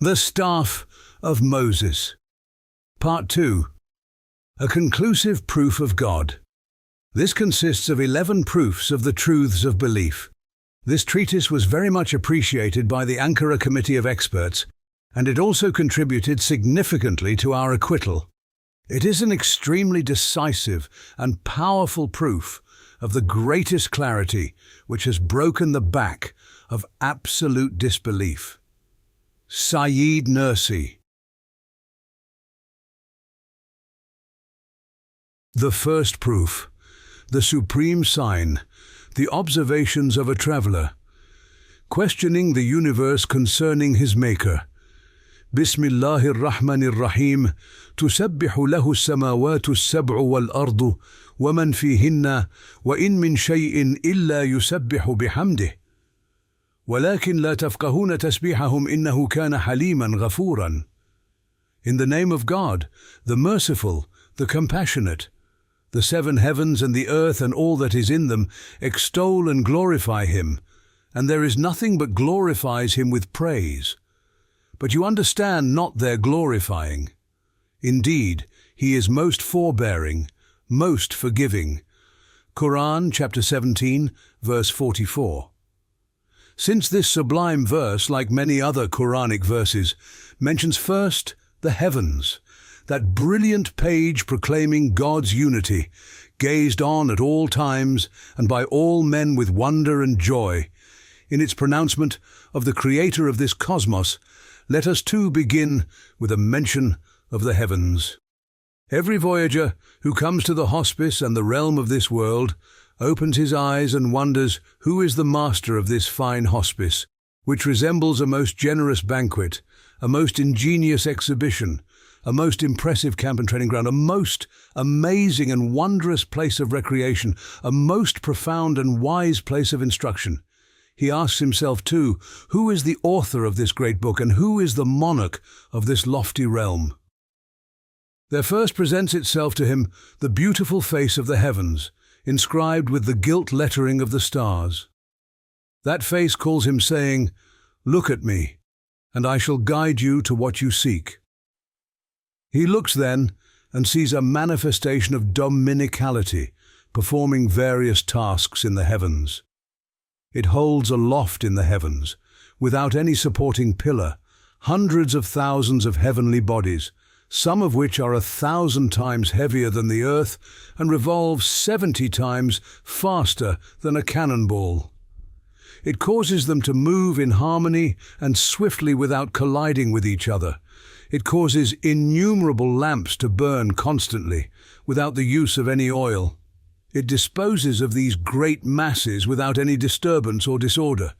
The Staff of Moses. Part 2. A conclusive proof of God. This consists of 11 proofs of the truths of belief. This treatise was very much appreciated by the Ankara Committee of Experts, and it also contributed significantly to our acquittal. It is an extremely decisive and powerful proof of the greatest clarity which has broken the back of absolute disbelief. Sayyid Nursi. The first proof, the supreme sign, the observations of a traveler, questioning the universe concerning his maker. Bismillahir Rahmanir Rahim, tusabbihu lahu as-samawatu as-sab'u wal-ardu wa man fihinna wa in min shay'in illa yusabbihu bihamdih. ولكن لا تفقهون تسبيحهم إنه كان حليما غفورا. In the name of God, the merciful, the compassionate, the 7 heavens and the earth and all that is in them extol and glorify him, and there is nothing but glorifies him with praise. But you understand not their glorifying. Indeed, he is most forbearing, most forgiving. Quran chapter 17, verse 44. Since this sublime verse, like many other Quranic verses, mentions first the heavens, that brilliant page proclaiming God's unity, gazed on at all times and by all men with wonder and joy. In its pronouncement of the Creator of this cosmos, let us too begin with a mention of the heavens. Every voyager who comes to the hospice and the realm of this world opens his eyes and wonders who is the master of this fine hospice, which resembles a most generous banquet, a most ingenious exhibition, a most impressive camp and training ground, a most amazing and wondrous place of recreation, a most profound and wise place of instruction. He asks himself too, who is the author of this great book and who is the monarch of this lofty realm? There first presents itself to him the beautiful face of the heavens, inscribed with the gilt lettering of the stars. That face calls him, saying, "Look at me, and I shall guide you to what you seek." He looks then and sees a manifestation of dominicality, performing various tasks in the heavens. It holds aloft in the heavens, without any supporting pillar, hundreds of thousands of heavenly bodies, some of which are 1,000 times heavier than the earth and revolve 70 times faster than a cannonball. It causes them to move in harmony and swiftly without colliding with each other. It causes innumerable lamps to burn constantly, without the use of any oil. It disposes of these great masses without any disturbance or disorder.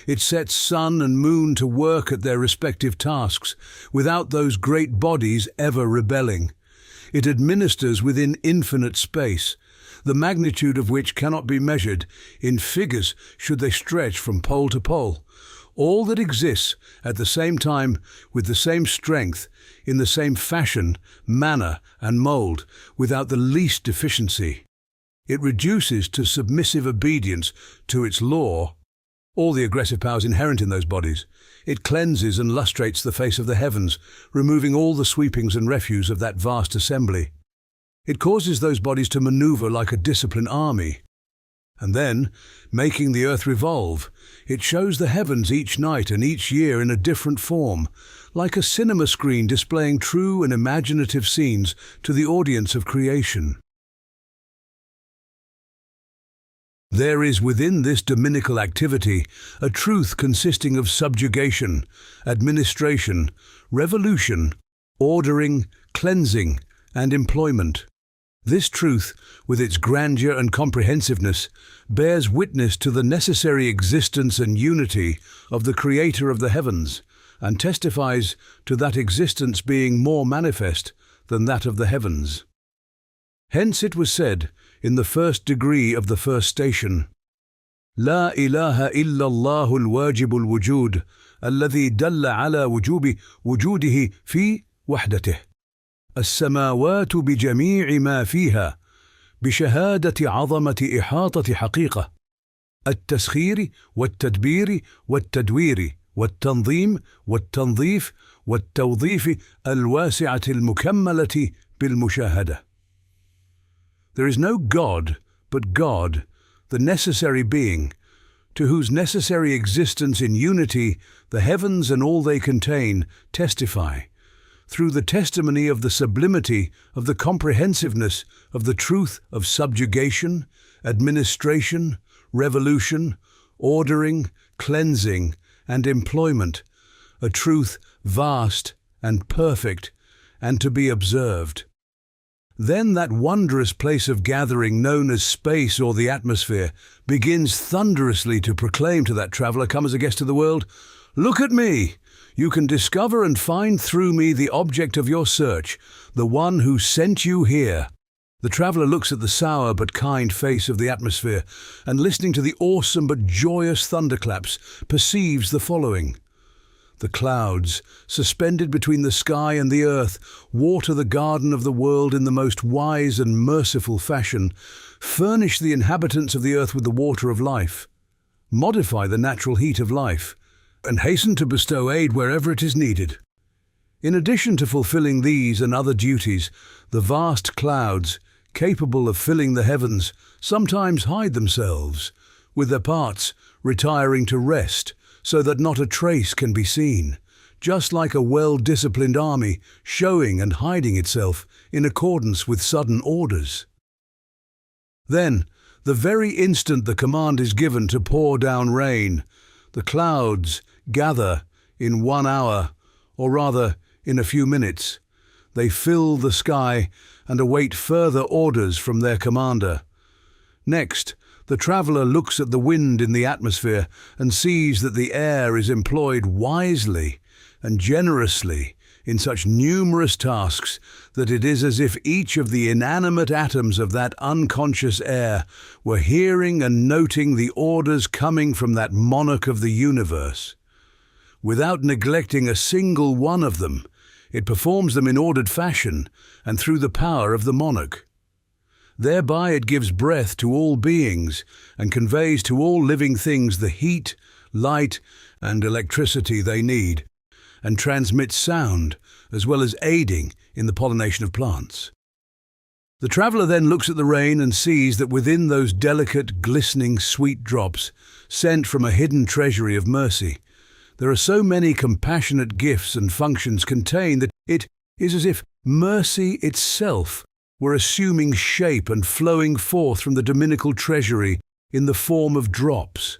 It sets sun and moon to work at their respective tasks, without those great bodies ever rebelling. It administers within infinite space, the magnitude of which cannot be measured in figures should they stretch from pole to pole. All that exists at the same time, with the same strength, in the same fashion, manner, and mould, without the least deficiency. It reduces to submissive obedience to its law all the aggressive powers inherent in those bodies. It cleanses and lustrates the face of the heavens, removing all the sweepings and refuse of that vast assembly. It causes those bodies to maneuver like a disciplined army. And then, making the earth revolve, it shows the heavens each night and each year in a different form, like a cinema screen displaying true and imaginative scenes to the audience of creation. There is within this dominical activity a truth consisting of subjugation, administration, revolution, ordering, cleansing, and employment. This truth, with its grandeur and comprehensiveness, bears witness to the necessary existence and unity of the Creator of the heavens, and testifies to that existence being more manifest than that of the heavens. Hence it was said, in the first degree of the first station, لا إله إلا الله الواجب الوجود الذي دل على وجوده في وحدته السماوات بجميع ما فيها بشهادة عظمة إحاطة حقيقة التسخير والتدبير والتدوير والتنظيم والتنظيف والتوظيف الواسعة المكملة بالمشاهدة. There is no God but God, the necessary being, to whose necessary existence in unity the heavens and all they contain testify, through the testimony of the sublimity, of the comprehensiveness, of the truth of subjugation, administration, revolution, ordering, cleansing, and employment, a truth vast and perfect, and to be observed. Then that wondrous place of gathering known as space or the atmosphere begins thunderously to proclaim to that traveller come as a guest to the world, "Look at me! You can discover and find through me the object of your search, the one who sent you here." The traveller looks at the sour but kind face of the atmosphere and, listening to the awesome but joyous thunderclaps, perceives the following. The clouds, suspended between the sky and the earth, water the garden of the world in the most wise and merciful fashion, furnish the inhabitants of the earth with the water of life, modify the natural heat of life, and hasten to bestow aid wherever it is needed. In addition to fulfilling these and other duties, the vast clouds, capable of filling the heavens, sometimes hide themselves, with their parts retiring to rest, so that not a trace can be seen, just like a well-disciplined army showing and hiding itself in accordance with sudden orders. Then, the very instant the command is given to pour down rain, the clouds gather in 1 hour, or rather in a few minutes. They fill the sky and await further orders from their commander. Next, the traveller looks at the wind in the atmosphere and sees that the air is employed wisely and generously in such numerous tasks that it is as if each of the inanimate atoms of that unconscious air were hearing and noting the orders coming from that monarch of the universe. Without neglecting a single one of them, it performs them in ordered fashion and through the power of the monarch. Thereby it gives breath to all beings and conveys to all living things the heat, light, and electricity they need, and transmits sound as well as aiding in the pollination of plants. The traveller then looks at the rain and sees that within those delicate, glistening, sweet drops, sent from a hidden treasury of mercy, there are so many compassionate gifts and functions contained that it is as if mercy itself were assuming shape and flowing forth from the dominical treasury in the form of drops.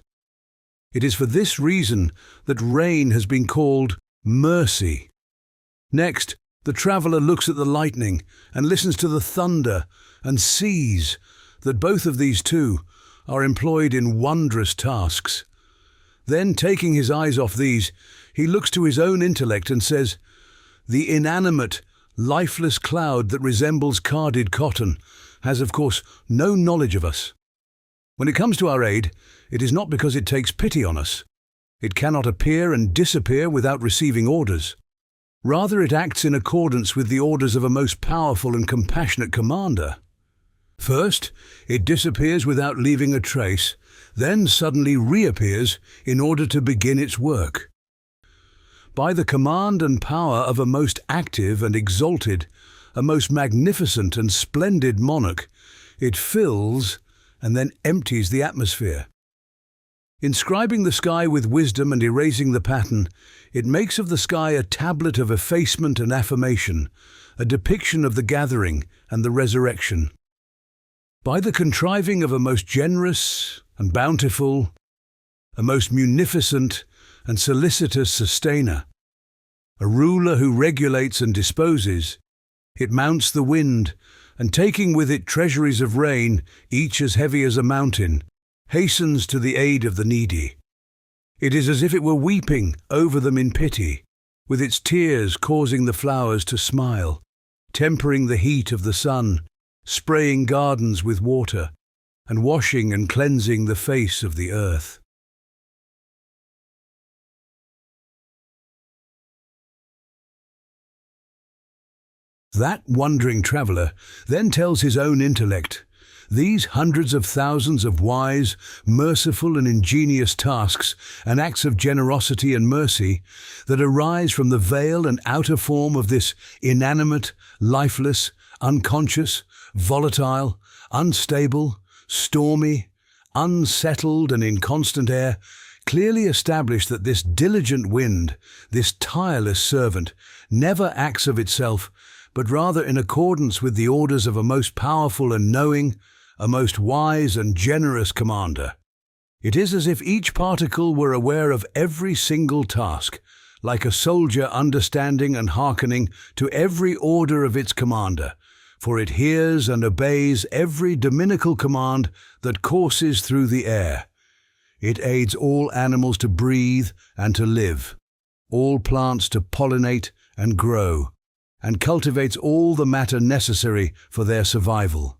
It is for this reason that rain has been called mercy. Next, the traveller looks at the lightning and listens to the thunder and sees that both of these two are employed in wondrous tasks. Then, taking his eyes off these, he looks to his own intellect and says, "The inanimate, lifeless cloud that resembles carded cotton has, of course, no knowledge of us. When it comes to our aid, it is not because it takes pity on us. It cannot appear and disappear without receiving orders. Rather, it acts in accordance with the orders of a most powerful and compassionate commander. First, it disappears without leaving a trace, then suddenly reappears in order to begin its work. By the command and power of a most active and exalted, a most magnificent and splendid monarch, it fills and then empties the atmosphere. Inscribing the sky with wisdom and erasing the pattern, it makes of the sky a tablet of effacement and affirmation, a depiction of the gathering and the resurrection. By the contriving of a most generous and bountiful, a most munificent and solicitous sustainer, a ruler who regulates and disposes, it mounts the wind, and taking with it treasuries of rain, each as heavy as a mountain, hastens to the aid of the needy. It is as if it were weeping over them in pity, with its tears causing the flowers to smile, tempering the heat of the sun, spraying gardens with water, and washing and cleansing the face of the earth. That wondering traveller then tells his own intellect, These hundreds of thousands of wise, merciful and ingenious tasks and acts of generosity and mercy that arise from the veil and outer form of this inanimate, lifeless, unconscious, volatile, unstable, stormy, unsettled and inconstant air, clearly establish that this diligent wind, this tireless servant, never acts of itself, but rather in accordance with the orders of a most powerful and knowing, a most wise and generous commander. It is as if each particle were aware of every single task, like a soldier understanding and hearkening to every order of its commander, for it hears and obeys every dominical command that courses through the air. It aids all animals to breathe and to live, all plants to pollinate and grow, and cultivates all the matter necessary for their survival.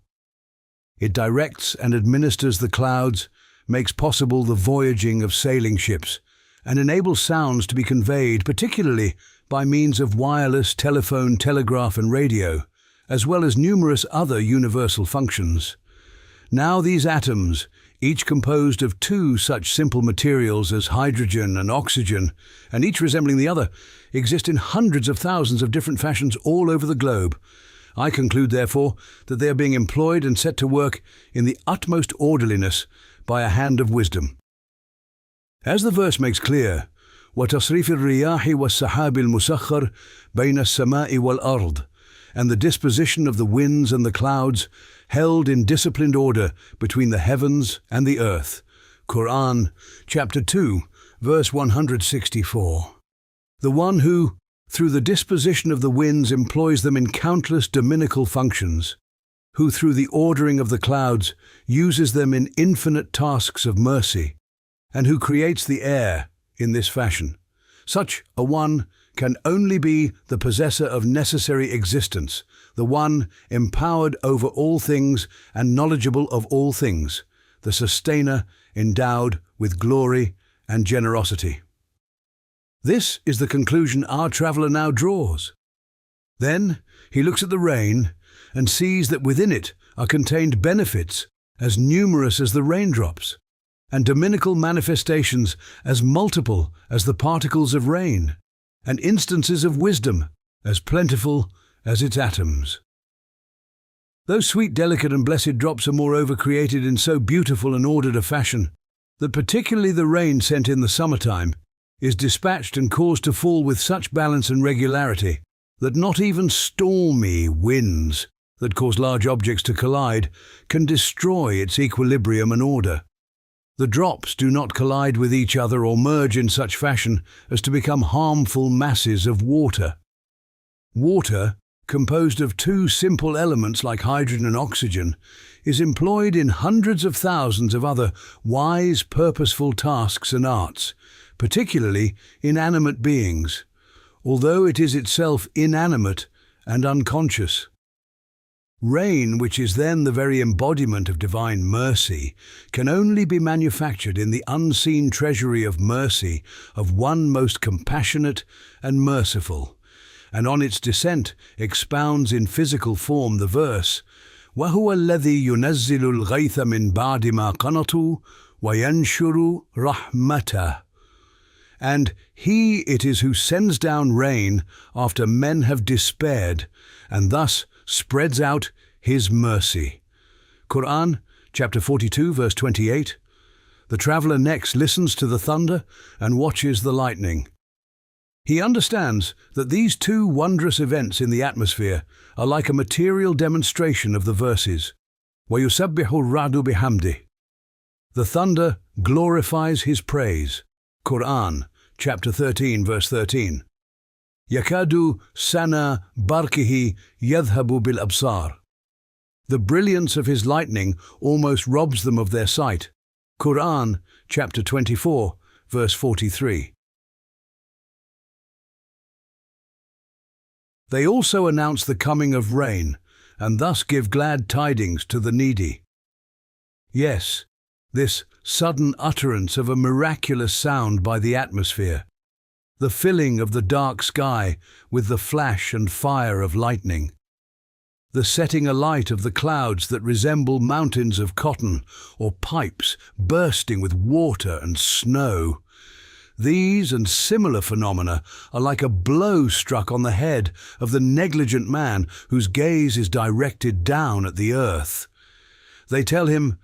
It directs and administers the clouds, makes possible the voyaging of sailing ships, and enables sounds to be conveyed, particularly by means of wireless, telephone, telegraph and radio, as well as numerous other universal functions. Now these atoms, each composed of two such simple materials as hydrogen and oxygen, and each resembling the other, exist in hundreds of thousands of different fashions all over the globe. I conclude, therefore, that they are being employed and set to work in the utmost orderliness by a hand of wisdom. As the verse makes clear, وَتَصْرِيفِ الرِّيَاحِ وَالسَّحَابِ الْمُسَخَّرِ بَيْنَ السَّمَاءِ وَالْأَرْضِ, and the disposition of the winds and the clouds, held in disciplined order between the heavens and the earth. Quran, chapter 2, verse 164. The one who, through the disposition of the winds, employs them in countless dominical functions, who through the ordering of the clouds uses them in infinite tasks of mercy, and who creates the air in this fashion. Such a one can only be the possessor of necessary existence, the one empowered over all things and knowledgeable of all things, the sustainer endowed with glory and generosity. This is the conclusion our traveller now draws. Then he looks at the rain and sees that within it are contained benefits as numerous as the raindrops, and dominical manifestations as multiple as the particles of rain, and instances of wisdom as plentiful as its atoms. Those sweet, delicate and blessed drops are moreover created in so beautiful and ordered a fashion that particularly the rain sent in the summertime is dispatched and caused to fall with such balance and regularity that not even stormy winds that cause large objects to collide can destroy its equilibrium and order. The drops do not collide with each other or merge in such fashion as to become harmful masses of water. Water, composed of two simple elements like hydrogen and oxygen, is employed in hundreds of thousands of other wise, purposeful tasks and arts, particularly inanimate beings, although it is itself inanimate and unconscious. Rain, which is then the very embodiment of divine mercy, can only be manufactured in the unseen treasury of mercy of one most compassionate and merciful, and on its descent expounds in physical form the verse, وَهُوَ الَّذِي يُنَزِّلُ الْغَيْثَ مِنْ بَعْدِ مَا قَنَطُوا وَيَنْشُرُ رَحْمَتَهُ. And he it is who sends down rain after men have despaired, and thus spreads out his mercy. Quran, chapter 42, verse 28. The traveller next listens to the thunder and watches the lightning. He understands that these two wondrous events in the atmosphere are like a material demonstration of the verses. وَيُسَبِّحُ الرَّعْدُ بِحَمْدِهِ. The thunder glorifies his praise. Quran, chapter 13, verse 13. Yakadu sana barkihi yadhhabu bil absar. The brilliance of his lightning almost robs them of their sight. Quran, chapter 24, verse 43. They also announce the coming of rain, and thus give glad tidings to the needy. Yes, this sudden utterance of a miraculous sound by the atmosphere, the filling of the dark sky with the flash and fire of lightning, the setting alight of the clouds that resemble mountains of cotton or pipes bursting with water and snow. These and similar phenomena are like a blow struck on the head of the negligent man whose gaze is directed down at the earth. They tell him,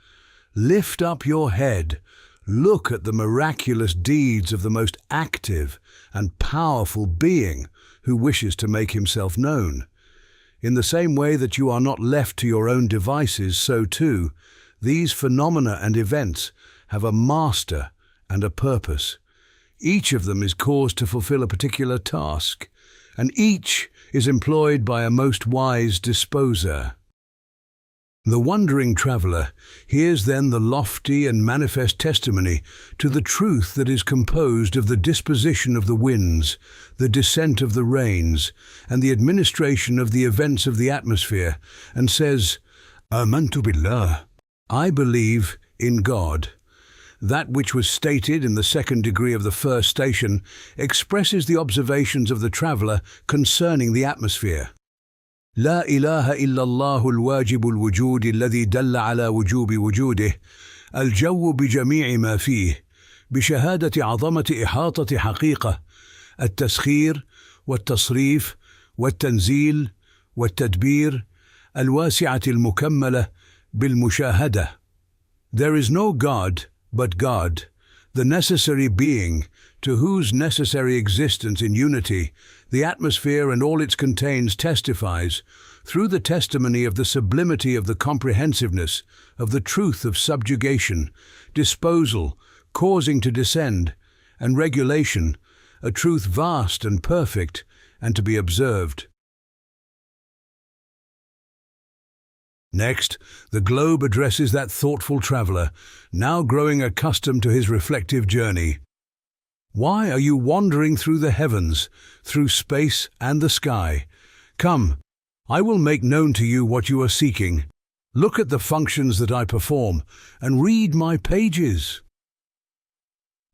"Lift up your head, look at the miraculous deeds of the most active and powerful being who wishes to make himself known." In the same way that you are not left to your own devices, so too, these phenomena and events have a master and a purpose. Each of them is caused to fulfill a particular task, and each is employed by a most wise disposer. The wandering traveller hears then the lofty and manifest testimony to the truth that is composed of the disposition of the winds, the descent of the rains, and the administration of the events of the atmosphere, and says, "Amantu billah," I believe in God. That which was stated in the second degree of the first station expresses the observations of the traveller concerning the atmosphere. لا إله إلا الله الواجب الوجود الذي دل على وجوب وجوده الجو بجميع ما فيه بشهادة عظمة إحاطة حقيقة التسخير والتصريف والتنزيل والتدبير الواسعة المكملة بالمشاهدة. There is no God but God, the necessary being, to whose necessary existence in unity the atmosphere and all it contains testifies, through the testimony of the sublimity of the comprehensiveness, of the truth of subjugation, disposal, causing to descend, and regulation, a truth vast and perfect, and to be observed. Next, the globe addresses that thoughtful traveller, now growing accustomed to his reflective journey. Why are you wandering through the heavens, through space and the sky? Come, I will make known to you what you are seeking. Look at the functions that I perform, and read my pages.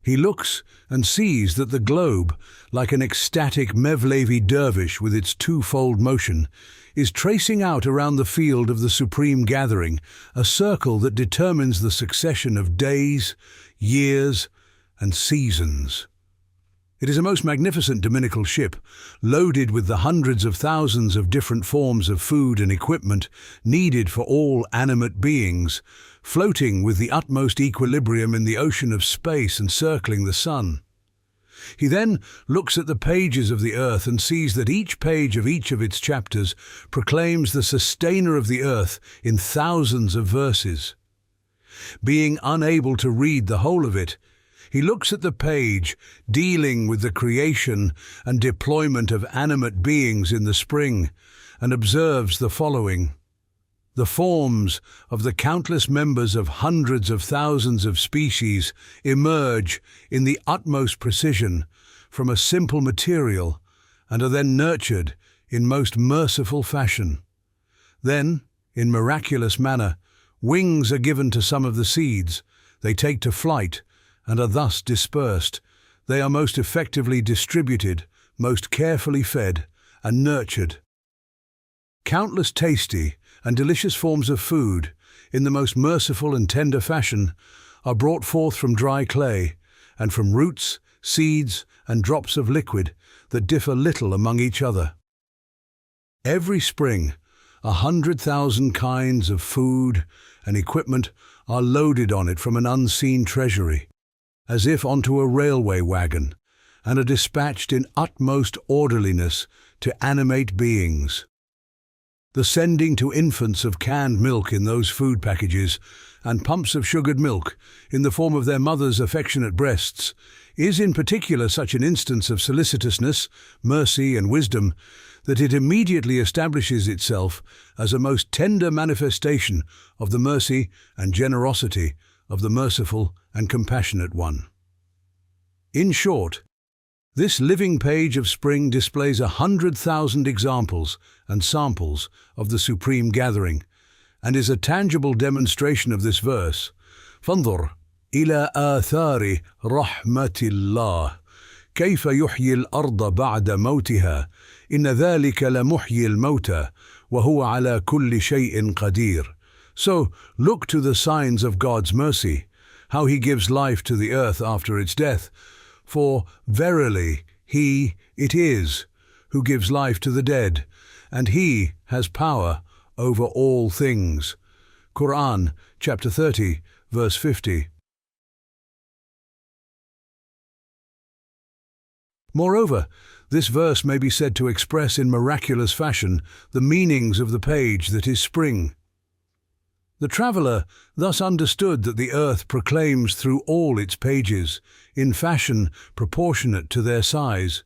He looks and sees that the globe, like an ecstatic Mevlevi dervish with its twofold motion, is tracing out around the field of the supreme gathering a circle that determines the succession of days, years, and seasons. It is a most magnificent dominical ship, loaded with the hundreds of thousands of different forms of food and equipment needed for all animate beings, floating with the utmost equilibrium in the ocean of space encircling the sun. He then looks at the pages of the earth and sees that each page of each of its chapters proclaims the sustainer of the earth in thousands of verses. Being unable to read the whole of it, he looks at the page dealing with the creation and deployment of animate beings in the spring and observes the following. The forms of the countless members of hundreds of thousands of species emerge in the utmost precision from a simple material and are then nurtured in most merciful fashion. Then, in miraculous manner, wings are given to some of the seeds. They take to flight and are thus dispersed. They are most effectively distributed, most carefully fed and nurtured. Countless tasty and delicious forms of food, in the most merciful and tender fashion, are brought forth from dry clay, and from roots, seeds, and drops of liquid that differ little among each other. Every spring, 100,000 kinds of food and equipment are loaded on it from an unseen treasury, as if onto a railway wagon, and are dispatched in utmost orderliness to animate beings. The sending to infants of canned milk in those food packages, and pumps of sugared milk in the form of their mothers' affectionate breasts, is in particular such an instance of solicitousness, mercy, and wisdom that it immediately establishes itself as a most tender manifestation of the mercy and generosity of the merciful and compassionate one. In short, this living page of spring displays 100,000 examples and samples of the supreme gathering, and is a tangible demonstration of this verse. فانظر إلى آثار رحمة الله كيف يحيي الأرض بعد موتها إن ذلك لمحيي الموتى وهو على كل شيء قدير. So look to the signs of God's mercy, how he gives life to the earth after its death. For verily he it is who gives life to the dead, and he has power over all things. Quran, chapter 30, verse 50. Moreover, this verse may be said to express in miraculous fashion the meanings of the page that is spring. The traveller thus understood that the earth proclaims through all its pages, in fashion proportionate to their size,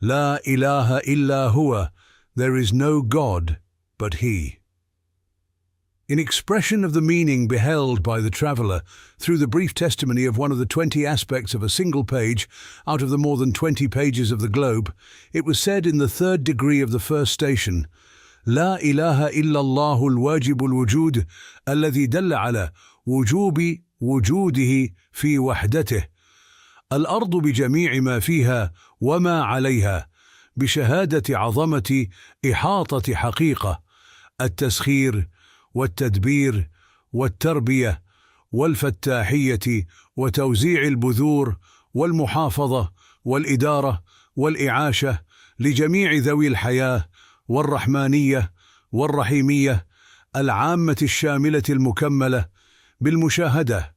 La ilaha illa huwa, there is no God but He. In expression of the meaning beheld by the traveller through the brief testimony of one of the 20 aspects of a single page out of the more than 20 pages of the globe, it was said in the third degree of the first station, لا إله إلا الله الواجب الوجود الذي دل على وجوب وجوده في وحدته الأرض بجميع ما فيها وما عليها بشهادة عظمة إحاطة حقيقة التسخير والتدبير والتربية والفتاحية وتوزيع البذور والمحافظة والإدارة والإعاشة لجميع ذوي الحياة والرحمانية والرحيمية العامة الشاملة المكملة بالمشاهدة.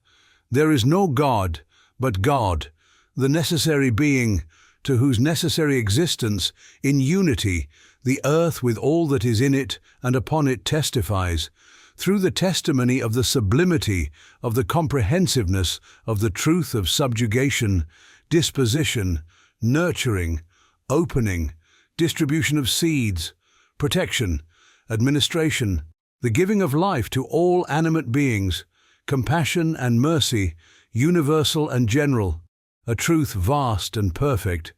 There is no God but God, the necessary being, to whose necessary existence in unity the earth with all that is in it and upon it testifies, through the testimony of the sublimity of the comprehensiveness of the truth of subjugation, disposition, nurturing, opening, distribution of seeds, protection, administration, the giving of life to all animate beings, compassion and mercy, universal and general, a truth vast and perfect,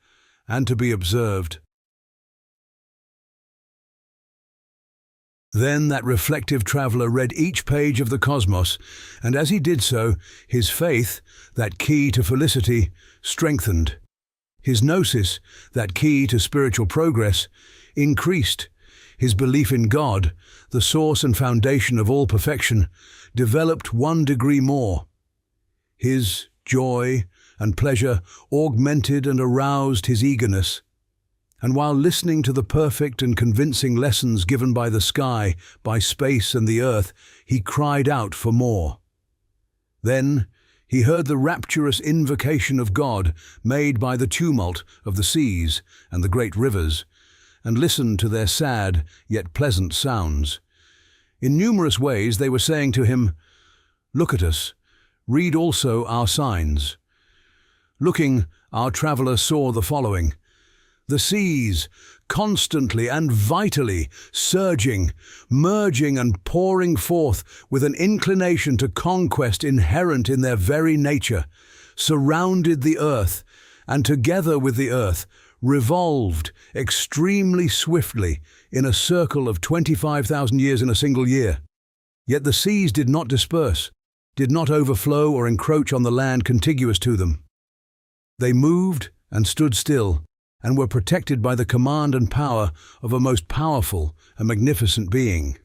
and to be observed. Then that reflective traveller read each page of the cosmos, and as he did so, his faith, that key to felicity, strengthened. His gnosis, that key to spiritual progress, increased. His belief in God, the source and foundation of all perfection, developed 1 degree more. His joy and pleasure augmented and aroused his eagerness. And while listening to the perfect and convincing lessons given by the sky, by space and the earth, he cried out for more. Then he heard the rapturous invocation of God made by the tumult of the seas and the great rivers, and listened to their sad yet pleasant sounds. In numerous ways they were saying to him, "Look at us, read also our signs." Looking, our traveller saw the following: the seas, constantly and vitally surging, merging and pouring forth with an inclination to conquest inherent in their very nature, surrounded the earth, and together with the earth, revolved extremely swiftly in a circle of 25,000 years in a single year. Yet the seas did not disperse, did not overflow or encroach on the land contiguous to them. They moved and stood still, and were protected by the command and power of a most powerful and magnificent being.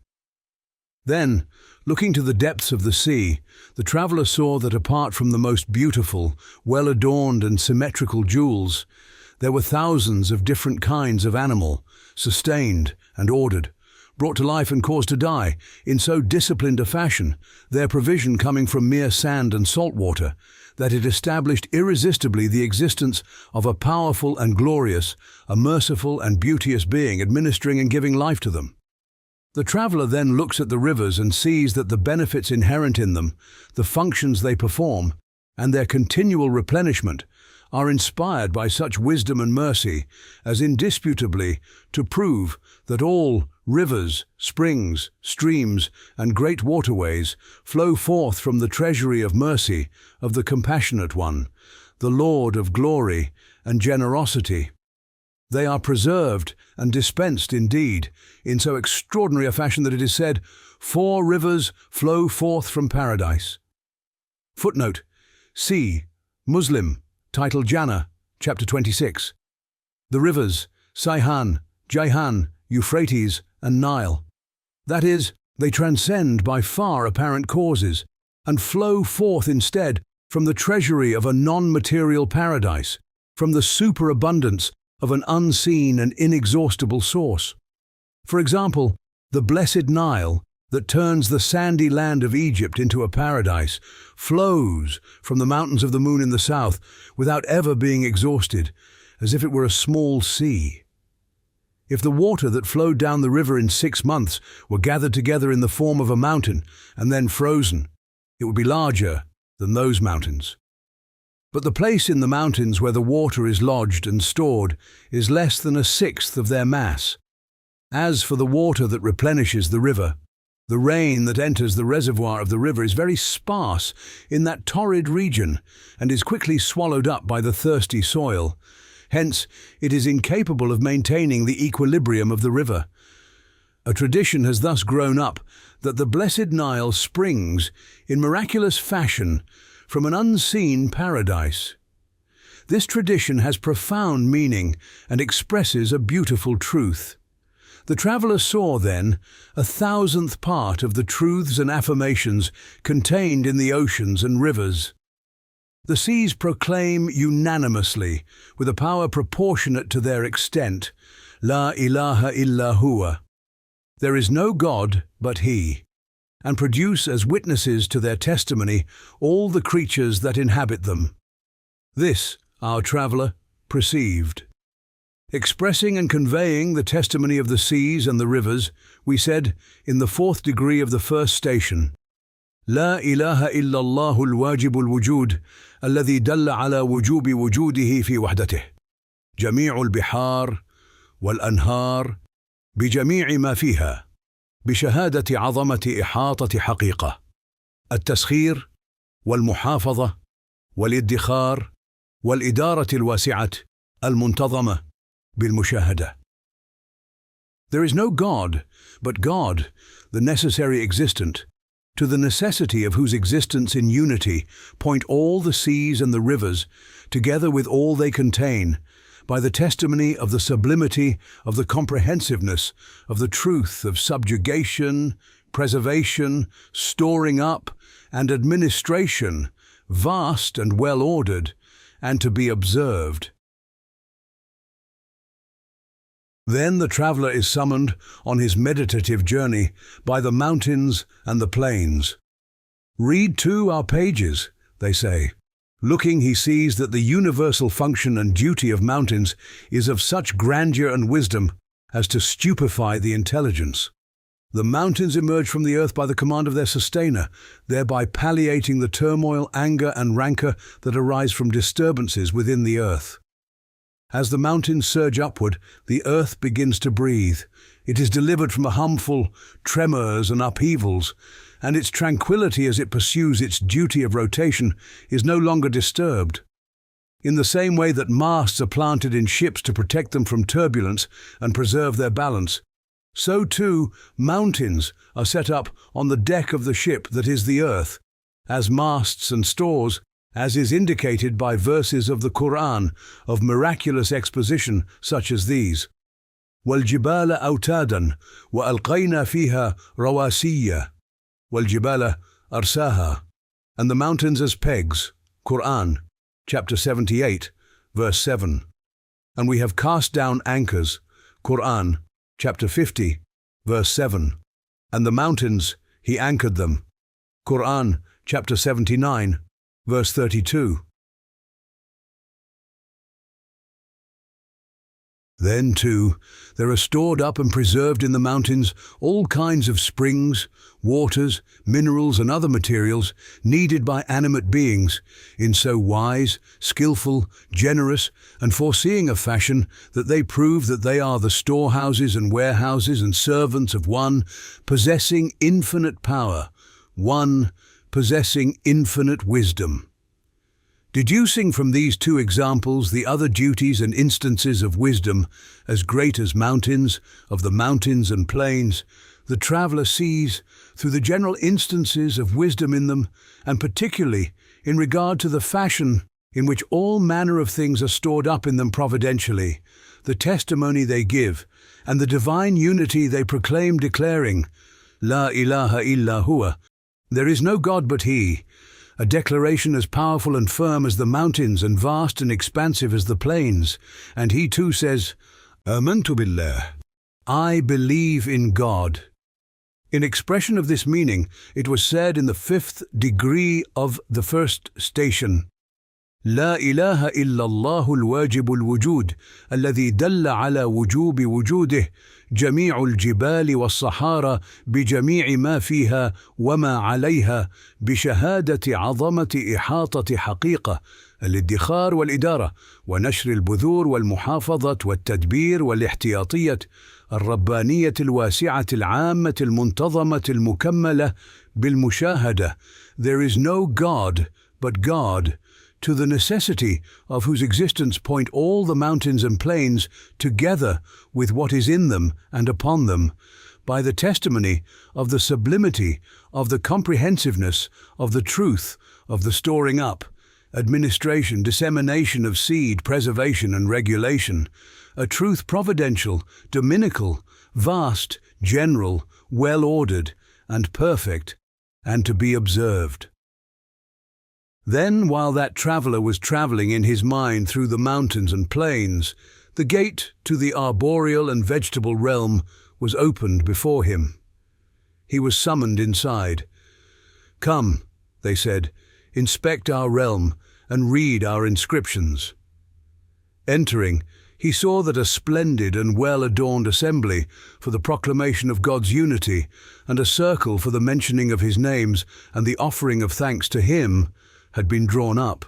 Then, looking to the depths of the sea, the traveller saw that apart from the most beautiful, well-adorned and symmetrical jewels, there were thousands of different kinds of animal, sustained and ordered, brought to life and caused to die, in so disciplined a fashion, their provision coming from mere sand and salt water, that it established irresistibly the existence of a powerful and glorious, a merciful and beauteous being administering and giving life to them. The traveller then looks at the rivers and sees that the benefits inherent in them, the functions they perform, and their continual replenishment are inspired by such wisdom and mercy as indisputably to prove that all rivers, springs, streams, and great waterways flow forth from the treasury of mercy of the Compassionate One, the Lord of glory and generosity. They are preserved and dispensed indeed in so extraordinary a fashion that it is said, 4 rivers flow forth from paradise. Footnote: See Muslim, title Jannah, chapter 26. The rivers, Sayhan, Jayhan, Euphrates, and Nile. That is, they transcend by far apparent causes and flow forth instead from the treasury of a non-material paradise, from the superabundance of an unseen and inexhaustible source. For example, the blessed Nile, that turns the sandy land of Egypt into a paradise, flows from the mountains of the moon in the south without ever being exhausted, as if it were a small sea. If the water that flowed down the river in 6 months were gathered together in the form of a mountain and then frozen, it would be larger than those mountains. But the place in the mountains where the water is lodged and stored is less than 1/6 of their mass. As for the water that replenishes the river, the rain that enters the reservoir of the river is very sparse in that torrid region and is quickly swallowed up by the thirsty soil. Hence, it is incapable of maintaining the equilibrium of the river. A tradition has thus grown up that the blessed Nile springs in miraculous fashion from an unseen paradise. This tradition has profound meaning and expresses a beautiful truth. The traveller saw, then, 1,000th part of the truths and affirmations contained in the oceans and rivers. The seas proclaim unanimously, with a power proportionate to their extent, La ilaha illa huwa. There is no God but He, and produce as witnesses to their testimony all the creatures that inhabit them. This our traveller perceived. Expressing and conveying the testimony of the seas and the rivers, we said, in the 4th degree of the first station, لا إله إلا الله الواجب الوجود الذي دل على وجوب وجوده في وحدته جميع البحار والأنهار بجميع ما فيها بشهادة عظمة إحاطة حقيقة التسخير والمحافظة والادخار والإدارة الواسعة المنتظمة بالمشاهدة. There is no God but God, the necessary existent, to the necessity of whose existence in unity point all the seas and the rivers, together with all they contain, by the testimony of the sublimity of the comprehensiveness of the truth of subjugation, preservation, storing up, and administration, vast and well-ordered, and to be observed. Then the traveller is summoned on his meditative journey by the mountains and the plains. Read too our pages, they say. Looking, he sees that the universal function and duty of mountains is of such grandeur and wisdom as to stupefy the intelligence. The mountains emerge from the earth by the command of their sustainer, thereby palliating the turmoil, anger, and rancor that arise from disturbances within the earth. As the mountains surge upward, the earth begins to breathe. It is delivered from harmful tremors and upheavals, and its tranquility as it pursues its duty of rotation is no longer disturbed. In the same way that masts are planted in ships to protect them from turbulence and preserve their balance, so too mountains are set up on the deck of the ship that is the earth, as masts and stores, as is indicated by verses of the Quran of miraculous exposition such as these. وَالْجِبَالَ أَوْتَادًا وَأَلْقَيْنَا فِيهَا رَوَاسِيَّ وَالْجِبَالَ أَرْسَاهَا. And the mountains as pegs. Quran, chapter 78, verse 7. And we have cast down anchors. Quran, chapter 50, verse 7. And the mountains, He anchored them. Quran, chapter 79, verse 32. Then, too, there are stored up and preserved in the mountains all kinds of springs, waters, minerals, and other materials needed by animate beings in so wise, skillful, generous, and foreseeing a fashion that they prove that they are the storehouses and warehouses and servants of one possessing infinite power, one possessing infinite wisdom. Deducing from these two examples the other duties and instances of wisdom, as great as mountains, of the mountains and plains, the traveller sees, through the general instances of wisdom in them, and particularly in regard to the fashion in which all manner of things are stored up in them providentially, the testimony they give, and the divine unity they proclaim, declaring, La ilaha illa huwa, there is no God but He, a declaration as powerful and firm as the mountains and vast and expansive as the plains. And he too says, Amantu billah, I believe in God. In expression of this meaning, it was said in the 5th degree of the first station, لا إله إلا الله الواجب الوجود الذي دل على وجوب وجوده جميع الجبال والصحارى بجميع ما فيها وما عليها بشهادة عظمة إحاطة حقيقة الادخار والإدارة ونشر البذور والمحافظة والتدبير والاحتياطية الربانية الواسعة العامة المنتظمة المكملة بالمشاهدة. There is no God but God, to the necessity of whose existence point all the mountains and plains, together with what is in them and upon them, by the testimony of the sublimity, of the comprehensiveness, of the truth, of the storing up, administration, dissemination of seed, preservation and regulation, a truth providential, dominical, vast, general, well-ordered, and perfect, and to be observed. Then, while that traveller was travelling in his mind through the mountains and plains, the gate to the arboreal and vegetable realm was opened before him. He was summoned inside. Come, they said, inspect our realm and read our inscriptions. Entering, he saw that a splendid and well-adorned assembly for the proclamation of God's unity, and a circle for the mentioning of His names and the offering of thanks to Him, had been drawn up.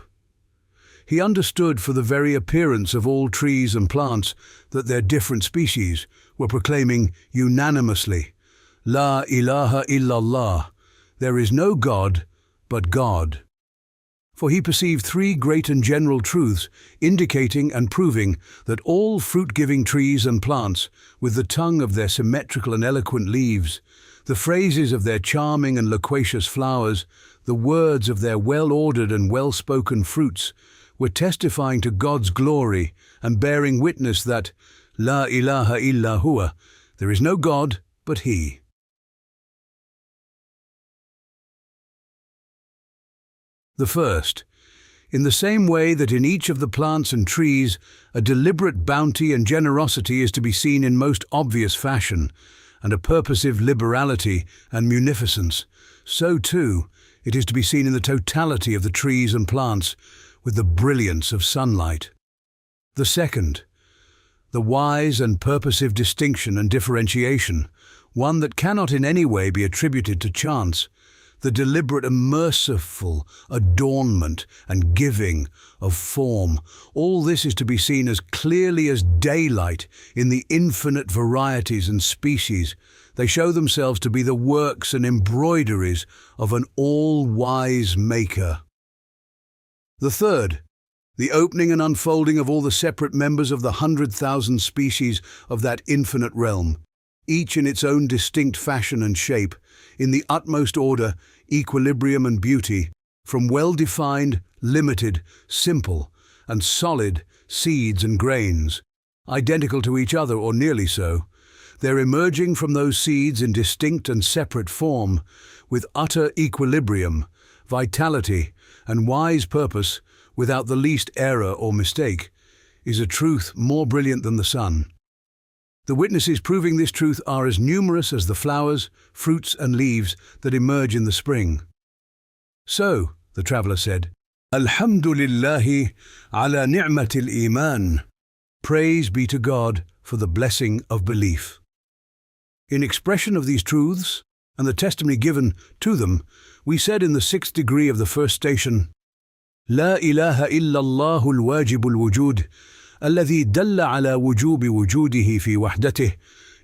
He understood for the very appearance of all trees and plants that their different species were proclaiming unanimously, La ilaha illallah, there is no God but God. For he perceived 3 great and general truths indicating and proving that all fruit-giving trees and plants, with the tongue of their symmetrical and eloquent leaves, the phrases of their charming and loquacious flowers, the words of their well-ordered and well-spoken fruits, were testifying to God's glory and bearing witness that, La ilaha illa huwa, there is no God but He. The first, in the same way that in each of the plants and trees a deliberate bounty and generosity is to be seen in most obvious fashion, and a purposive liberality and munificence, so too it is to be seen in the totality of the trees and plants with the brilliance of sunlight. The second, the wise and purposive distinction and differentiation, one that cannot in any way be attributed to chance, the deliberate and merciful adornment and giving of form, all this is to be seen as clearly as daylight in the infinite varieties and species. They show themselves to be the works and embroideries of an all-wise Maker. The third, the opening and unfolding of all the separate members of the 100,000 species of that infinite realm, each in its own distinct fashion and shape, in the utmost order, equilibrium and beauty, from well-defined, limited, simple, and solid seeds and grains, identical to each other or nearly so, they're emerging from those seeds in distinct and separate form, with utter equilibrium, vitality, and wise purpose, without the least error or mistake, is a truth more brilliant than the sun. The witnesses proving this truth are as numerous as the flowers, fruits, and leaves that emerge in the spring. So, the traveller said, Alhamdulillahi ala ni'matil iman. Praise be to God for the blessing of belief. In expression of these truths, and the testimony given to them, we said in the 6th degree of the first station, La ilaha illallah al-wajib al-wujud, الذي دل على وجوب وجوده في وحدته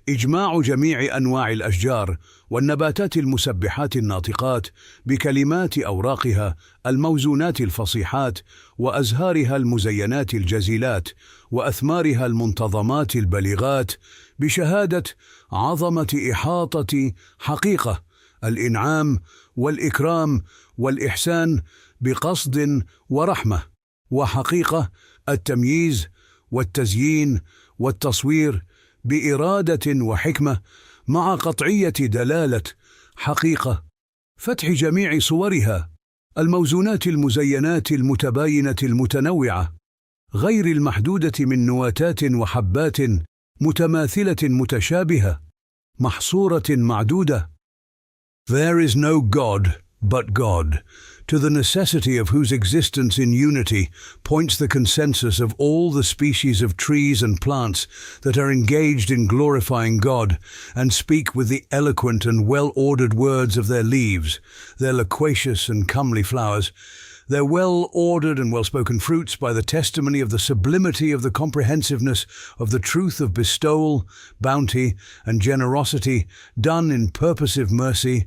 إجماع جميع أنواع الأشجار والنباتات المسبحات الناطقات بكلمات أوراقها الموزونات الفصيحات وأزهارها المزينات الجزيلات وأثمارها المنتظمات البليغات بشهادة عظمة إحاطة حقيقة الإنعام والإكرام والإحسان بقصد ورحمة وحقيقة التمييز والتزيين والتصوير بإرادة وحكمة مع قطعية دلالة حقيقة فتح جميع صورها الموزونات المزينات المتباينة المتنوعة غير المحدودة من نواتات وحبات متماثلة متشابهة محصورة معدودة. There is no God but God, to the necessity of whose existence in unity points the consensus of all the species of trees and plants that are engaged in glorifying God and speak with the eloquent and well-ordered words of their leaves, their loquacious and comely flowers, their well-ordered and well-spoken fruits by the testimony of the sublimity of the comprehensiveness of the truth of bestowal, bounty, and generosity done in purposive mercy,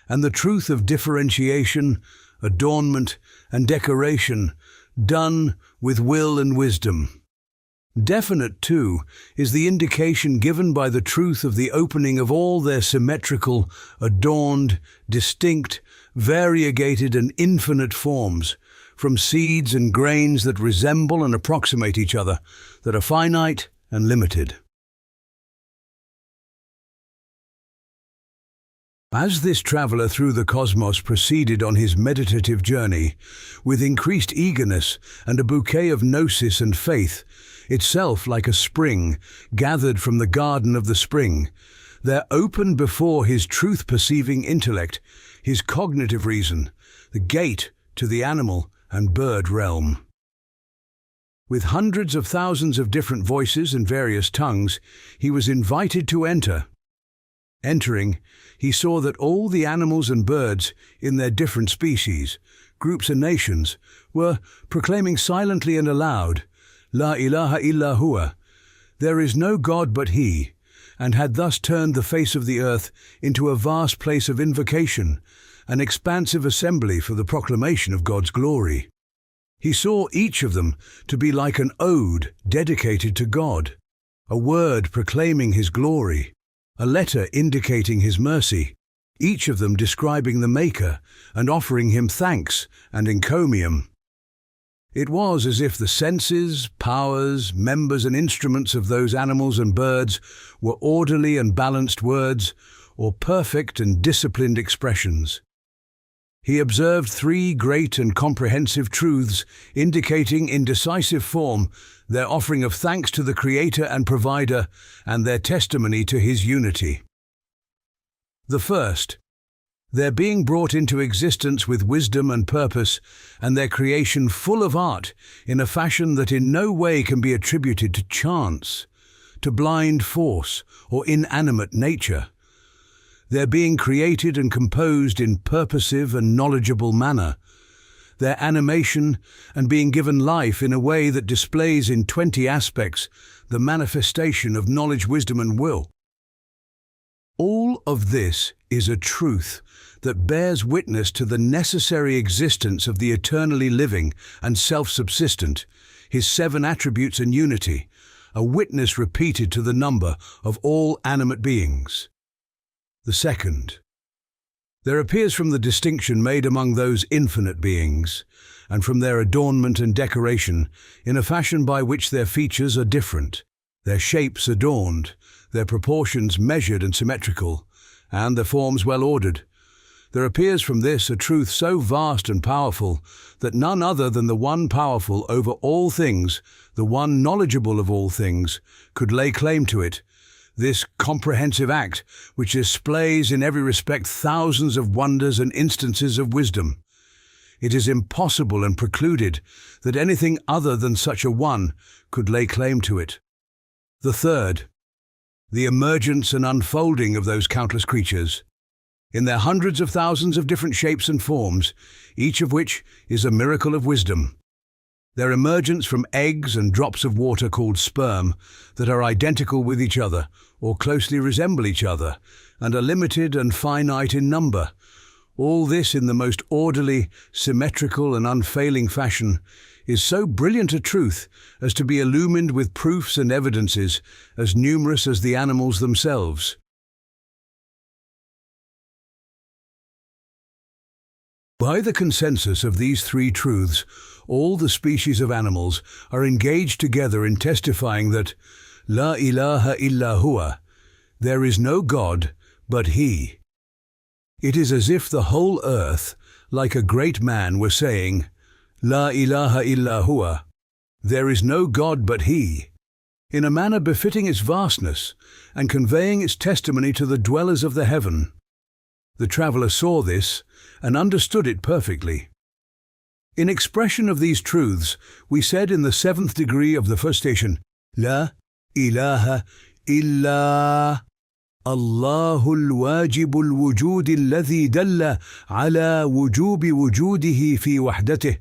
and the truth of differentiation, adornment, and decoration, done with will and wisdom. Definite, too, is the indication given by the truth of the opening of all their symmetrical, adorned, distinct, variegated, and infinite forms, from seeds and grains that resemble and approximate each other, that are finite and limited. As this traveller through the cosmos proceeded on his meditative journey, with increased eagerness and a bouquet of gnosis and faith, itself like a spring gathered from the garden of the spring, there opened before his truth-perceiving intellect, his cognitive reason, the gate to the animal and bird realm. With hundreds of thousands of different voices and various tongues, he was invited to enter. Entering, he saw that all the animals and birds, in their different species, groups and nations, were proclaiming silently and aloud, La ilaha illa huwa, there is no God but He, and had thus turned the face of the earth into a vast place of invocation, an expansive assembly for the proclamation of God's glory. He saw each of them to be like an ode dedicated to God, a word proclaiming His glory, a letter indicating His mercy, each of them describing the Maker and offering Him thanks and encomium. It was as if the senses, powers, members and instruments of those animals and birds were orderly and balanced words, or perfect and disciplined expressions. He observed three great and comprehensive truths indicating in decisive form their offering of thanks to the Creator and Provider and their testimony to His unity. The first, their being brought into existence with wisdom and purpose, and their creation full of art in a fashion that in no way can be attributed to chance, to blind force, or inanimate nature. Their being created and composed in purposive and knowledgeable manner, their animation and being given life in a way that displays in 20 aspects the manifestation of knowledge, wisdom and will. All of this is a truth that bears witness to the necessary existence of the eternally living and self-subsistent, His 7 attributes and unity, a witness repeated to the number of all animate beings. The second, there appears from the distinction made among those infinite beings, and from their adornment and decoration, in a fashion by which their features are different, their shapes adorned, their proportions measured and symmetrical, and their forms well ordered. There appears from this a truth so vast and powerful that none other than the one powerful over all things, the one knowledgeable of all things, could lay claim to it. This comprehensive act, which displays in every respect thousands of wonders and instances of wisdom. It is impossible and precluded that anything other than such a one could lay claim to it. The third, the emergence and unfolding of those countless creatures, in their hundreds of thousands of different shapes and forms, each of which is a miracle of wisdom. Their emergence from eggs and drops of water called sperm that are identical with each other or closely resemble each other and are limited and finite in number. All this in the most orderly, symmetrical and unfailing fashion is so brilliant a truth as to be illumined with proofs and evidences as numerous as the animals themselves. By the consensus of these 3 truths, all the species of animals are engaged together in testifying that, La ilaha illa huwa. There is no God but He. It is as if the whole earth, like a great man, were saying, La ilaha illa huwa. There is no God but He, in a manner befitting its vastness and conveying its testimony to the dwellers of the heaven. The traveller saw this and understood it perfectly. In expression of these truths, we said in the 7th degree of the first station, La ilaha illa الله الواجب الوجود الذي دل على وجوب وجوده في وحدته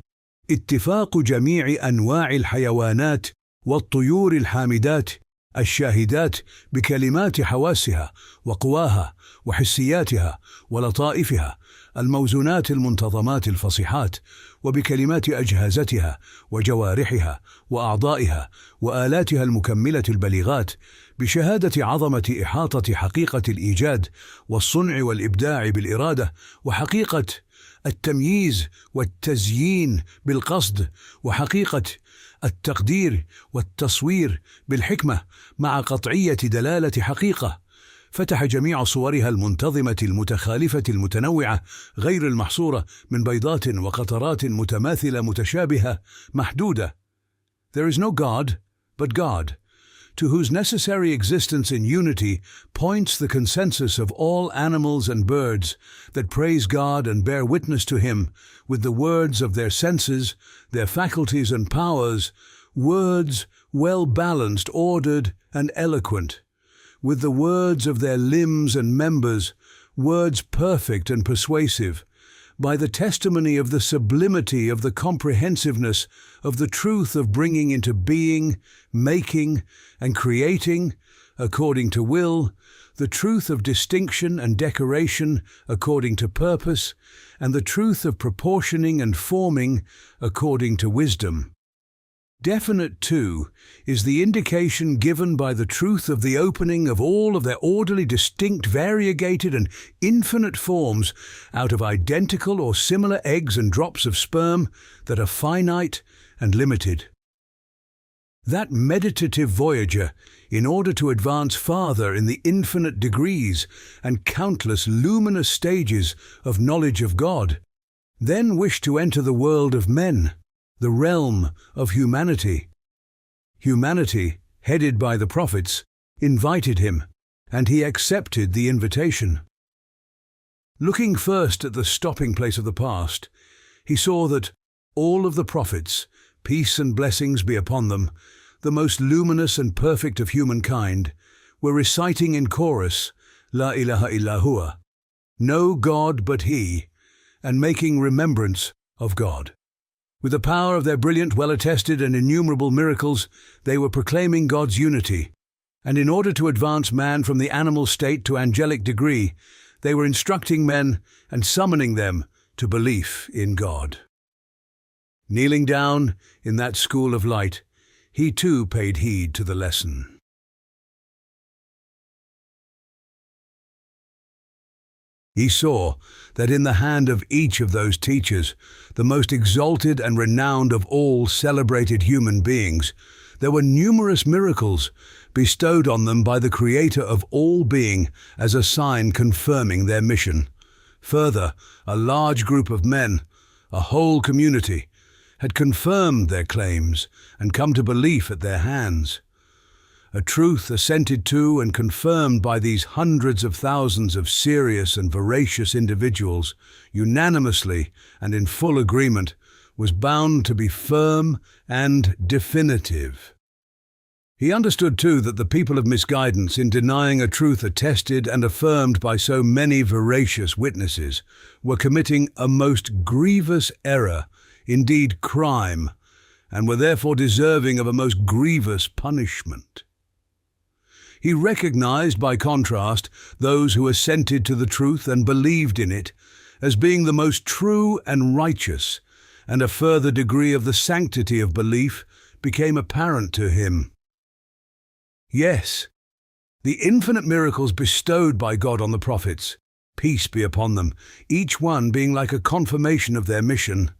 اتفاق جميع أنواع الحيوانات والطيور الحامدات الشاهدات بكلمات حواسها وقواها وحسياتها ولطائفها الموزونات المنتظمات الفصيحات وبكلمات أجهزتها وجوارحها وأعضائها وآلاتها المكملة البليغات بشهادة عظمة إحاطة حقيقة الإيجاد والصنع والإبداع بالإرادة وحقيقة التمييز والتزيين بالقصد وحقيقة التقدير والتصوير بالحكمة مع قطعية دلالة حقيقة. فتح جميع صورها المنتظمة المتخالفة المتنوعة غير المحصورة من بيضات وقطرات متماثلة متشابهة محدودة. There is no God but God, to whose necessary existence in unity points the consensus of all animals and birds that praise God and bear witness to Him with the words of their senses, their faculties and powers, words well balanced, ordered and eloquent, with the words of their limbs and members, words perfect and persuasive, by the testimony of the sublimity of the comprehensiveness of the truth of bringing into being, making, and creating, according to will, the truth of distinction and decoration according to purpose, and the truth of proportioning and forming according to wisdom. Definite, too, is the indication given by the truth of the opening of all of their orderly, distinct, variegated, and infinite forms out of identical or similar eggs and drops of sperm that are finite and limited. That meditative voyager, in order to advance farther in the infinite degrees and countless luminous stages of knowledge of God, then wished to enter the world of men, the realm of humanity. Humanity, headed by the prophets, invited him, and he accepted the invitation. Looking first at the stopping place of the past, he saw that all of the prophets, peace and blessings be upon them, the most luminous and perfect of humankind, were reciting in chorus, La ilaha illa huwa, no God but He, and making remembrance of God. With the power of their brilliant, well-attested and innumerable miracles, they were proclaiming God's unity, and in order to advance man from the animal state to angelic degree, they were instructing men and summoning them to belief in God. Kneeling down in that school of light, he too paid heed to the lesson. He saw that in the hand of each of those teachers, the most exalted and renowned of all celebrated human beings, there were numerous miracles bestowed on them by the Creator of all being as a sign confirming their mission. Further, a large group of men, a whole community, had confirmed their claims and come to belief at their hands. A truth assented to and confirmed by these hundreds of thousands of serious and veracious individuals, unanimously and in full agreement, was bound to be firm and definitive. He understood too that the people of misguidance, in denying a truth attested and affirmed by so many veracious witnesses, were committing a most grievous error, indeed crime, and were therefore deserving of a most grievous punishment. He recognized, by contrast, those who assented to the truth and believed in it as being the most true and righteous, and a further degree of the sanctity of belief became apparent to him. Yes, the infinite miracles bestowed by God on the prophets, peace be upon them, each one being like a confirmation of their mission,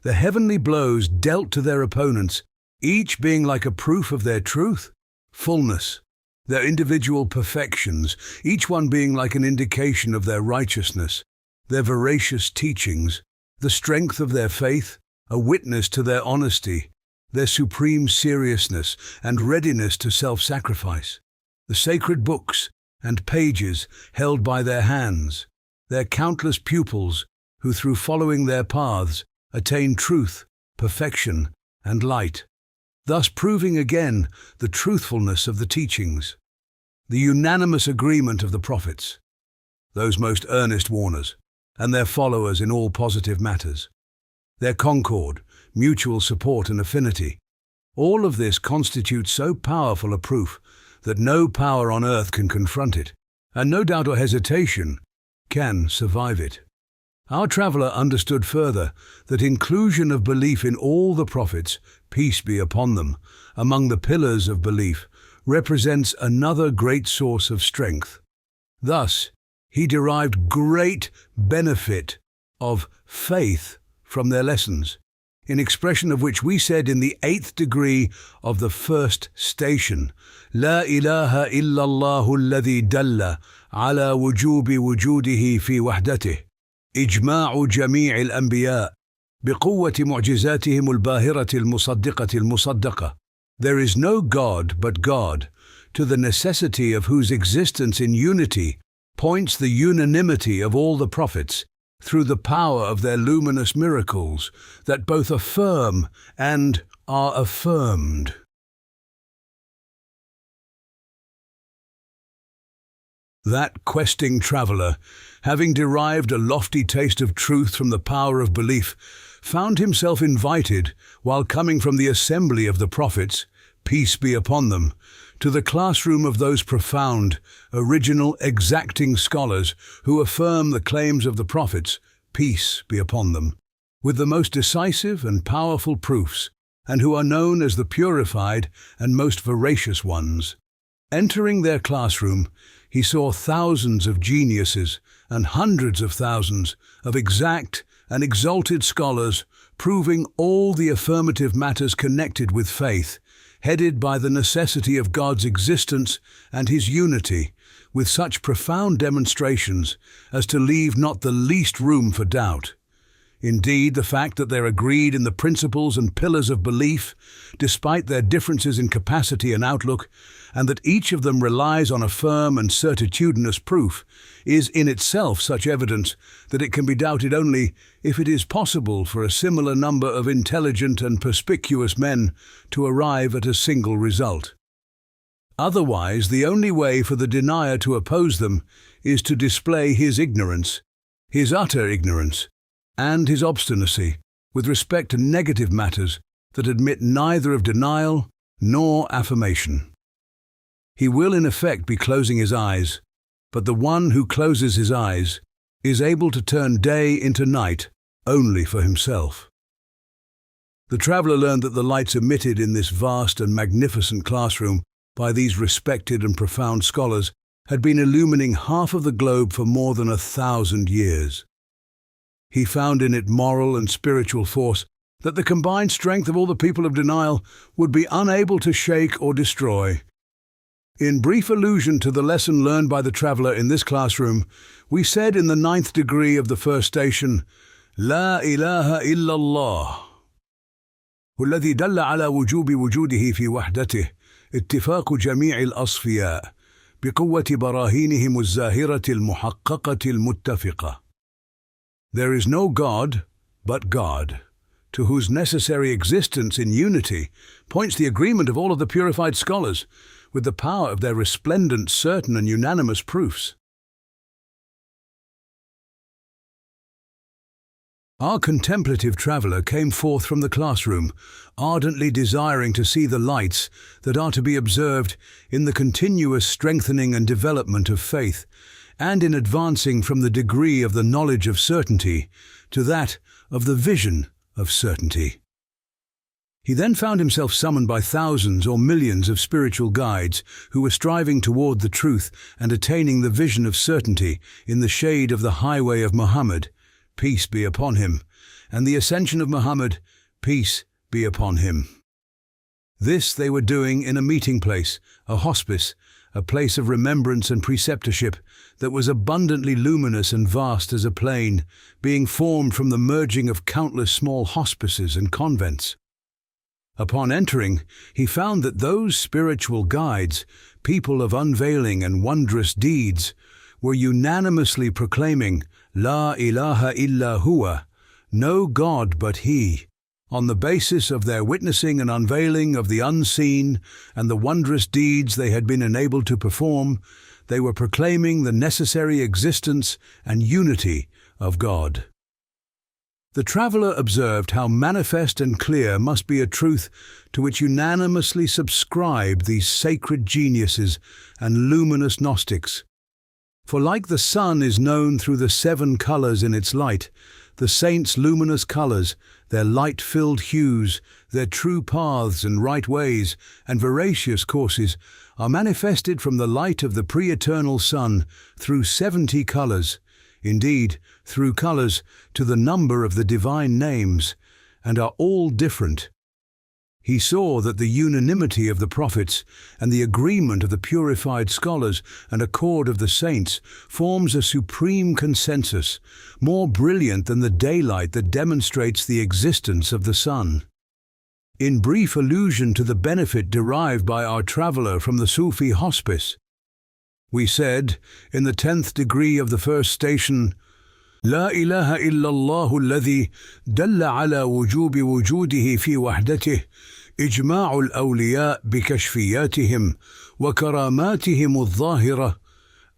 the heavenly blows dealt to their opponents, each being like a proof of their truth, fullness, their individual perfections, each one being like an indication of their righteousness, their veracious teachings, the strength of their faith, a witness to their honesty, their supreme seriousness and readiness to self-sacrifice, the sacred books and pages held by their hands, their countless pupils who through following their paths attain truth, perfection, and light, thus proving again the truthfulness of the teachings, the unanimous agreement of the prophets, those most earnest warners, and their followers in all positive matters, their concord, mutual support and affinity. All of this constitutes so powerful a proof that no power on earth can confront it, and no doubt or hesitation can survive it. Our traveller understood further that inclusion of belief in all the prophets, peace be upon them, among the pillars of belief, represents another great source of strength. Thus, he derived great benefit of faith from their lessons, in expression of which we said in the 8th degree of the first station, La ilaha illallah alladhi dalla ala wujubi wujudihi fi wahdatih, ijma'u jami' al-anbiya, biquwwati mu'jizatihim al-bahirati al-musaddiqati al-musaddaqa. There is no God but God, to the necessity of whose existence in unity points the unanimity of all the prophets, through the power of their luminous miracles that both affirm and are affirmed. That questing traveller, having derived a lofty taste of truth from the power of belief, found himself invited, while coming from the assembly of the prophets, peace be upon them, to the classroom of those profound, original, exacting scholars who affirm the claims of the prophets, peace be upon them, with the most decisive and powerful proofs, and who are known as the purified and most veracious ones. Entering their classroom, he saw thousands of geniuses and hundreds of thousands of exact and exalted scholars proving all the affirmative matters connected with faith, headed by the necessity of God's existence and His unity, with such profound demonstrations as to leave not the least room for doubt. Indeed, the fact that they're agreed in the principles and pillars of belief, despite their differences in capacity and outlook, and that each of them relies on a firm and certitudinous proof, is in itself such evidence that it can be doubted only if it is possible for a similar number of intelligent and perspicuous men to arrive at a single result. Otherwise, the only way for the denier to oppose them is to display his ignorance, his utter ignorance, and his obstinacy with respect to negative matters that admit neither of denial nor affirmation. He will in effect be closing his eyes, but the one who closes his eyes is able to turn day into night only for himself. The traveller learned that the lights emitted in this vast and magnificent classroom by these respected and profound scholars had been illumining half of the globe for more than 1,000 years. He found in it moral and spiritual force that the combined strength of all the people of denial would be unable to shake or destroy. In brief allusion to the lesson learned by the traveller in this classroom, we said in the 9th degree of the first station, La ilaha illallah, والذي دل على وجوب وجوده في وحدته اتفاق جميع الأصفياء بقوة براهينهم الزاهرة المحققة المتفقة. There is no God but God, to whose necessary existence in unity points the agreement of all of the purified scholars, with the power of their resplendent, certain and unanimous proofs. Our contemplative traveller came forth from the classroom, ardently desiring to see the lights that are to be observed in the continuous strengthening and development of faith, and in advancing from the degree of the knowledge of certainty to that of the vision of certainty. He then found himself summoned by thousands or millions of spiritual guides who were striving toward the truth and attaining the vision of certainty in the shade of the highway of Muhammad, peace be upon him, and the ascension of Muhammad, peace be upon him. This they were doing in a meeting place, a hospice, a place of remembrance and preceptorship that was abundantly luminous and vast as a plain, being formed from the merging of countless small hospices and convents. Upon entering, he found that those spiritual guides, people of unveiling and wondrous deeds, were unanimously proclaiming, La ilaha illa huwa, no God but He, on the basis of their witnessing and unveiling of the unseen and the wondrous deeds they had been enabled to perform. They were proclaiming the necessary existence and unity of God. The traveller observed how manifest and clear must be a truth to which unanimously subscribed these sacred geniuses and luminous Gnostics. For like the sun is known through the 7 colours in its light, the saints' luminous colours, their light-filled hues, their true paths and right ways, and veracious courses, are manifested from the light of the pre-eternal sun through 70 colours, indeed, through colours to the number of the divine names, and are all different. He saw that the unanimity of the prophets and the agreement of the purified scholars and accord of the saints forms a supreme consensus, more brilliant than the daylight that demonstrates the existence of the sun. In brief allusion to the benefit derived by our traveller from the Sufi hospice, we said, in the 10th degree of the first station, لا إله إلا الله الذي دل على وجوب وجوده في وحدته إجماع الأولياء بكشفياتهم وكراماتهم الظاهرة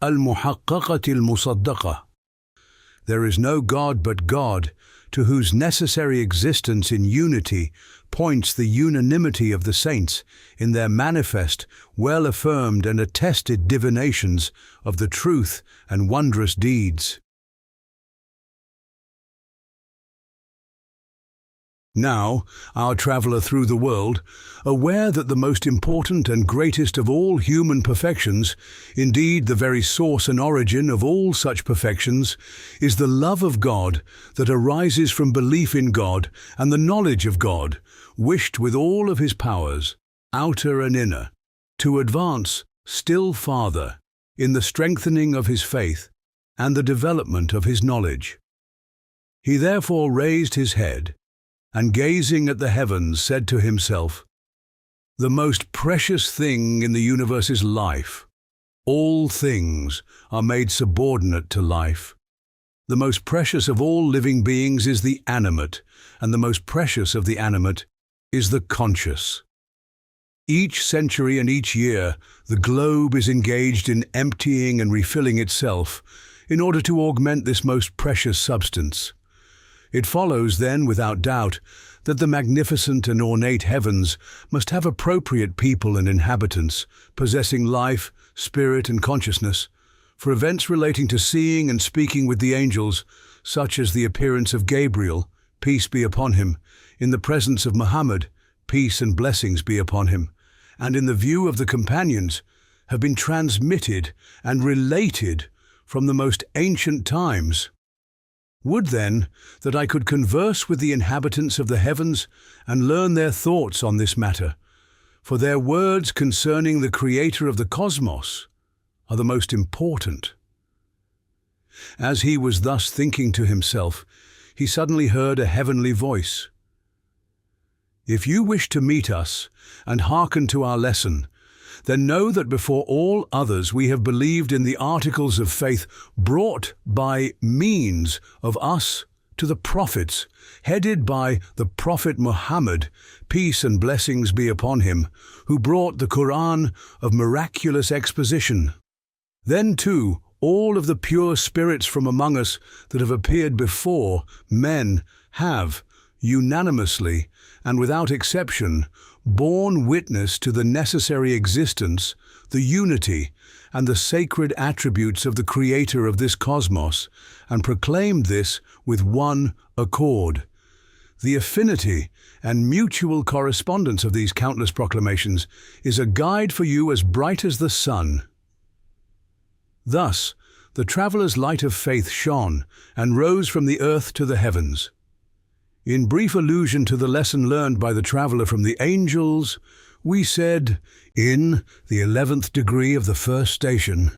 المحققة المصدقة. There is no God but God, to whose necessary existence in unity points the unanimity of the saints in their manifest, well-affirmed and attested divinations of the truth and wondrous deeds. Now, our traveller through the world, aware that the most important and greatest of all human perfections, indeed the very source and origin of all such perfections, is the love of God that arises from belief in God and the knowledge of God, wished with all of his powers, outer and inner, to advance still farther in the strengthening of his faith and the development of his knowledge. He therefore raised his head, and gazing at the heavens said to himself, The most precious thing in the universe is life. All things are made subordinate to life. The most precious of all living beings is the animate, and the most precious of the animate is the conscious. Each century and each year, the globe is engaged in emptying and refilling itself in order to augment this most precious substance. It follows, then, without doubt, that the magnificent and ornate heavens must have appropriate people and inhabitants, possessing life, spirit, and consciousness, for events relating to seeing and speaking with the angels, such as the appearance of Gabriel, peace be upon him, in the presence of Muhammad, peace and blessings be upon him, and in the view of the companions, have been transmitted and related from the most ancient times. Would, then, that I could converse with the inhabitants of the heavens and learn their thoughts on this matter, for their words concerning the Creator of the cosmos are the most important. As he was thus thinking to himself, he suddenly heard a heavenly voice. If you wish to meet us and hearken to our lesson, then know that before all others we have believed in the articles of faith brought by means of us to the prophets, headed by the Prophet Muhammad, peace and blessings be upon him, who brought the Quran of miraculous exposition. Then too, all of the pure spirits from among us that have appeared before men have, unanimously and without exception, borne witness to the necessary existence, the unity, and the sacred attributes of the Creator of this cosmos, and proclaimed this with one accord. The affinity and mutual correspondence of these countless proclamations is a guide for you as bright as the sun. Thus, the traveller's light of faith shone and rose from the earth to the heavens. In brief allusion to the lesson learned by the traveller from the angels, We said, in the 11th degree of the first station,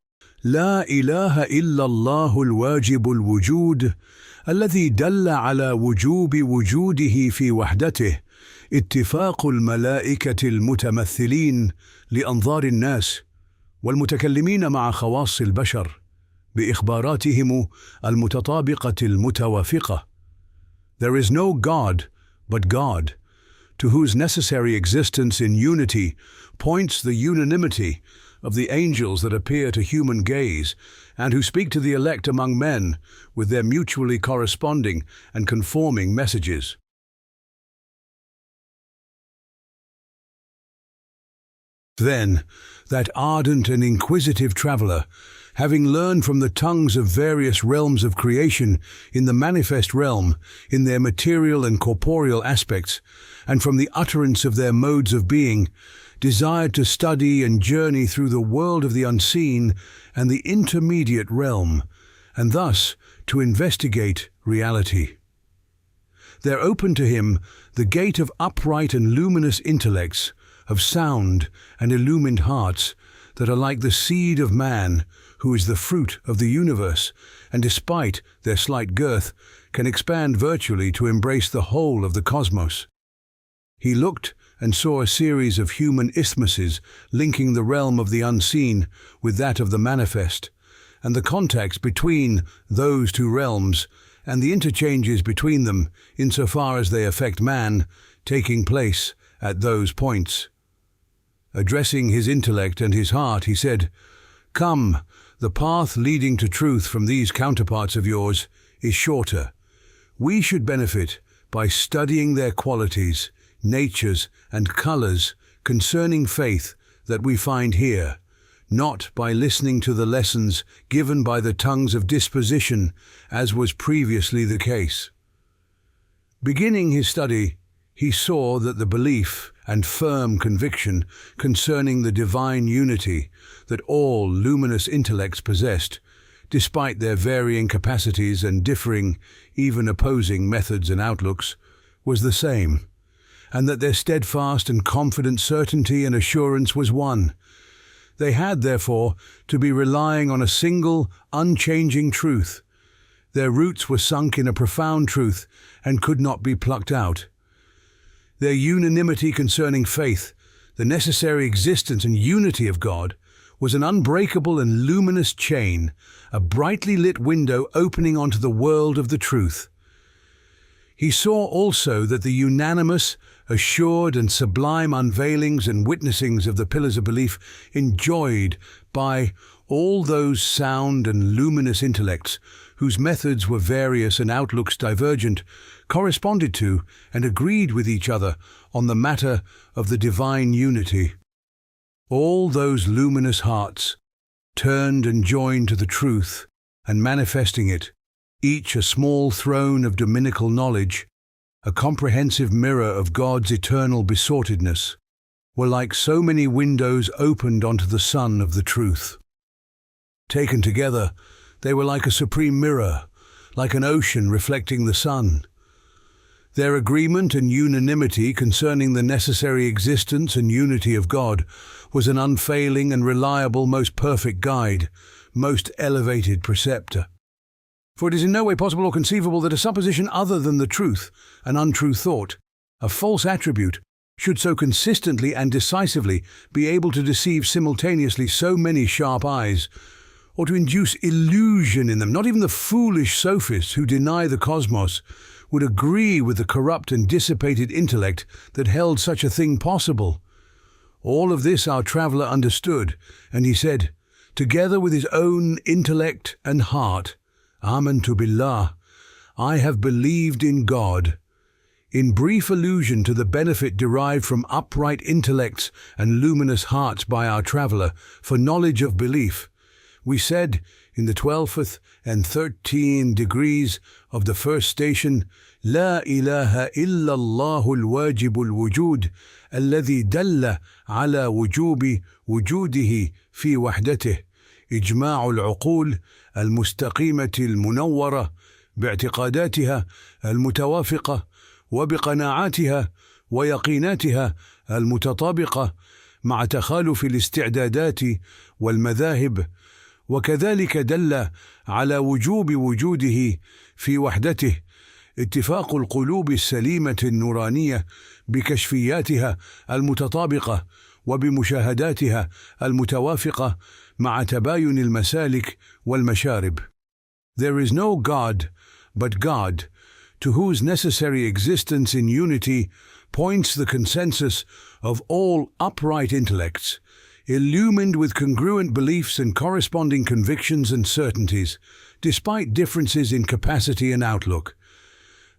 لا إله إلا الله الواجب الوجود الذي دل على وجوب وجوده في وحدته اتفاق الملائكة المتمثلين لأنظار الناس والمتكلمين مع خواص البشر بإخباراتهم المتطابقة المتوافقة. There is no God but God, to whose necessary existence in unity points the unanimity of the angels that appear to human gaze, and who speak to the elect among men with their mutually corresponding and conforming messages. Then, that ardent and inquisitive traveller, having learned from the tongues of various realms of creation in the manifest realm, in their material and corporeal aspects, and from the utterance of their modes of being, desired to study and journey through the world of the unseen and the intermediate realm, and thus to investigate reality. There opened to him the gate of upright and luminous intellects, of sound and illumined hearts that are like the seed of man, who is the fruit of the universe, and despite their slight girth, can expand virtually to embrace the whole of the cosmos. He looked and saw a series of human isthmuses linking the realm of the unseen with that of the manifest, and the contacts between those two realms, and the interchanges between them, insofar as they affect man, taking place at those points. Addressing his intellect and his heart, he said, "Come, the path leading to truth from these counterparts of yours is shorter. We should benefit by studying their qualities, natures, and colors concerning faith that we find here, not by listening to the lessons given by the tongues of disposition, as was previously the case." Beginning his study, he saw that the belief and firm conviction concerning the divine unity that all luminous intellects possessed, despite their varying capacities and differing, even opposing methods and outlooks, was the same, and that their steadfast and confident certainty and assurance was one. They had, therefore, to be relying on a single, unchanging truth. Their roots were sunk in a profound truth and could not be plucked out. Their unanimity concerning faith, the necessary existence and unity of God, was an unbreakable and luminous chain, a brightly lit window opening onto the world of the truth. He saw also that the unanimous, assured and sublime unveilings and witnessings of the pillars of belief enjoyed by all those sound and luminous intellects, whose methods were various and outlooks divergent, corresponded to and agreed with each other on the matter of the divine unity. All those luminous hearts turned and joined to the truth, and manifesting it, each a small throne of dominical knowledge, a comprehensive mirror of God's eternal besoughtedness, were like so many windows opened onto the sun of the truth. Taken together, they were like a supreme mirror, like an ocean reflecting the sun. Their agreement and unanimity concerning the necessary existence and unity of God was an unfailing and reliable, most perfect guide, most elevated preceptor. For it is in no way possible or conceivable that a supposition other than the truth, an untrue thought, a false attribute, should so consistently and decisively be able to deceive simultaneously so many sharp eyes, or to induce illusion in them. Not even the foolish sophists who deny the cosmos would agree with the corrupt and dissipated intellect that held such a thing possible. All of this our traveller understood, and he said, together with his own intellect and heart, Amantu billah, I have believed in God. In brief allusion to the benefit derived from upright intellects and luminous hearts by our traveller for knowledge of belief, we said in the 12th and 13 degrees of the first station, لا إله إلا الله الواجب الوجود الذي دل على وجوب وجوده في وحدته إجماع العقول المستقيمة المنورة باعتقاداتها المتوافقة وبقناعاتها ويقيناتها المتطابقة مع تخالف الاستعدادات والمذاهب، وكذلك دل على وجوب وجوده في وحدته اتفاق القلوب السليمة النورانية بكشفياتها المتطابقة وبمشاهداتها المتوافقة مع تباين المسالك والمشارب. There is no God but God, to whose necessary existence in unity points the consensus of all upright intellects, illumined with congruent beliefs and corresponding convictions and certainties, despite differences in capacity and outlook.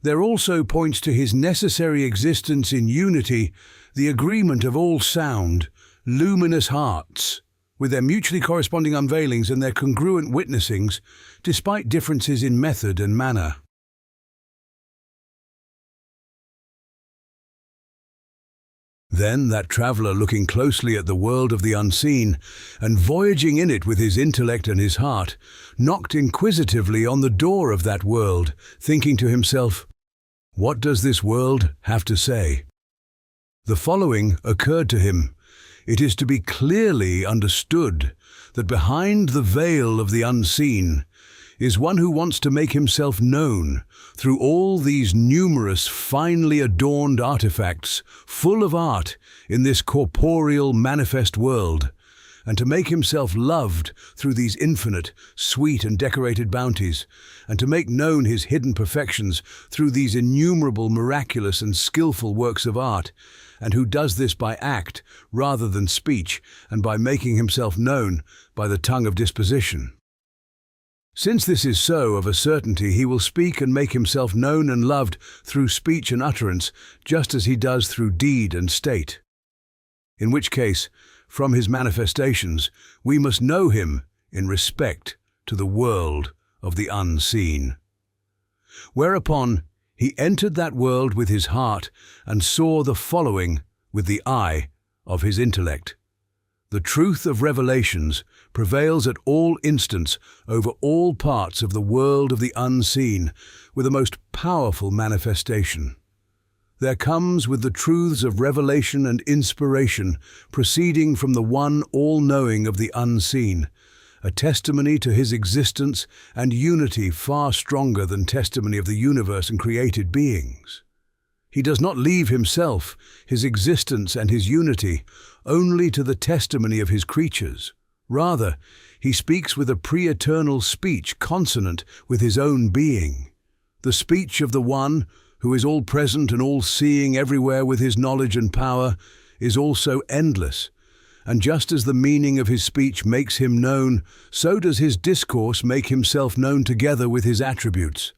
There also points to his necessary existence in unity, the agreement of all sound, luminous hearts, with their mutually corresponding unveilings and their congruent witnessings, despite differences in method and manner. Then that traveller, looking closely at the world of the unseen, and voyaging in it with his intellect and his heart, knocked inquisitively on the door of that world, thinking to himself, "What does this world have to say?" The following occurred to him. It is to be clearly understood that behind the veil of the unseen is one who wants to make himself known through all these numerous, finely adorned artifacts, full of art in this corporeal manifest world, and to make himself loved through these infinite, sweet and decorated bounties, and to make known his hidden perfections through these innumerable, miraculous and skillful works of art, and who does this by act rather than speech, and by making himself known by the tongue of disposition. Since this is so, of a certainty he will speak and make himself known and loved through speech and utterance, just as he does through deed and state. In which case, from his manifestations, we must know him in respect to the world of the unseen. Whereupon he entered that world with his heart and saw the following with the eye of his intellect. The truth of revelations prevails at all instants over all parts of the world of the unseen with a most powerful manifestation. There comes with the truths of revelation and inspiration proceeding from the one all-knowing of the unseen, a testimony to his existence and unity far stronger than testimony of the universe and created beings. He does not leave himself, his existence and his unity, only to the testimony of his creatures. Rather, he speaks with a pre-eternal speech consonant with his own being, the speech of the one who is all-present and all-seeing everywhere with his knowledge and power, is also endless. And just as the meaning of his speech makes him known, so does his discourse make himself known together with his attributes.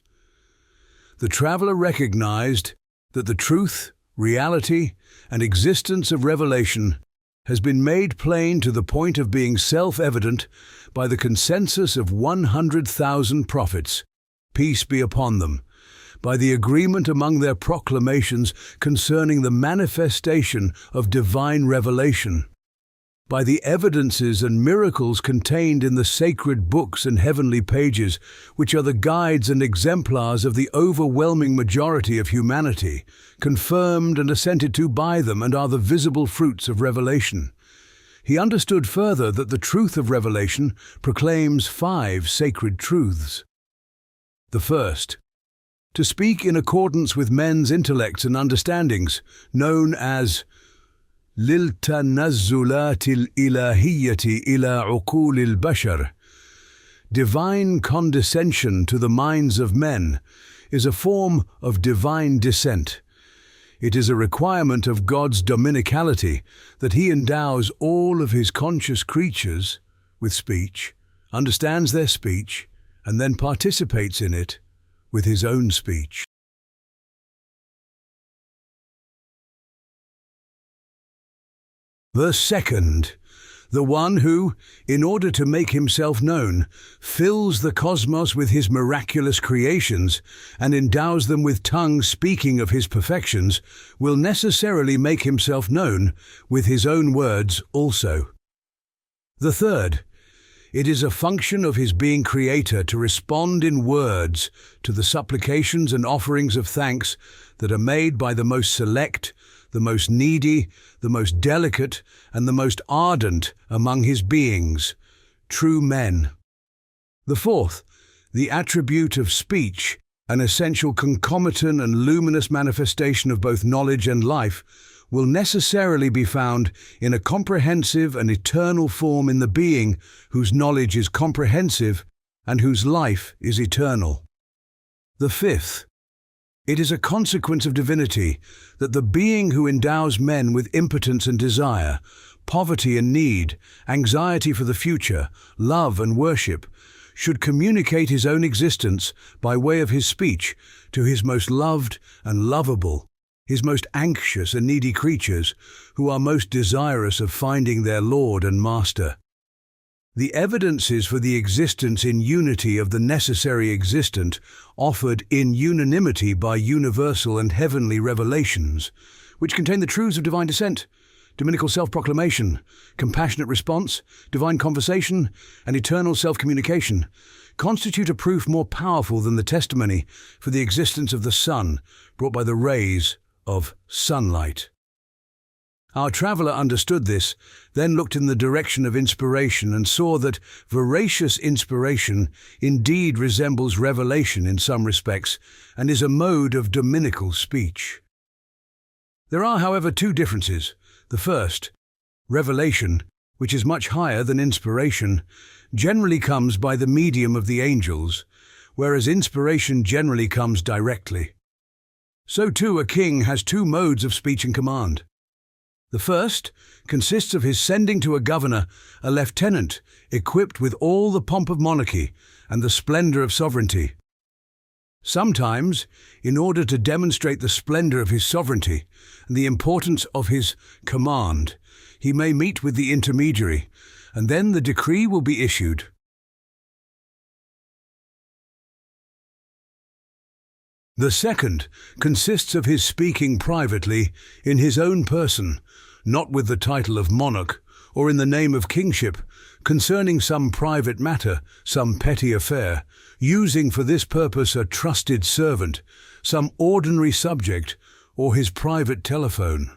The traveller recognized that the truth, reality, and existence of revelation has been made plain to the point of being self-evident by the consensus of 100,000 prophets, peace be upon them, by the agreement among their proclamations concerning the manifestation of divine revelation, by the evidences and miracles contained in the sacred books and heavenly pages, which are the guides and exemplars of the overwhelming majority of humanity, confirmed and assented to by them and are the visible fruits of revelation. He understood further that the truth of revelation proclaims 5 sacred truths. The first, to speak in accordance with men's intellects and understandings, known as للتنزلات الإلهية إلى عقول البشر. Divine condescension to the minds of men is a form of divine descent. It is a requirement of God's dominicality that he endows all of his conscious creatures with speech, understands their speech, and then participates in it with his own speech. The second, the one who, in order to make himself known, fills the cosmos with his miraculous creations and endows them with tongues speaking of his perfections, will necessarily make himself known with his own words also. The third, it is a function of his being creator to respond in words to the supplications and offerings of thanks that are made by the most select, the most needy, the most delicate, and the most ardent among his beings, true men. The fourth, the attribute of speech, an essential concomitant and luminous manifestation of both knowledge and life, will necessarily be found in a comprehensive and eternal form in the being whose knowledge is comprehensive and whose life is eternal. The fifth, it is a consequence of divinity that the being who endows men with impotence and desire, poverty and need, anxiety for the future, love and worship, should communicate his own existence by way of his speech to his most loved and lovable, his most anxious and needy creatures, who are most desirous of finding their Lord and Master. The evidences for the existence in unity of the necessary existent offered in unanimity by universal and heavenly revelations, which contain the truths of divine descent, dominical self-proclamation, compassionate response, divine conversation, and eternal self-communication, constitute a proof more powerful than the testimony for the existence of the sun brought by the rays of sunlight. Our traveller understood this, then looked in the direction of inspiration and saw that veracious inspiration indeed resembles revelation in some respects and is a mode of dominical speech. There are, however, two differences. The first, revelation, which is much higher than inspiration, generally comes by the medium of the angels, whereas inspiration generally comes directly. So too a king has two modes of speech and command. The first consists of his sending to a governor a lieutenant equipped with all the pomp of monarchy and the splendor of sovereignty. Sometimes, in order to demonstrate the splendor of his sovereignty and the importance of his command, he may meet with the intermediary, and then the decree will be issued. The second consists of his speaking privately in his own person, not with the title of monarch or in the name of kingship, concerning some private matter, some petty affair, using for this purpose a trusted servant, some ordinary subject, or his private telephone.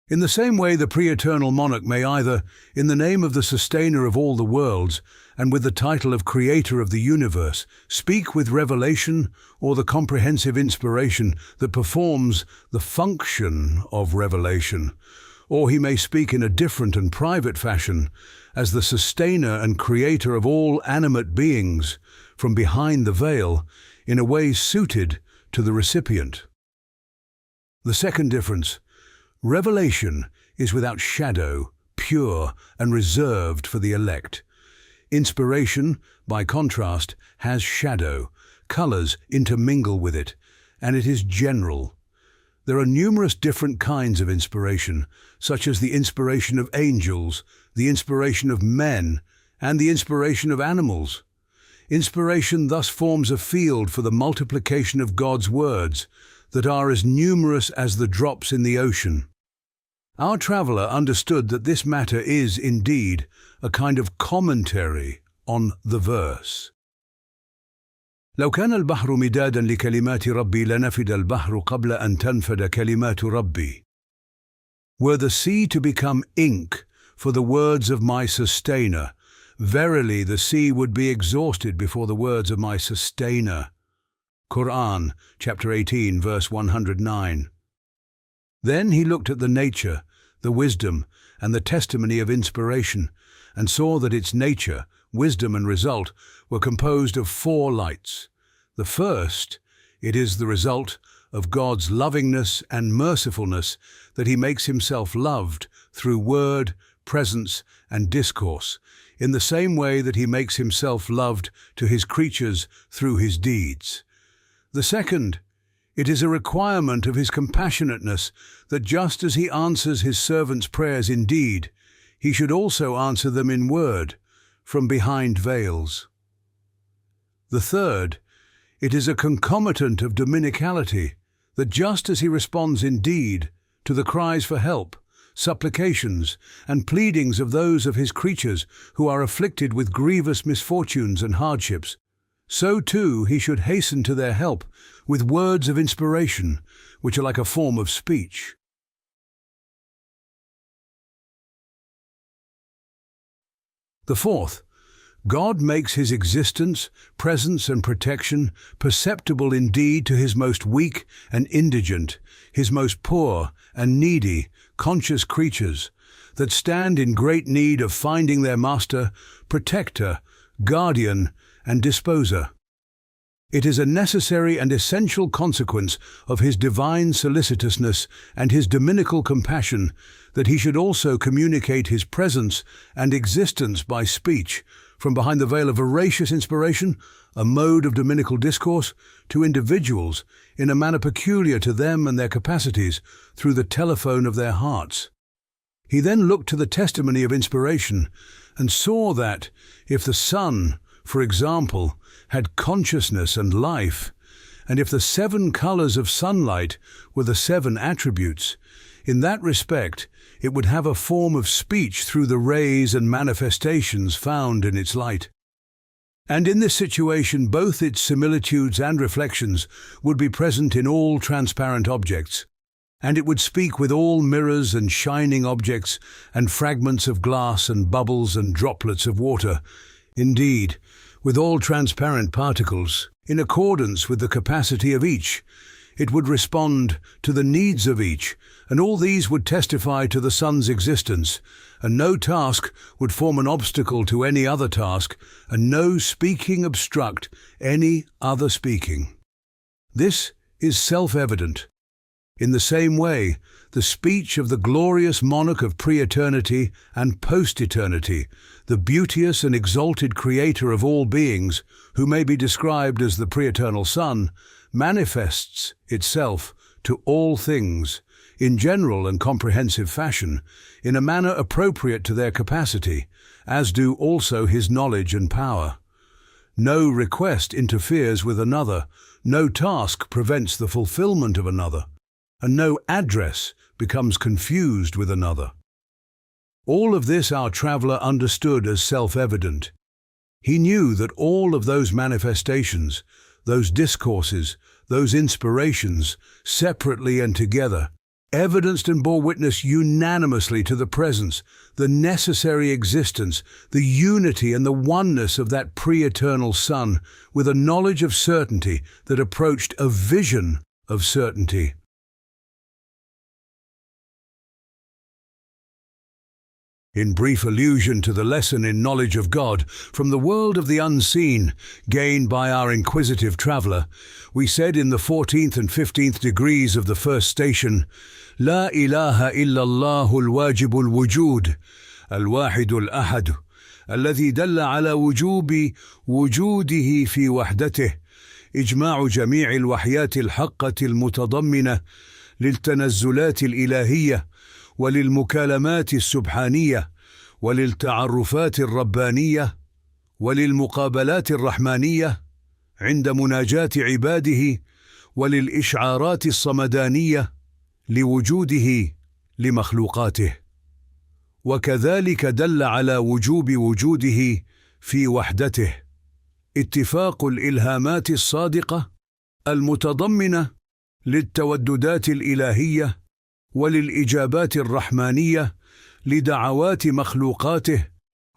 In the same way, the pre-eternal monarch may either, in the name of the sustainer of all the worlds, and with the title of creator of the universe, speak with revelation or the comprehensive inspiration that performs the function of revelation, or he may speak in a different and private fashion, as the sustainer and creator of all animate beings, from behind the veil, in a way suited to the recipient. The second difference, revelation is without shadow, pure and reserved for the elect. Inspiration, by contrast, has shadow, colors intermingle with it, and it is general. There are numerous different kinds of inspiration, such as the inspiration of angels, the inspiration of men, and the inspiration of animals. Inspiration thus forms a field for the multiplication of God's words that are as numerous as the drops in the ocean. Our traveller understood that this matter is, indeed, a kind of commentary on the verse. لو كان البحر مدادا لكلمات ربي لنفد البحر قبل أن تنفد كلمات ربي. Were the sea to become ink for the words of my sustainer, verily the sea would be exhausted before the words of my sustainer. Quran, chapter 18, verse 109. Then he looked at the nature, the wisdom, and the testimony of inspiration, and saw that its nature, wisdom, and result were composed of four lights. The first, it is the result of God's lovingness and mercifulness that he makes himself loved through word, presence, and discourse, in the same way that he makes himself loved to his creatures through his deeds. The second, it is a requirement of his compassionateness that just as he answers his servants' prayers in deed, he should also answer them in word, from behind veils. The third, it is a concomitant of dominicality, that just as he responds in deed to the cries for help, supplications, and pleadings of those of his creatures who are afflicted with grievous misfortunes and hardships, so too he should hasten to their help with words of inspiration, which are like a form of speech. The fourth, God makes his existence, presence and protection perceptible indeed to his most weak and indigent, his most poor and needy, conscious creatures, that stand in great need of finding their master, protector, guardian, and disposer. It is a necessary and essential consequence of his divine solicitousness and his dominical compassion that he should also communicate his presence and existence by speech, from behind the veil of veracious inspiration, a mode of dominical discourse, to individuals in a manner peculiar to them and their capacities, through the telephone of their hearts. He then looked to the testimony of inspiration and saw that, if the sun, for example, had consciousness and life, and if the 7 colors of sunlight were the 7 attributes, in that respect it would have a form of speech through the rays and manifestations found in its light. And in this situation both its similitudes and reflections would be present in all transparent objects, and it would speak with all mirrors and shining objects and fragments of glass and bubbles and droplets of water, indeed, with all transparent particles, in accordance with the capacity of each. It would respond to the needs of each, and all these would testify to the sun's existence, and no task would form an obstacle to any other task, and no speaking obstruct any other speaking. This is self-evident. In the same way, the speech of the glorious monarch of pre-eternity and post-eternity, the beauteous and exalted creator of all beings, who may be described as the pre-eternal Son, manifests itself to all things, in general and comprehensive fashion, in a manner appropriate to their capacity, as do also his knowledge and power. No request interferes with another, no task prevents the fulfillment of another, and no address becomes confused with another. All of this our traveller understood as self-evident. He knew that all of those manifestations, those discourses, those inspirations, separately and together, evidenced and bore witness unanimously to the presence, the necessary existence, the unity and the oneness of that pre-eternal Son, with a knowledge of certainty that approached a vision of certainty. In brief allusion to the lesson in knowledge of God from the world of the unseen gained by our inquisitive traveller, we said in the 14th and 15th degrees of the first station, لا إله إلا الله الواجب الوجود الواحد الأحد الذي دل على وجوب وجوده في وحدته إجماع جميع الوحيات الحقة المتضمنة للتنزلات الإلهية وللمكالمات السبحانية وللتعرفات الربانية وللمقابلات الرحمانية عند مناجاة عباده وللإشعارات الصمدانية لوجوده لمخلوقاته، وكذلك دل على وجوب وجوده في وحدته اتفاق الإلهامات الصادقة المتضمنة للتوددات الإلهية وللإجابات الرحمانية لدعوات مخلوقاته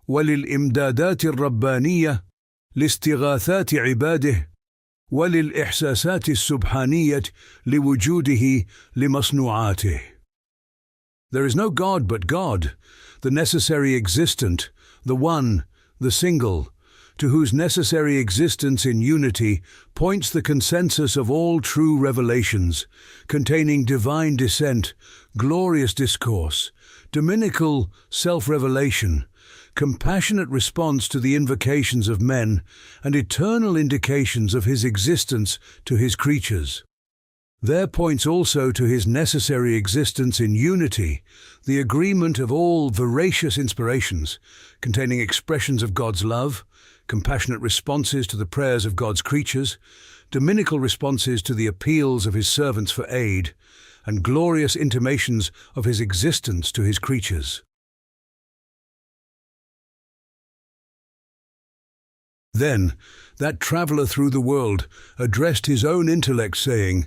وللإمدادات الربانية لاستغاثات عباده وللإحساسات السبحانية لوجوده لمصنوعاته. There is no God but God, the necessary existent, the one, the single, to whose necessary existence in unity points the consensus of all true revelations, containing divine descent, glorious discourse, dominical self-revelation, compassionate response to the invocations of men, and eternal indications of his existence to his creatures. There points also to his necessary existence in unity, the agreement of all veracious inspirations, containing expressions of God's love, compassionate responses to the prayers of God's creatures, dominical responses to the appeals of his servants for aid, and glorious intimations of his existence to his creatures. Then that traveller through the world addressed his own intellect, saying,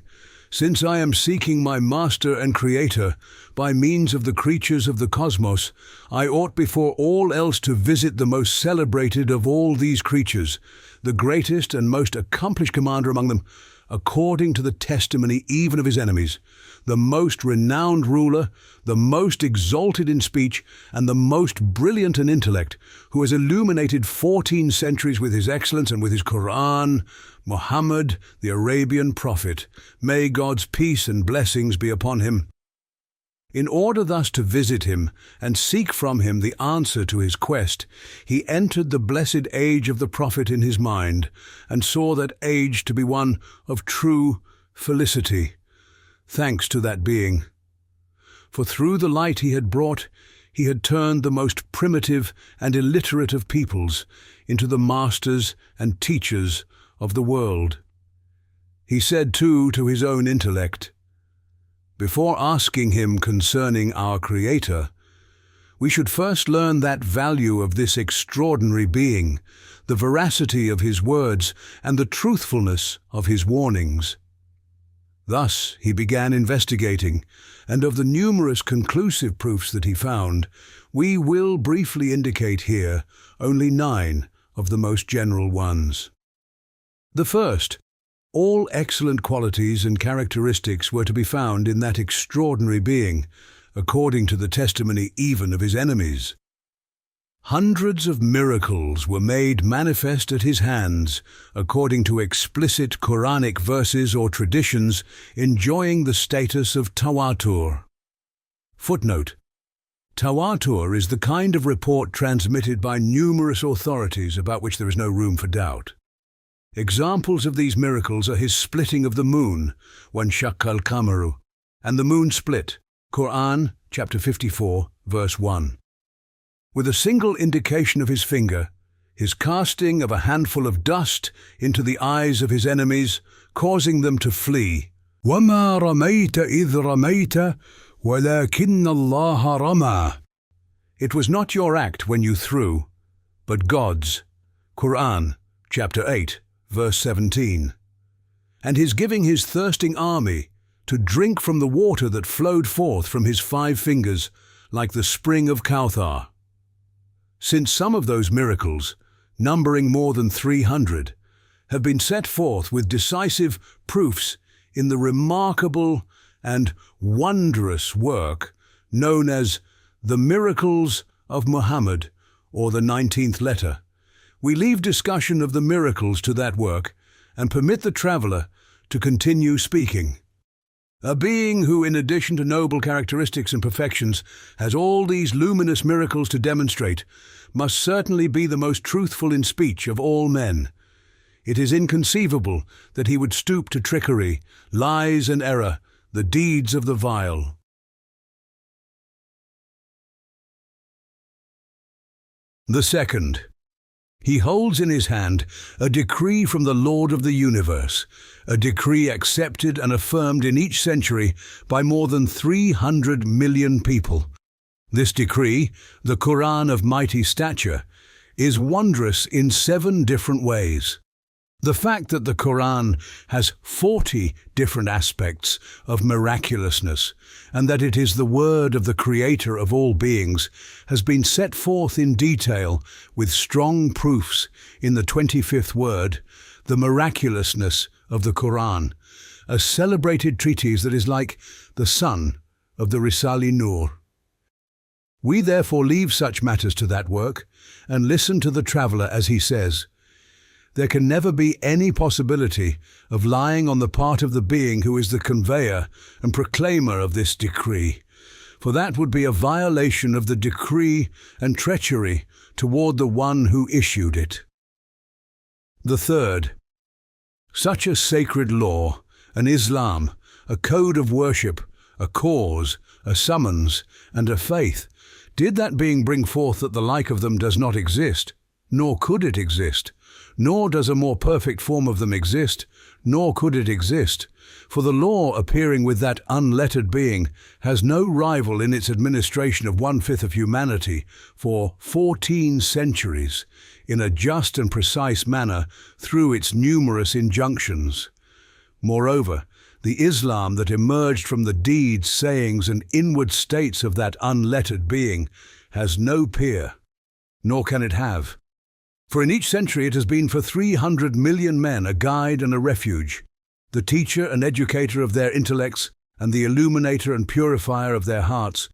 "Since I am seeking my Master and Creator by means of the creatures of the cosmos, I ought before all else to visit the most celebrated of all these creatures, the greatest and most accomplished commander among them, according to the testimony even of his enemies, the most renowned ruler, the most exalted in speech, and the most brilliant in intellect, who has illuminated 14 centuries with his excellence and with his Quran, Muhammad, the Arabian prophet. May God's peace and blessings be upon him." In order thus to visit him and seek from him the answer to his quest, he entered the blessed age of the Prophet in his mind, and saw that age to be one of true felicity, thanks to that being. For through the light he had brought, he had turned the most primitive and illiterate of peoples into the masters and teachers of the world. He said too to his own intellect, "Before asking him concerning our Creator, we should first learn that value of this extraordinary being, the veracity of his words, and the truthfulness of his warnings." Thus he began investigating, and of the numerous conclusive proofs that he found, we will briefly indicate here only 9 of the most general ones. The first, all excellent qualities and characteristics were to be found in that extraordinary being, according to the testimony even of his enemies. Hundreds of miracles were made manifest at his hands, according to explicit Quranic verses or traditions enjoying the status of tawatur. Footnote: Tawatur is the kind of report transmitted by numerous authorities about which there is no room for doubt. Examples of these miracles are his splitting of the moon, when shakkal kamaru, and the moon split, Quran, chapter 54, verse 1. With a single indication of his finger, his casting of a handful of dust into the eyes of his enemies, causing them to flee. وَمَا رَمَيْتَ إِذْ رَمَيْتَ وَلَكِنَّ اللَّهَ رَمَى. It was not your act when you threw, but God's. Quran, chapter 8, verse 17. And his giving his thirsting army to drink from the water that flowed forth from his 5 fingers, like the spring of Kauthar. Since some of those miracles, numbering more than 300, have been set forth with decisive proofs in the remarkable and wondrous work known as the Miracles of Muhammad, or the 19th letter, we leave discussion of the miracles to that work and permit the traveller to continue speaking. A being who, in addition to noble characteristics and perfections, has all these luminous miracles to demonstrate, must certainly be the most truthful in speech of all men. It is inconceivable that he would stoop to trickery, lies and error, the deeds of the vile. The second, he holds in his hand a decree from the Lord of the universe, a decree accepted and affirmed in each century by more than 300 million people. This decree, the Quran of mighty stature, is wondrous in 7 different ways. The fact that the Quran has 40 different aspects of miraculousness, and that it is the word of the Creator of all beings, has been set forth in detail with strong proofs in the 25th word, the miraculousness of the Quran, a celebrated treatise that is like the sun of the Risale-i. We therefore leave such matters to that work and listen to the traveller as he says, "There can never be any possibility of lying on the part of the being who is the conveyor and proclaimer of this decree, for that would be a violation of the decree and treachery toward the one who issued it." The third, such a sacred law, an Islam, a code of worship, a cause, a summons, and a faith, did that being bring forth that the like of them does not exist, nor could it exist, nor does a more perfect form of them exist, nor could it exist, for the law appearing with that unlettered being has no rival in its administration of 1/5 of humanity for 14 centuries, in a just and precise manner through its numerous injunctions. Moreover, the Islam that emerged from the deeds, sayings, and inward states of that unlettered being has no peer, nor can it have. For in each century it has been for 300 million men a guide and a refuge, the teacher and educator of their intellects and the illuminator and purifier of their hearts,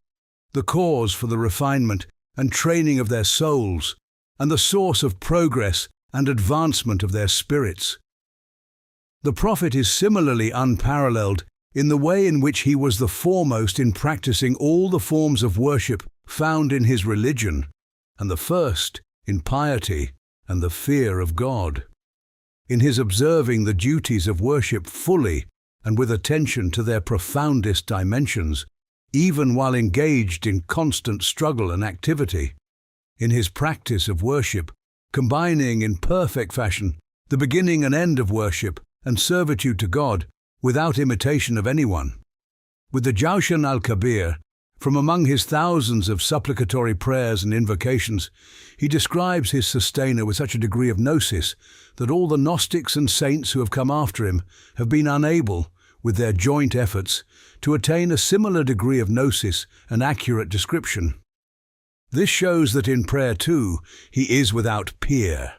the cause for the refinement and training of their souls, and the source of progress and advancement of their spirits. The Prophet is similarly unparalleled in the way in which he was the foremost in practicing all the forms of worship found in his religion, and the first in piety and the fear of God. In his observing the duties of worship fully and with attention to their profoundest dimensions, even while engaged in constant struggle and activity. In his practice of worship, combining in perfect fashion the beginning and end of worship and servitude to God without imitation of anyone. With the Jawshan al-Kabir, from among his thousands of supplicatory prayers and invocations, he describes his sustainer with such a degree of gnosis that all the Gnostics and saints who have come after him have been unable, with their joint efforts, to attain a similar degree of gnosis and accurate description. This shows that in prayer too, he is without peer.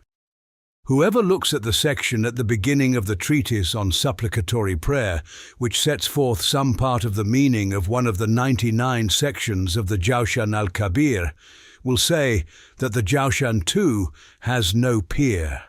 Whoever looks at the section at the beginning of the treatise on supplicatory prayer, which sets forth some part of the meaning of one of the 99 sections of the Jawshan al-Kabir, will say that the Jawshan too has no peer.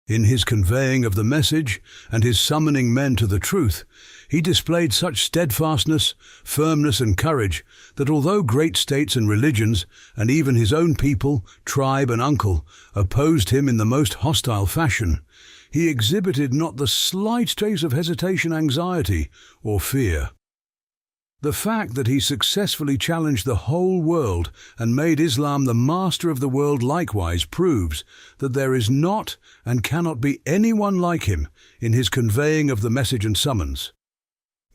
In his conveying of the message and his summoning men to the truth, he displayed such steadfastness, firmness and courage that although great states and religions, and even his own people, tribe and uncle, opposed him in the most hostile fashion, he exhibited not the slight trace of hesitation, anxiety, or fear. The fact that he successfully challenged the whole world and made Islam the master of the world likewise proves that there is not and cannot be anyone like him in his conveying of the message and summons.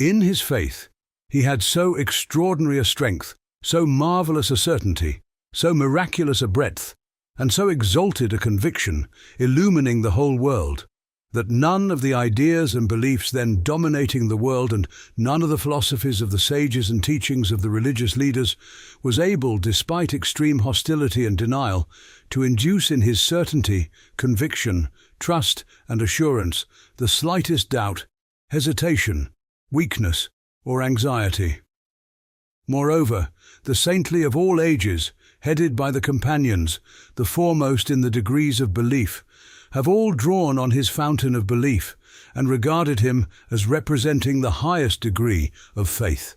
In his faith, he had so extraordinary a strength, so marvelous a certainty, so miraculous a breadth, and so exalted a conviction, illumining the whole world, that none of the ideas and beliefs then dominating the world and none of the philosophies of the sages and teachings of the religious leaders was able, despite extreme hostility and denial, to induce in his certainty, conviction, trust and assurance the slightest doubt, hesitation, weakness, or anxiety. Moreover, the saintly of all ages, headed by the companions, the foremost in the degrees of belief, have all drawn on his fountain of belief and regarded him as representing the highest degree of faith.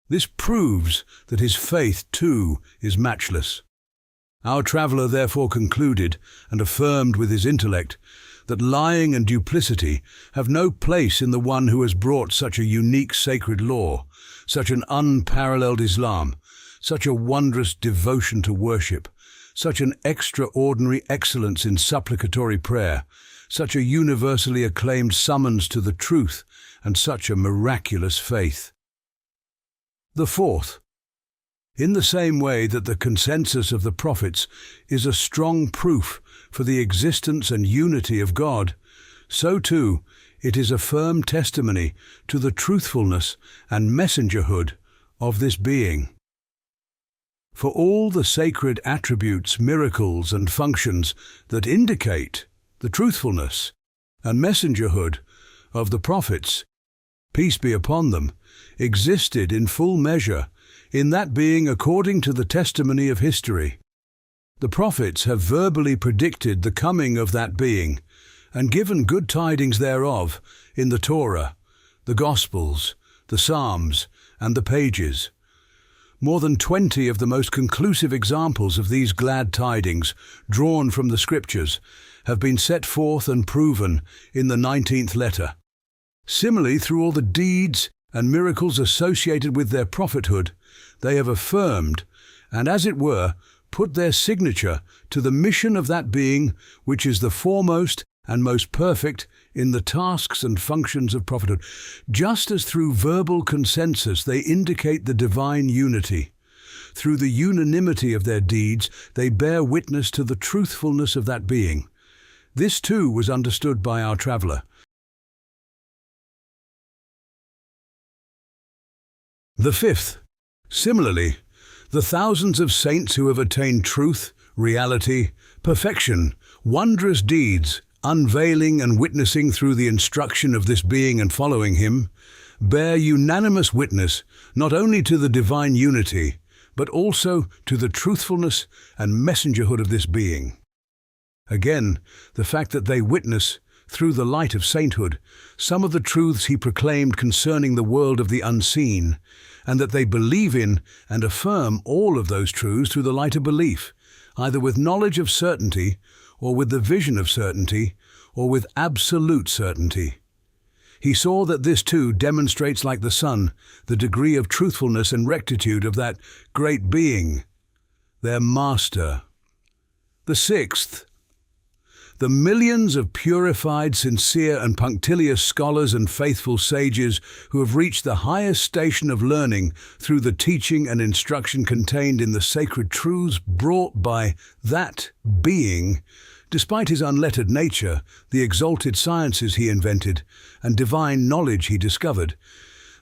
This proves that his faith, too, is matchless. Our traveller therefore concluded and affirmed with his intellect that lying and duplicity have no place in the one who has brought such a unique sacred law, such an unparalleled Islam, such a wondrous devotion to worship, such an extraordinary excellence in supplicatory prayer, such a universally acclaimed summons to the truth, and such a miraculous faith. The fourth, in the same way that the consensus of the prophets is a strong proof for the existence and unity of God, so too it is a firm testimony to the truthfulness and messengerhood of this being. For all the sacred attributes, miracles and functions that indicate the truthfulness and messengerhood of the prophets, peace be upon them, existed in full measure in that being according to the testimony of history. The prophets have verbally predicted the coming of that being and given good tidings thereof in the Torah, the Gospels, the Psalms and the pages. More than 20 of the most conclusive examples of these glad tidings, drawn from the Scriptures, have been set forth and proven in the 19th letter. Similarly, through all the deeds and miracles associated with their prophethood, they have affirmed, and as it were, put their signature to the mission of that being which is the foremost and most perfect in the tasks and functions of prophethood. Just as through verbal consensus they indicate the divine unity, through the unanimity of their deeds, they bear witness to the truthfulness of that being. This too was understood by our traveller. The fifth. Similarly, the thousands of saints who have attained truth, reality, perfection, wondrous deeds, unveiling and witnessing through the instruction of this being and following him, bear unanimous witness not only to the divine unity, but also to the truthfulness and messengerhood of this being. Again, the fact that they witness, through the light of sainthood, some of the truths he proclaimed concerning the world of the unseen, and that they believe in and affirm all of those truths through the light of belief, either with knowledge of certainty, or with the vision of certainty, or with absolute certainty. He saw that this too demonstrates, like the sun, the degree of truthfulness and rectitude of that great being, their master. The sixth. The millions of purified, sincere and punctilious scholars and faithful sages who have reached the highest station of learning through the teaching and instruction contained in the sacred truths brought by that being, despite his unlettered nature, the exalted sciences he invented, and divine knowledge he discovered,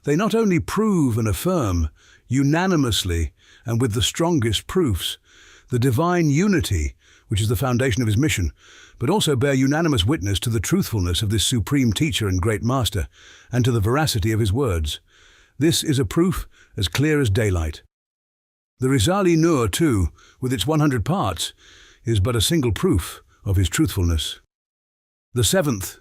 they not only prove and affirm, unanimously and with the strongest proofs, the divine unity, which is the foundation of his mission, but also bear unanimous witness to the truthfulness of this supreme teacher and great master, and to the veracity of his words. This is a proof as clear as daylight. The Risale-i too, with its 100 parts, is but a single proof of his truthfulness. The seventh.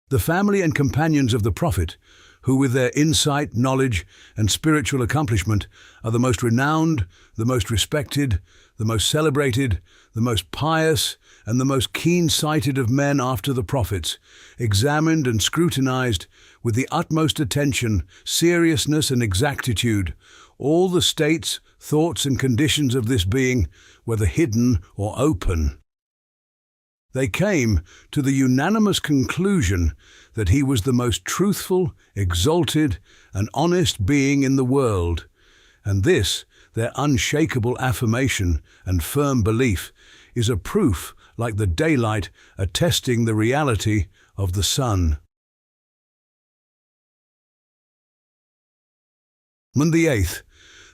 The family and companions of the Prophet, who with their insight, knowledge, and spiritual accomplishment are the most renowned, the most respected, the most celebrated, the most pious, and the most keen-sighted of men after the prophets, examined and scrutinized with the utmost attention, seriousness, and exactitude all the states, thoughts, and conditions of this being, whether hidden or open. They came to the unanimous conclusion that he was the most truthful, exalted, and honest being in the world, and this, their unshakable affirmation and firm belief, is a proof like the daylight attesting the reality of the sun. And the eighth.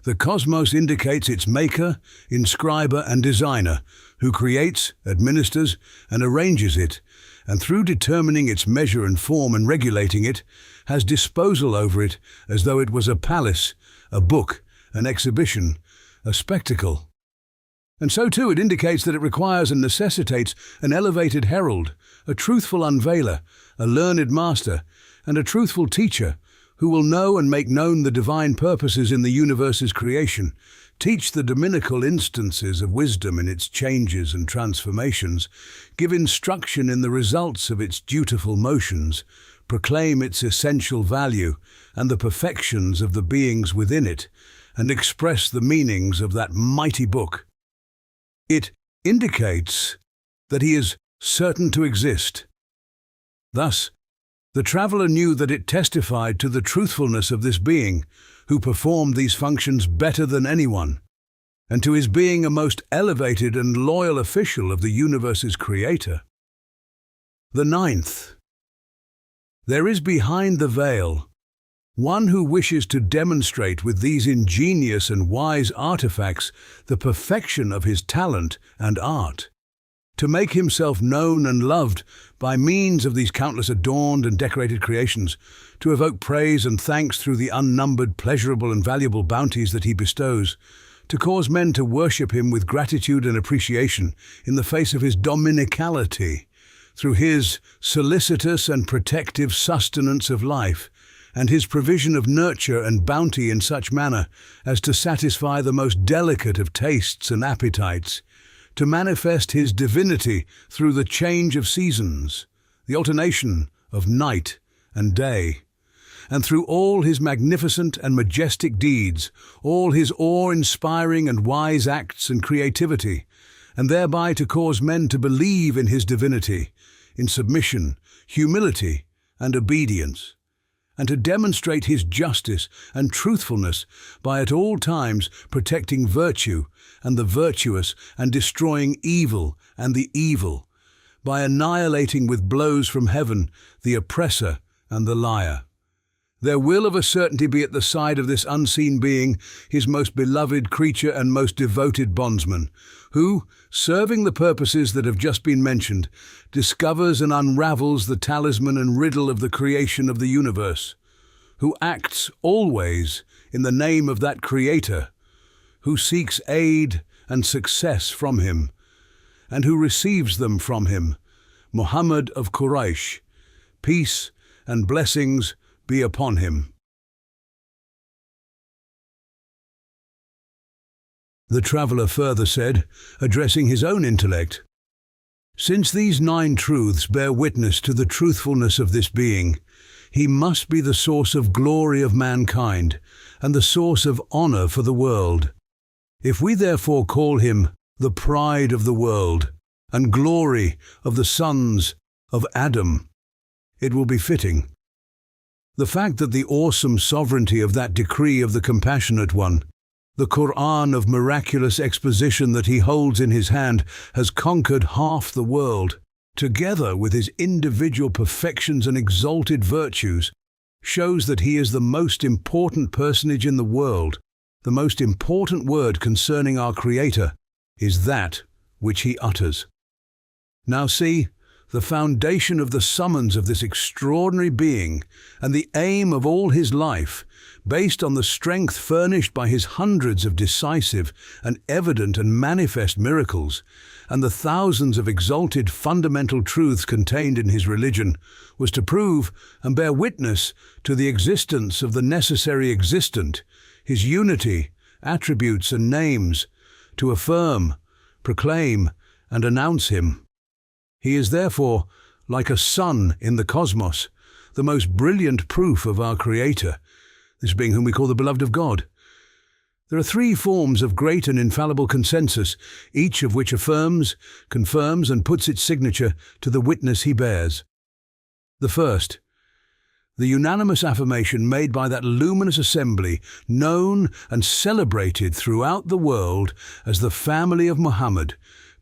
The cosmos indicates its maker, inscriber, and designer, who creates, administers, and arranges it, and through determining its measure and form and regulating it, has disposal over it as though it was a palace, a book, an exhibition, a spectacle. And so too it indicates that it requires and necessitates an elevated herald, a truthful unveiler, a learned master, and a truthful teacher, who will know and make known the divine purposes in the universe's creation, teach the dominical instances of wisdom in its changes and transformations, give instruction in the results of its dutiful motions, proclaim its essential value and the perfections of the beings within it, and express the meanings of that mighty book. It indicates that he is certain to exist. Thus, the traveller knew that it testified to the truthfulness of this being, who performed these functions better than anyone, and to his being a most elevated and loyal official of the universe's creator. The ninth. There is behind the veil one who wishes to demonstrate with these ingenious and wise artifacts the perfection of his talent and art, to make himself known and loved by means of these countless adorned and decorated creations, to evoke praise and thanks through the unnumbered pleasurable and valuable bounties that he bestows, to cause men to worship him with gratitude and appreciation in the face of his dominicality, through his solicitous and protective sustenance of life, and his provision of nurture and bounty in such manner as to satisfy the most delicate of tastes and appetites, to manifest his divinity through the change of seasons, the alternation of night and day, and through all his magnificent and majestic deeds, all his awe-inspiring and wise acts and creativity, and thereby to cause men to believe in his divinity, in submission, humility, and obedience, and to demonstrate his justice and truthfulness by at all times protecting virtue and the virtuous and destroying evil and the evil, by annihilating with blows from heaven the oppressor and the liar. There will of a certainty be at the side of this unseen being his most beloved creature and most devoted bondsman, who, serving the purposes that have just been mentioned, discovers and unravels the talisman and riddle of the creation of the universe, who acts always in the name of that Creator, who seeks aid and success from him, and who receives them from him, Muhammad of Quraysh, peace and blessings be upon him. The traveller further said, addressing his own intellect, "Since these 9 truths bear witness to the truthfulness of this being, he must be the source of glory of mankind and the source of honour for the world. If we therefore call him the pride of the world and glory of the sons of Adam, it will be fitting. The fact that the awesome sovereignty of that decree of the Compassionate One, the Qur'an of miraculous exposition that he holds in his hand, has conquered half the world, together with his individual perfections and exalted virtues, shows that he is the most important personage in the world. The most important word concerning our Creator is that which he utters. Now see, the foundation of the summons of this extraordinary being and the aim of all his life, based on the strength furnished by his hundreds of decisive and evident and manifest miracles, and the thousands of exalted fundamental truths contained in his religion, was to prove and bear witness to the existence of the necessary existent, his unity, attributes and names, to affirm, proclaim, and announce him. He is therefore, like a sun in the cosmos, the most brilliant proof of our Creator, this being whom we call the Beloved of God. There are 3 forms of great and infallible consensus, each of which affirms, confirms, and puts its signature to the witness he bears. The first, the unanimous affirmation made by that luminous assembly, known and celebrated throughout the world as the family of Muhammad,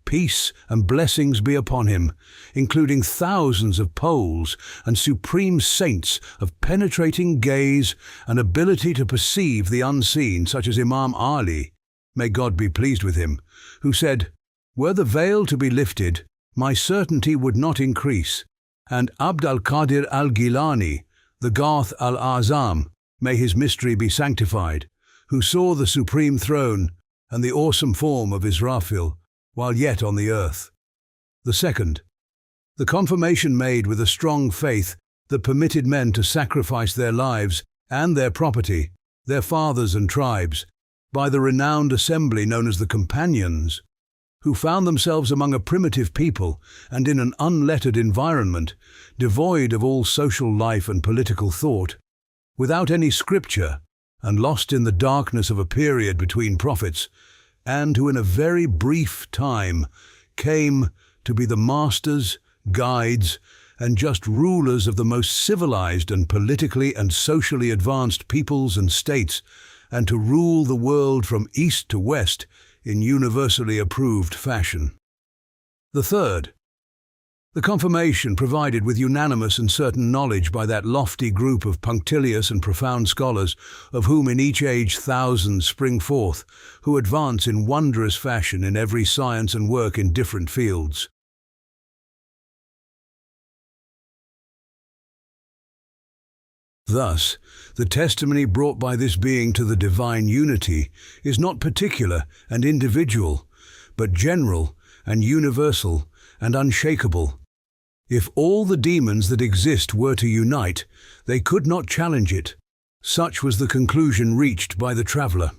peace and blessings be upon him, including thousands of Poles and supreme saints of penetrating gaze and ability to perceive the unseen, such as Imam Ali, may God be pleased with him, who said, "Were the veil to be lifted, my certainty would not increase," and Abd al-Qadir al-Gilani, the Gauth al-Azam, may his mystery be sanctified, who saw the supreme throne and the awesome form of Israfil, while yet on the earth. The second, the confirmation made with a strong faith that permitted men to sacrifice their lives and their property, their fathers and tribes, by the renowned assembly known as the Companions, who found themselves among a primitive people and in an unlettered environment, devoid of all social life and political thought, without any scripture, and lost in the darkness of a period between prophets, and who in a very brief time came to be the masters, guides, and just rulers of the most civilized and politically and socially advanced peoples and states, and to rule the world from east to west in universally approved fashion. The third, the confirmation provided with unanimous and certain knowledge by that lofty group of punctilious and profound scholars, of whom in each age thousands spring forth, who advance in wondrous fashion in every science and work in different fields. Thus, the testimony brought by this being to the divine unity is not particular and individual, but general and universal and unshakable. If all the demons that exist were to unite, they could not challenge it. Such was the conclusion reached by the traveller.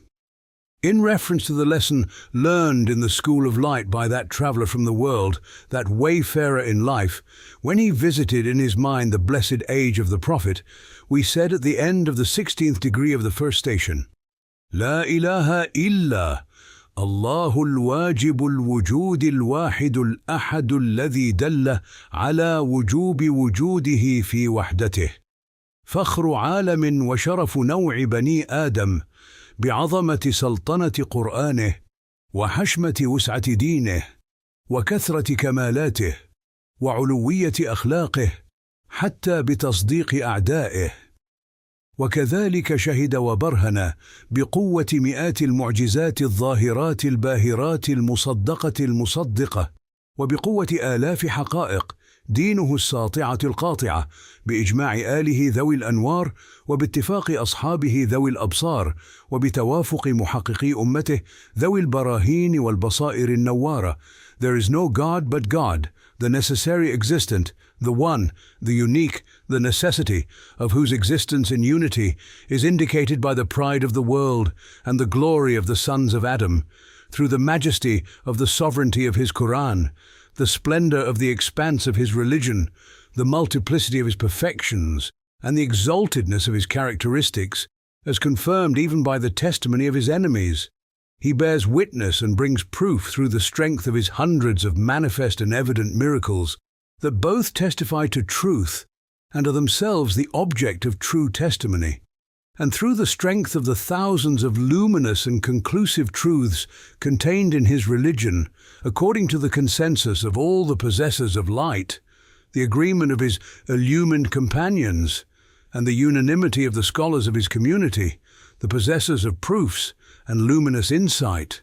In reference to the lesson learned in the school of light by that traveller from the world, that wayfarer in life, when he visited in his mind the blessed age of the Prophet, we said at the end of the 16th degree of the first station, "La ilaha illa الله الواجب الوجود الواحد الأحد الذي دل على وجوب وجوده في وحدته فخر عالم وشرف نوع بني آدم بعظمة سلطنة قرآنه وحشمة وسعة دينه وكثرة كمالاته وعلوية أخلاقه حتى بتصديق أعدائه. وكذلك شهد وبرهن بقوة مئات المعجزات الظاهرات الباهرات المصدقة المصدقة، وبقوة آلاف حقائق دينه الساطعة القاطعة، بإجماع آله ذوي الأنوار، وباتفاق أصحابه ذوي الأبصار، وبتوافق محققي أمته ذوي البراهين والبصائر النوارة. There is no God but God, the necessary existent, the one, the unique, the necessity, of whose existence in unity is indicated by the pride of the world and the glory of the sons of Adam, through the majesty of the sovereignty of his Quran, the splendor of the expanse of his religion, the multiplicity of his perfections, and the exaltedness of his characteristics, as confirmed even by the testimony of his enemies. He bears witness and brings proof through the strength of his hundreds of manifest and evident miracles that both testify to truth and are themselves the object of true testimony, and through the strength of the thousands of luminous and conclusive truths contained in his religion, according to the consensus of all the possessors of light, the agreement of his illumined companions, and the unanimity of the scholars of his community, the possessors of proofs and luminous insight.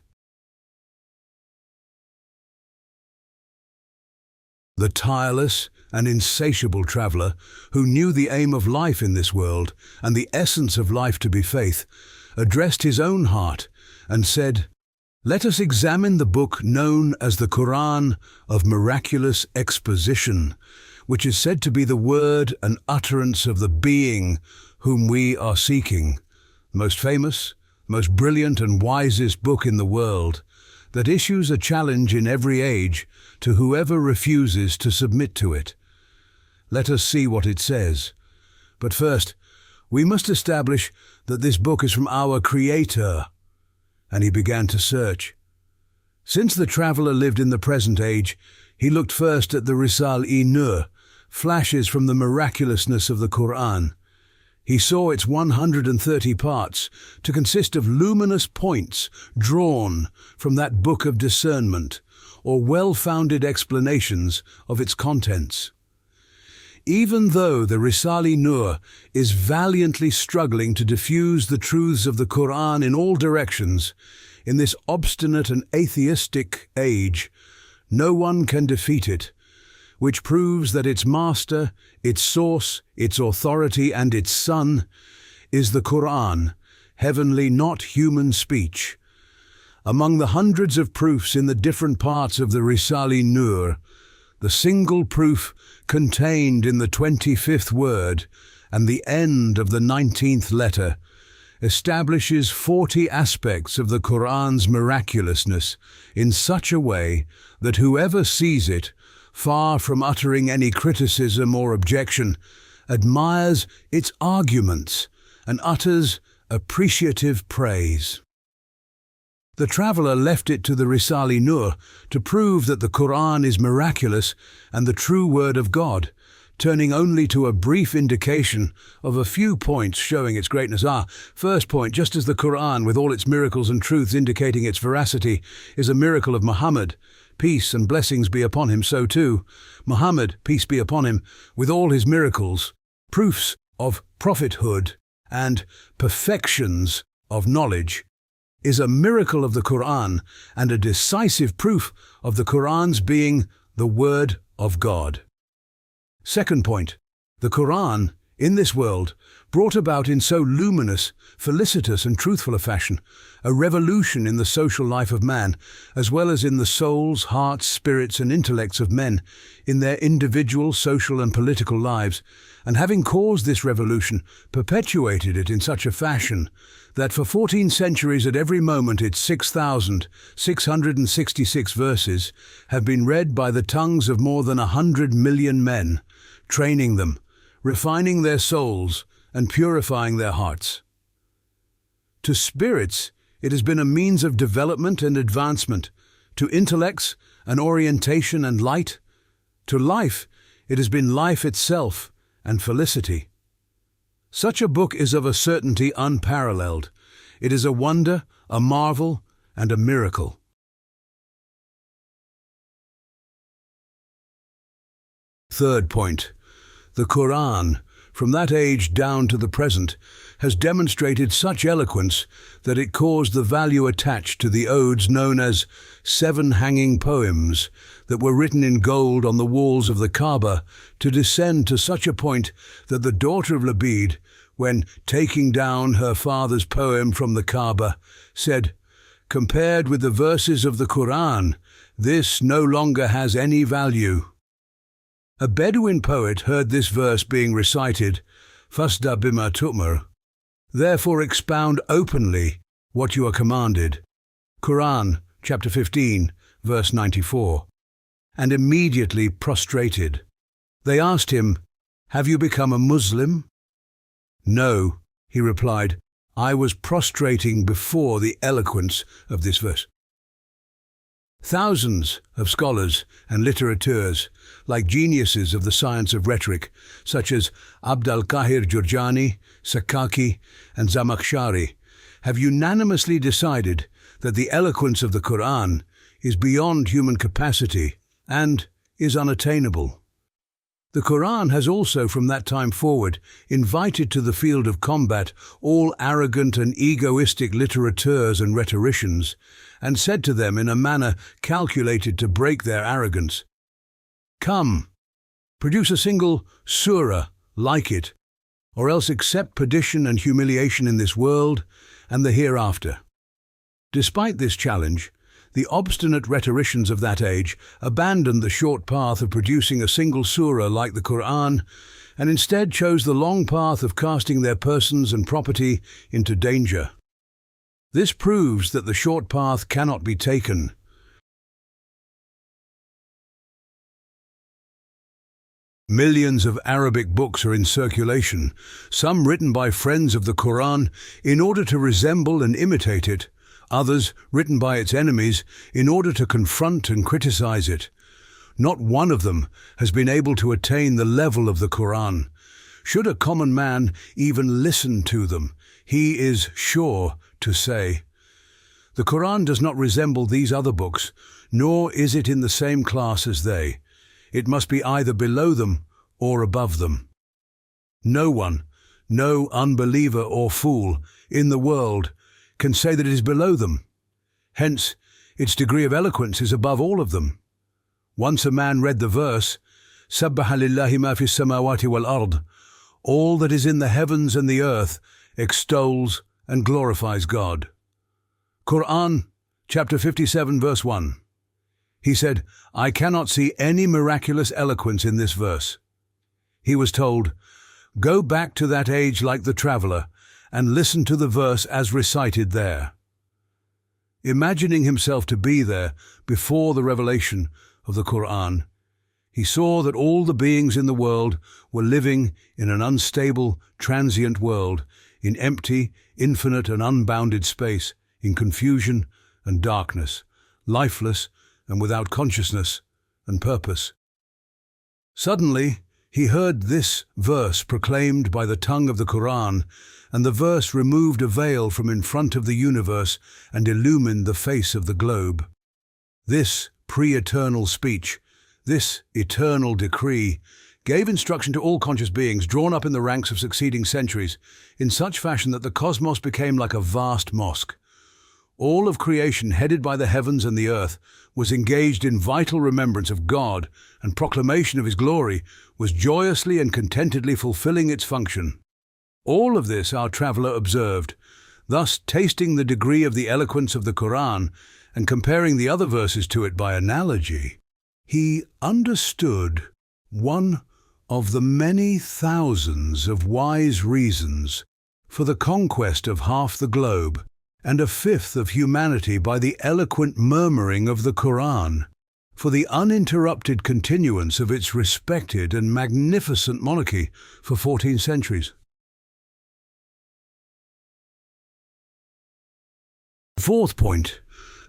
The tireless and insatiable traveller, who knew the aim of life in this world and the essence of life to be faith, addressed his own heart and said, "Let us examine the book known as the Quran of miraculous exposition, which is said to be the word and utterance of the being whom we are seeking, the most famous, most brilliant and wisest book in the world, that issues a challenge in every age to whoever refuses to submit to it. Let us see what it says. But first, we must establish that this book is from our Creator." And he began to search. Since the traveller lived in the present age, he looked first at the Risale-i, flashes from the miraculousness of the Quran. He saw its 130 parts to consist of luminous points drawn from that book of discernment, or well-founded explanations of its contents. Even though the Risale-i is valiantly struggling to diffuse the truths of the Quran in all directions, in this obstinate and atheistic age, no one can defeat it, which proves that its master, its source, its authority, and its son is the Quran, heavenly, not human speech. Among the hundreds of proofs in the different parts of the Risale-i, the single proof contained in the 25th word and the end of the 19th letter establishes 40 aspects of the Quran's miraculousness in such a way that whoever sees it, far from uttering any criticism or objection, admires its arguments and utters appreciative praise. The traveller left it to the Risale-i to prove that the Quran is miraculous and the true word of God, turning only to a brief indication of a few points showing its greatness. First point, just as the Quran, with all its miracles and truths indicating its veracity, is a miracle of Muhammad, peace and blessings be upon him, so too, Muhammad, peace be upon him, with all his miracles, proofs of prophethood, and perfections of knowledge, is a miracle of the Quran and a decisive proof of the Quran's being the Word of God. Second point, the Quran, in this world, brought about in so luminous, felicitous and truthful a fashion, a revolution in the social life of man, as well as in the souls, hearts, spirits and intellects of men, in their individual, social and political lives, and having caused this revolution, perpetuated it in such a fashion that for 14 centuries at every moment its 6,666 verses have been read by the tongues of more than 100 million men, training them, refining their souls, and purifying their hearts. To spirits, it has been a means of development and advancement. To intellects, an orientation and light. To life, it has been life itself and felicity. Such a book is of a certainty unparalleled. It is a wonder, a marvel, and a miracle. Third point. The Quran, from that age down to the present, has demonstrated such eloquence that it caused the value attached to the odes known as 7 hanging poems that were written in gold on the walls of the Kaaba to descend to such a point that the daughter of Labid, when taking down her father's poem from the Kaaba, said, "Compared with the verses of the Quran, this no longer has any value." A Bedouin poet heard this verse being recited, "Fasda bima tu'mar," therefore expound openly what you are commanded. Quran, chapter 15, verse 94. And immediately prostrated. They asked him, "Have you become a Muslim?" "No," he replied, "I was prostrating before the eloquence of this verse." Thousands of scholars and litterateurs, like geniuses of the science of rhetoric, such as Abd al-Qahir Jurjani, Sakaki, and Zamakhshari, have unanimously decided that the eloquence of the Quran is beyond human capacity and is unattainable. The Quran has also from that time forward invited to the field of combat all arrogant and egoistic litterateurs and rhetoricians, and said to them in a manner calculated to break their arrogance, "Come, produce a single surah like it, or else accept perdition and humiliation in this world and the hereafter." Despite this challenge, the obstinate rhetoricians of that age abandoned the short path of producing a single surah like the Quran, and instead chose the long path of casting their persons and property into danger. This proves that the short path cannot be taken. Millions of Arabic books are in circulation, some written by friends of the Quran in order to resemble and imitate it, others written by its enemies in order to confront and criticize it. Not one of them has been able to attain the level of the Quran. Should a common man even listen to them, he is sure to say, "The Quran does not resemble these other books, nor is it in the same class as they. It must be either below them or above them." No one, no unbeliever or fool in the world can say that it is below them. Hence, its degree of eloquence is above all of them. Once a man read the verse, "Sabbaha lillahi ma fis samawati wal ard," all that is in the heavens and the earth extols and glorifies God. Quran, chapter 57, verse 1. He said, "I cannot see any miraculous eloquence in this verse." He was told, "Go back to that age like the traveler, and listen to the verse as recited there." Imagining himself to be there before the revelation of the Quran, he saw that all the beings in the world were living in an unstable, transient world, in empty, infinite and unbounded space, in confusion and darkness, lifeless and without consciousness and purpose. Suddenly, he heard this verse proclaimed by the tongue of the Quran, and the verse removed a veil from in front of the universe and illumined the face of the globe. This pre-eternal speech, this eternal decree, gave instruction to all conscious beings drawn up in the ranks of succeeding centuries, in such fashion that the cosmos became like a vast mosque. All of creation, headed by the heavens and the earth, was engaged in vital remembrance of God, and proclamation of His glory was joyously and contentedly fulfilling its function. All of this our traveller observed, thus tasting the degree of the eloquence of the Quran and comparing the other verses to it by analogy. He understood one of the many thousands of wise reasons for the conquest of half the globe and a fifth of humanity by the eloquent murmuring of the Quran, for the uninterrupted continuance of its respected and magnificent monarchy for 14 centuries. Fourth point,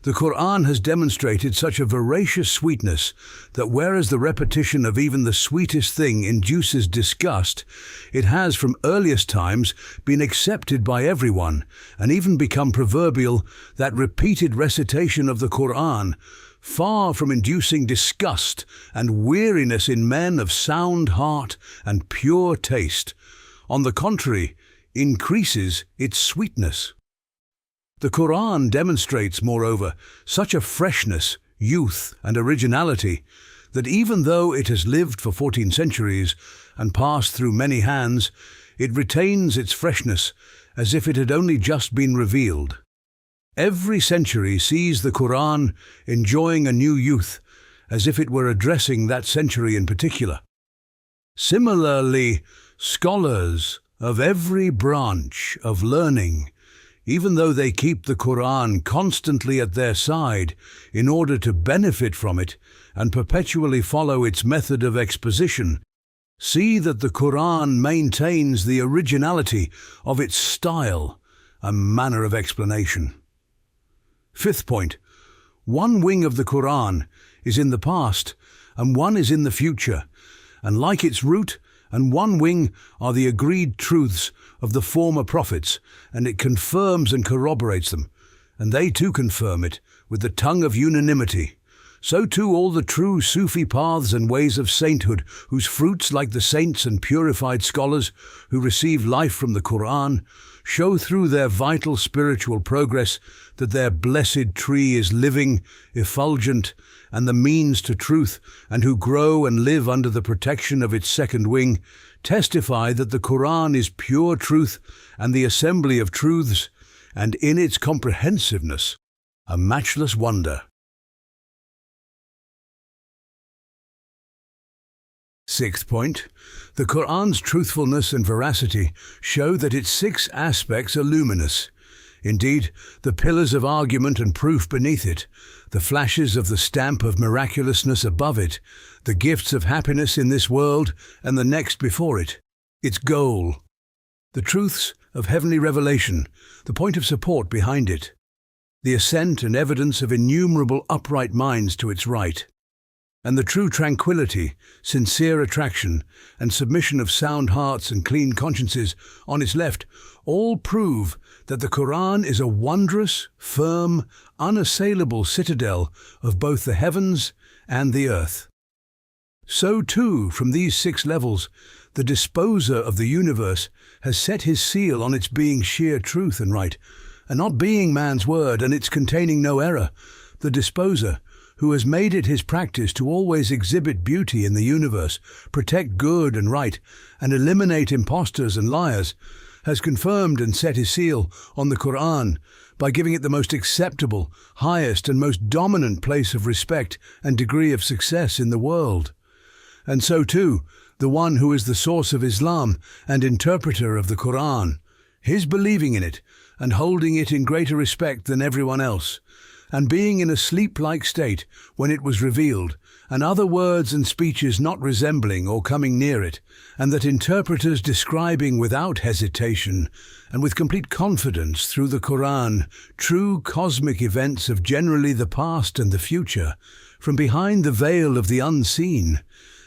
The Quran has demonstrated such a voracious sweetness that whereas the repetition of even the sweetest thing induces disgust, it has from earliest times been accepted by everyone and even become proverbial that repeated recitation of the Quran, far from inducing disgust and weariness in men of sound heart and pure taste, on the contrary, increases its sweetness. The Quran demonstrates, moreover, such a freshness, youth, and originality that even though it has lived for 14 centuries and passed through many hands, it retains its freshness as if it had only just been revealed. Every century sees the Quran enjoying a new youth, as if it were addressing that century in particular. Similarly, scholars of every branch of learning, even though they keep the Quran constantly at their side in order to benefit from it and perpetually follow its method of exposition, see that the Quran maintains the originality of its style and manner of explanation. Fifth point, one wing of the Quran is in the past and one is in the future, and like its root and one wing are the agreed truths of the former prophets, and it confirms and corroborates them, and they too confirm it with the tongue of unanimity. So too all the true Sufi paths and ways of sainthood, whose fruits, like the saints and purified scholars who receive life from the Quran, show through their vital spiritual progress that their blessed tree is living, effulgent, and the means to truth, and who grow and live under the protection of its second wing, testify that the Quran is pure truth and the assembly of truths, and in its comprehensiveness, a matchless wonder. Sixth point, the Quran's truthfulness and veracity show that its 6 aspects are luminous. Indeed, the pillars of argument and proof beneath it, the flashes of the stamp of miraculousness above it, the gifts of happiness in this world and the next before it, its goal, the truths of heavenly revelation, the point of support behind it, the assent and evidence of innumerable upright minds to its right, and the true tranquility, sincere attraction, and submission of sound hearts and clean consciences on its left, all prove that the Quran is a wondrous, firm, unassailable citadel of both the heavens and the earth. So too, from these 6 levels, the disposer of the universe has set his seal on its being sheer truth and right, and not being man's word and its containing no error. The disposer, who has made it his practice to always exhibit beauty in the universe, protect good and right, and eliminate impostors and liars, has confirmed and set his seal on the Quran by giving it the most acceptable, highest and most dominant place of respect and degree of success in the world. And so too, the one who is the source of Islam and interpreter of the Quran, his believing in it and holding it in greater respect than everyone else, and being in a sleep-like state when it was revealed, and other words and speeches not resembling or coming near it, and that interpreters describing without hesitation and with complete confidence through the Quran true cosmic events of generally the past and the future, from behind the veil of the unseen,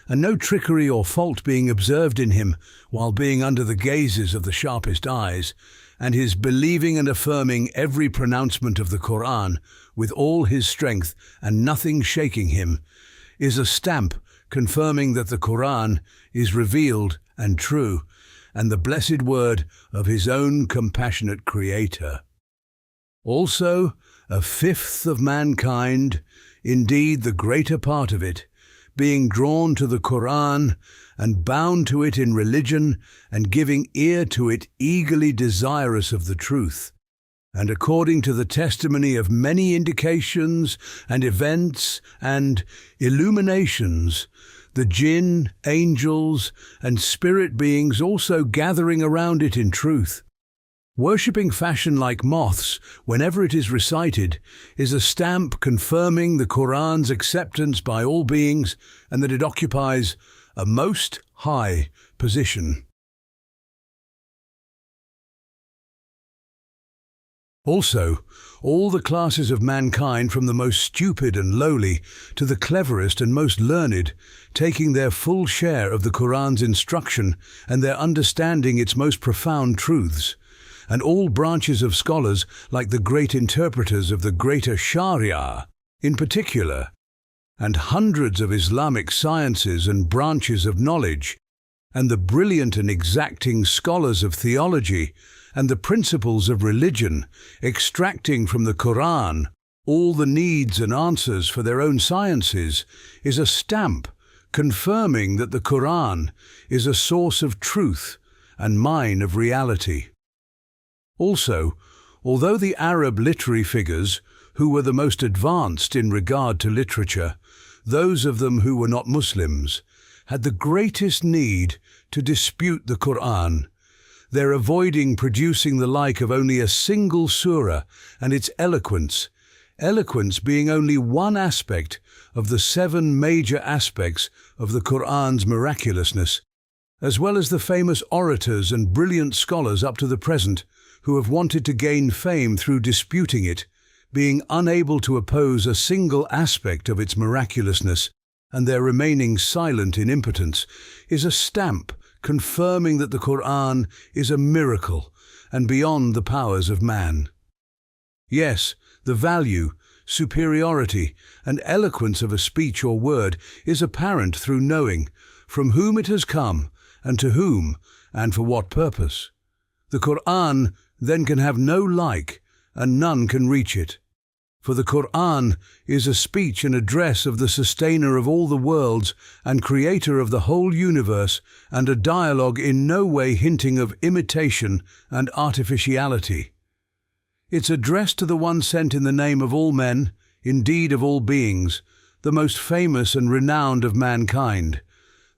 and no trickery or fault being observed in him while being under the gazes of the sharpest eyes, and his believing and affirming every pronouncement of the Quran with all his strength and nothing shaking him, is a stamp confirming that the Quran is revealed and true, and the blessed word of his own compassionate Creator. Also, a fifth of mankind, indeed the greater part of it, being drawn to the Quran and bound to it in religion and giving ear to it eagerly desirous of the truth, and according to the testimony of many indications and events and illuminations, the jinn, angels, and spirit beings also gathering around it in truth, worshipping fashion like moths whenever it is recited, is a stamp confirming the Quran's acceptance by all beings and that it occupies a most high position. Also, all the classes of mankind, from the most stupid and lowly to the cleverest and most learned, taking their full share of the Quran's instruction and their understanding its most profound truths, and all branches of scholars like the great interpreters of the greater Sharia in particular, and hundreds of Islamic sciences and branches of knowledge, and the brilliant and exacting scholars of theology and the principles of religion, extracting from the Quran all the needs and answers for their own sciences, is a stamp confirming that the Quran is a source of truth and mine of reality. Also, although the Arab literary figures, who were the most advanced in regard to literature, those of them who were not Muslims, had the greatest need to dispute the Quran, their avoiding producing the like of only a single surah and its eloquence being only one aspect of the 7 major aspects of the Quran's miraculousness, as well as the famous orators and brilliant scholars up to the present who have wanted to gain fame through disputing it, being unable to oppose a single aspect of its miraculousness, and their remaining silent in impotence, is a stamp confirming that the Quran is a miracle and beyond the powers of man. Yes, the value, superiority, and eloquence of a speech or word is apparent through knowing from whom it has come and to whom and for what purpose. The Quran then can have no like, and none can reach it. For the Quran is a speech and address of the sustainer of all the worlds and creator of the whole universe, and a dialogue in no way hinting of imitation and artificiality. It's addressed to the one sent in the name of all men, indeed of all beings, the most famous and renowned of mankind,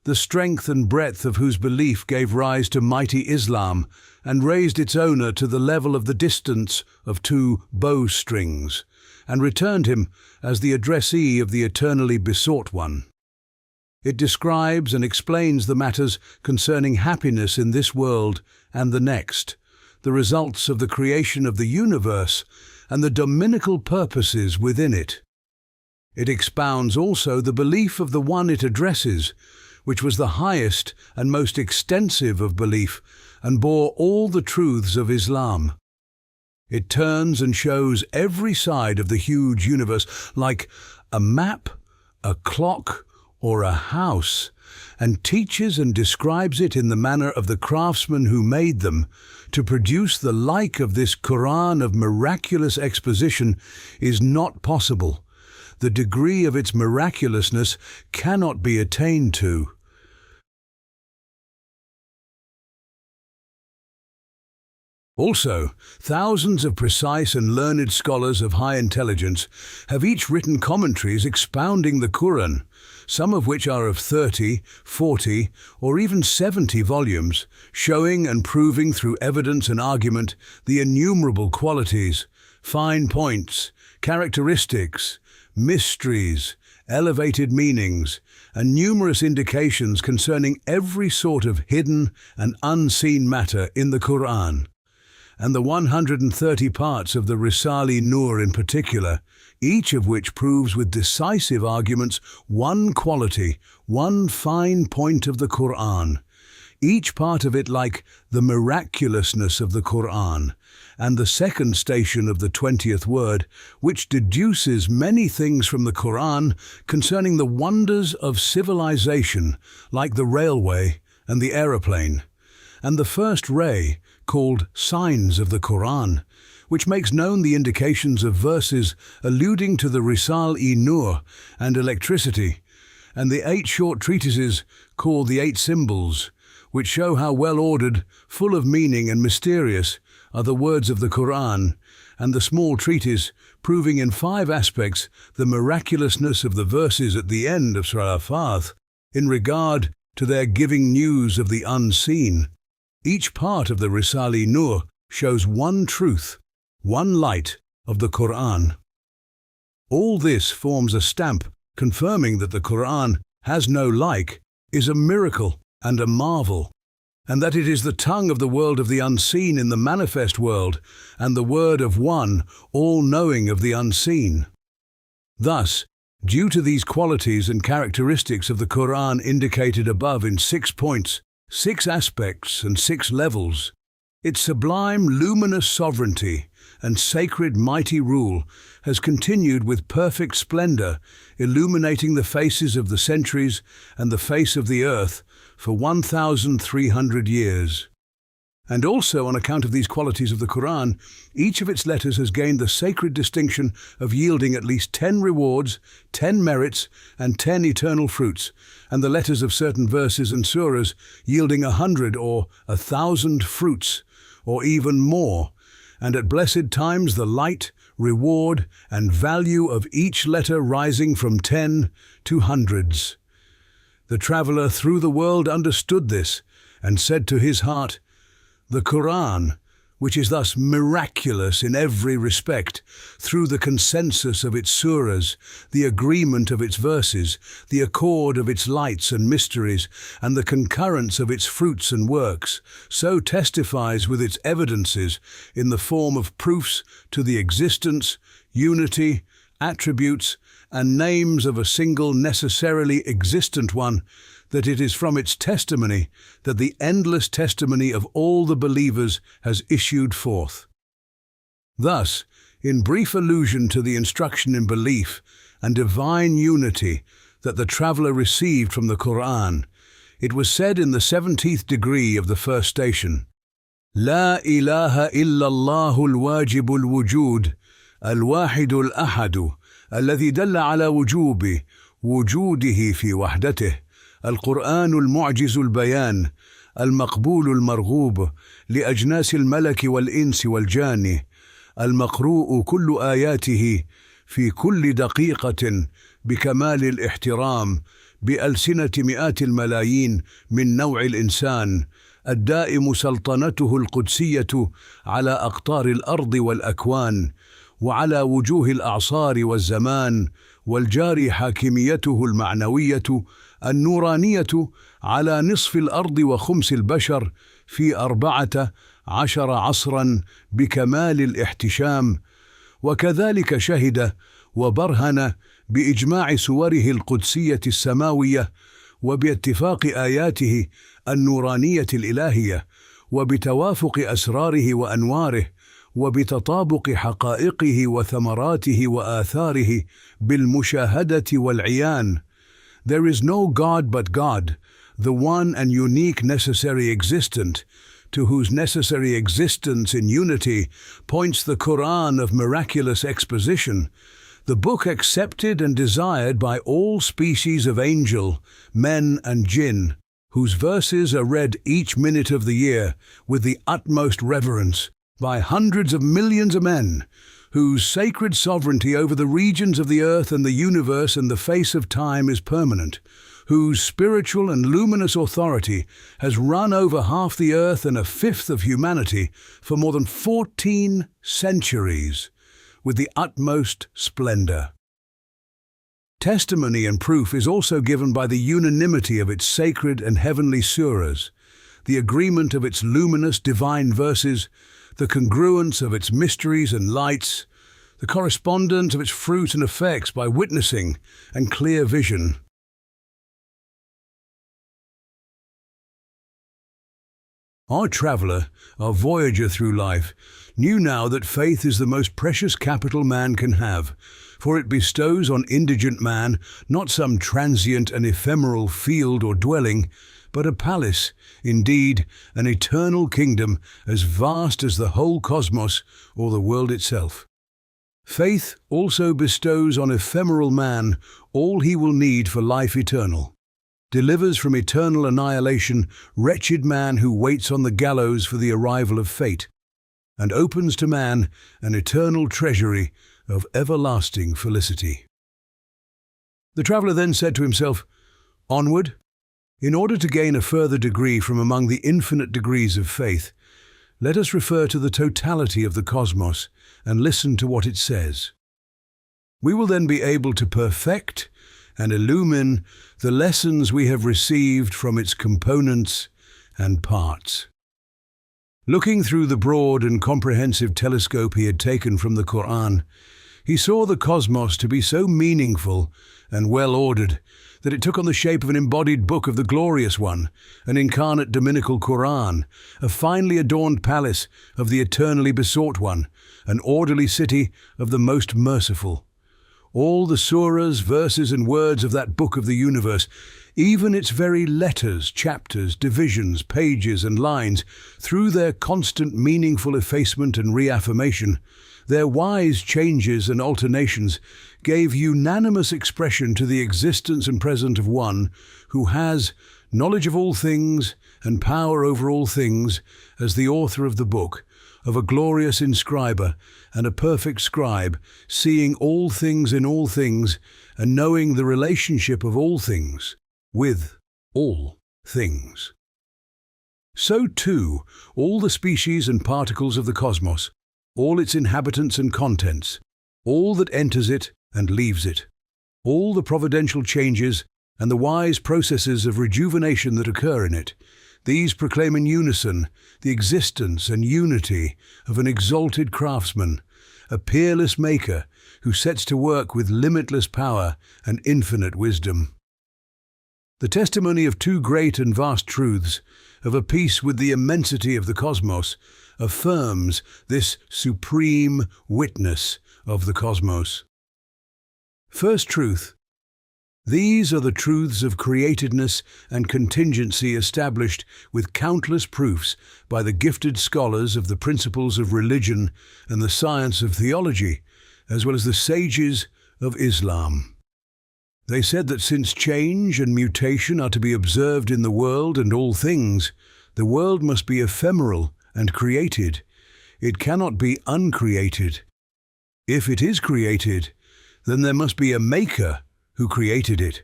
the strength and breadth of whose belief gave rise to mighty Islam and raised its owner to the level of the distance of 2 bowstrings, and returned him as the addressee of the eternally besought one. It describes and explains the matters concerning happiness in this world and the next, the results of the creation of the universe, and the dominical purposes within it. It expounds also the belief of the one it addresses, which was the highest and most extensive of belief, and bore all the truths of Islam. It turns and shows every side of the huge universe like a map, a clock, or a house, and teaches and describes it in the manner of the craftsman who made them. To produce the like of this Quran of miraculous exposition is not possible. The degree of its miraculousness cannot be attained to. Also, thousands of precise and learned scholars of high intelligence have each written commentaries expounding the Quran, some of which are of 30, 40, or even 70 volumes, showing and proving through evidence and argument the innumerable qualities, fine points, characteristics, mysteries, elevated meanings, and numerous indications concerning every sort of hidden and unseen matter in the Quran, and the 130 parts of the Risale-i in particular, each of which proves with decisive arguments one quality, one fine point of the Quran, each part of it like the miraculousness of the Quran, and the second station of the 20th word, which deduces many things from the Quran concerning the wonders of civilization, like the railway and the aeroplane, and the first ray, called Signs of the Quran, which makes known the indications of verses alluding to the Risale-i and electricity, and the 8 short treatises called the 8 symbols, which show how well ordered, full of meaning and mysterious are the words of the Quran, and the small treatise proving in 5 aspects the miraculousness of the verses at the end of Surah Al-Fath in regard to their giving news of the unseen. Each part of the Risale-i shows one truth, one light of the Quran. All this forms a stamp confirming that the Quran has no like, is a miracle and a marvel. and that it is the tongue of the world of the unseen in the manifest world, and the word of one, all-knowing of the unseen. Thus, due to these qualities and characteristics of the Quran indicated above in 6 points, 6 aspects and 6 levels, its sublime luminous sovereignty and sacred mighty rule has continued with perfect splendor, illuminating the faces of the centuries and the face of the earth for 1,300 years. And also, on account of these qualities of the Quran, each of its letters has gained the sacred distinction of yielding at least 10 rewards, 10 merits, and 10 eternal fruits, and the letters of certain verses and surahs yielding 100 or 1,000 fruits, or even more, and at blessed times the light, reward, and value of each letter rising from 10 to hundreds. The traveller through the world understood this, and said to his heart, "The Quran, which is thus miraculous in every respect, through the consensus of its surahs, the agreement of its verses, the accord of its lights and mysteries, and the concurrence of its fruits and works, so testifies with its evidences in the form of proofs to the existence, unity, attributes, and names of a single necessarily existent one, that it is from its testimony that the endless testimony of all the believers has issued forth." Thus, in brief allusion to the instruction in belief and divine unity that the traveller received from the Quran, it was said in the 70th degree of the first station, "La ilaha illallah al-wajib al-wujud, al-wahid al-ahadu, alladhi dalla ala wujubi, wujudihi fi wahdatihi, القرآن المعجز البيان المقبول المرغوب لأجناس الملك والإنس والجان المقروء كل آياته في كل دقيقة بكمال الاحترام بألسنة مئات الملايين من نوع الإنسان الدائم سلطنته القدسية على أقطار الأرض والأكوان وعلى وجوه الأعصار والزمان والجاري حاكميته المعنوية النورانية على نصف الأرض وخمس البشر في 14 عصرا بكمال الاحتشام، وكذلك شهد وبرهن بإجماع سوره القدسية السماوية وباتفاق آياته النورانية الإلهية وبتوافق أسراره وأنواره وبتطابق حقائقه وثمراته وآثاره بالمشاهدة والعيان. There is no God but God, the one and unique necessary existent, to whose necessary existence in unity points the Quran of miraculous exposition, the book accepted and desired by all species of angel, men and jinn, whose verses are read each minute of the year with the utmost reverence by hundreds of millions of men, whose sacred sovereignty over the regions of the earth and the universe and the face of time is permanent, whose spiritual and luminous authority has run over half the earth and a fifth of humanity for more than 14 centuries, with the utmost splendor. Testimony and proof is also given by the unanimity of its sacred and heavenly surahs, the agreement of its luminous divine verses, the congruence of its mysteries and lights, the correspondence of its fruit and effects by witnessing and clear vision. Our traveller, our voyager through life, knew now that faith is the most precious capital man can have, for it bestows on indigent man not some transient and ephemeral field or dwelling, but a palace, indeed, an eternal kingdom as vast as the whole cosmos or the world itself. Faith also bestows on ephemeral man all he will need for life eternal, delivers from eternal annihilation wretched man who waits on the gallows for the arrival of fate, and opens to man an eternal treasury of everlasting felicity. The traveller then said to himself, "Onward, in order to gain a further degree from among the infinite degrees of faith, let us refer to the totality of the cosmos and listen to what it says. We will then be able to perfect and illumine the lessons we have received from its components and parts. Looking through the broad and comprehensive telescope he had taken from the Quran, he saw the cosmos to be so meaningful and well-ordered that it took on the shape of an embodied book of the Glorious One, an incarnate dominical Quran, a finely adorned palace of the eternally besought One, an orderly city of the Most Merciful. All the surahs, verses and words of that book of the universe, even its very letters, chapters, divisions, pages and lines, through their constant meaningful effacement and reaffirmation, their wise changes and alternations, gave unanimous expression to the existence and presence of One who has knowledge of all things and power over all things, as the author of the book, of a glorious inscriber and a perfect scribe, seeing all things in all things and knowing the relationship of all things with all things. So too, all the species and particles of the cosmos, all its inhabitants and contents, all that enters it and leaves it, all the providential changes and the wise processes of rejuvenation that occur in it, these proclaim in unison the existence and unity of an exalted craftsman, a peerless maker who sets to work with limitless power and infinite wisdom. The testimony of two great and vast truths, of a piece with the immensity of the cosmos, affirms this supreme witness of the cosmos. First truth. These are the truths of createdness and contingency established with countless proofs by the gifted scholars of the principles of religion and the science of theology, as well as the sages of Islam. They said that since change and mutation are to be observed in the world and all things, the world must be ephemeral and created. It cannot be uncreated. If it is created, then there must be a maker who created it.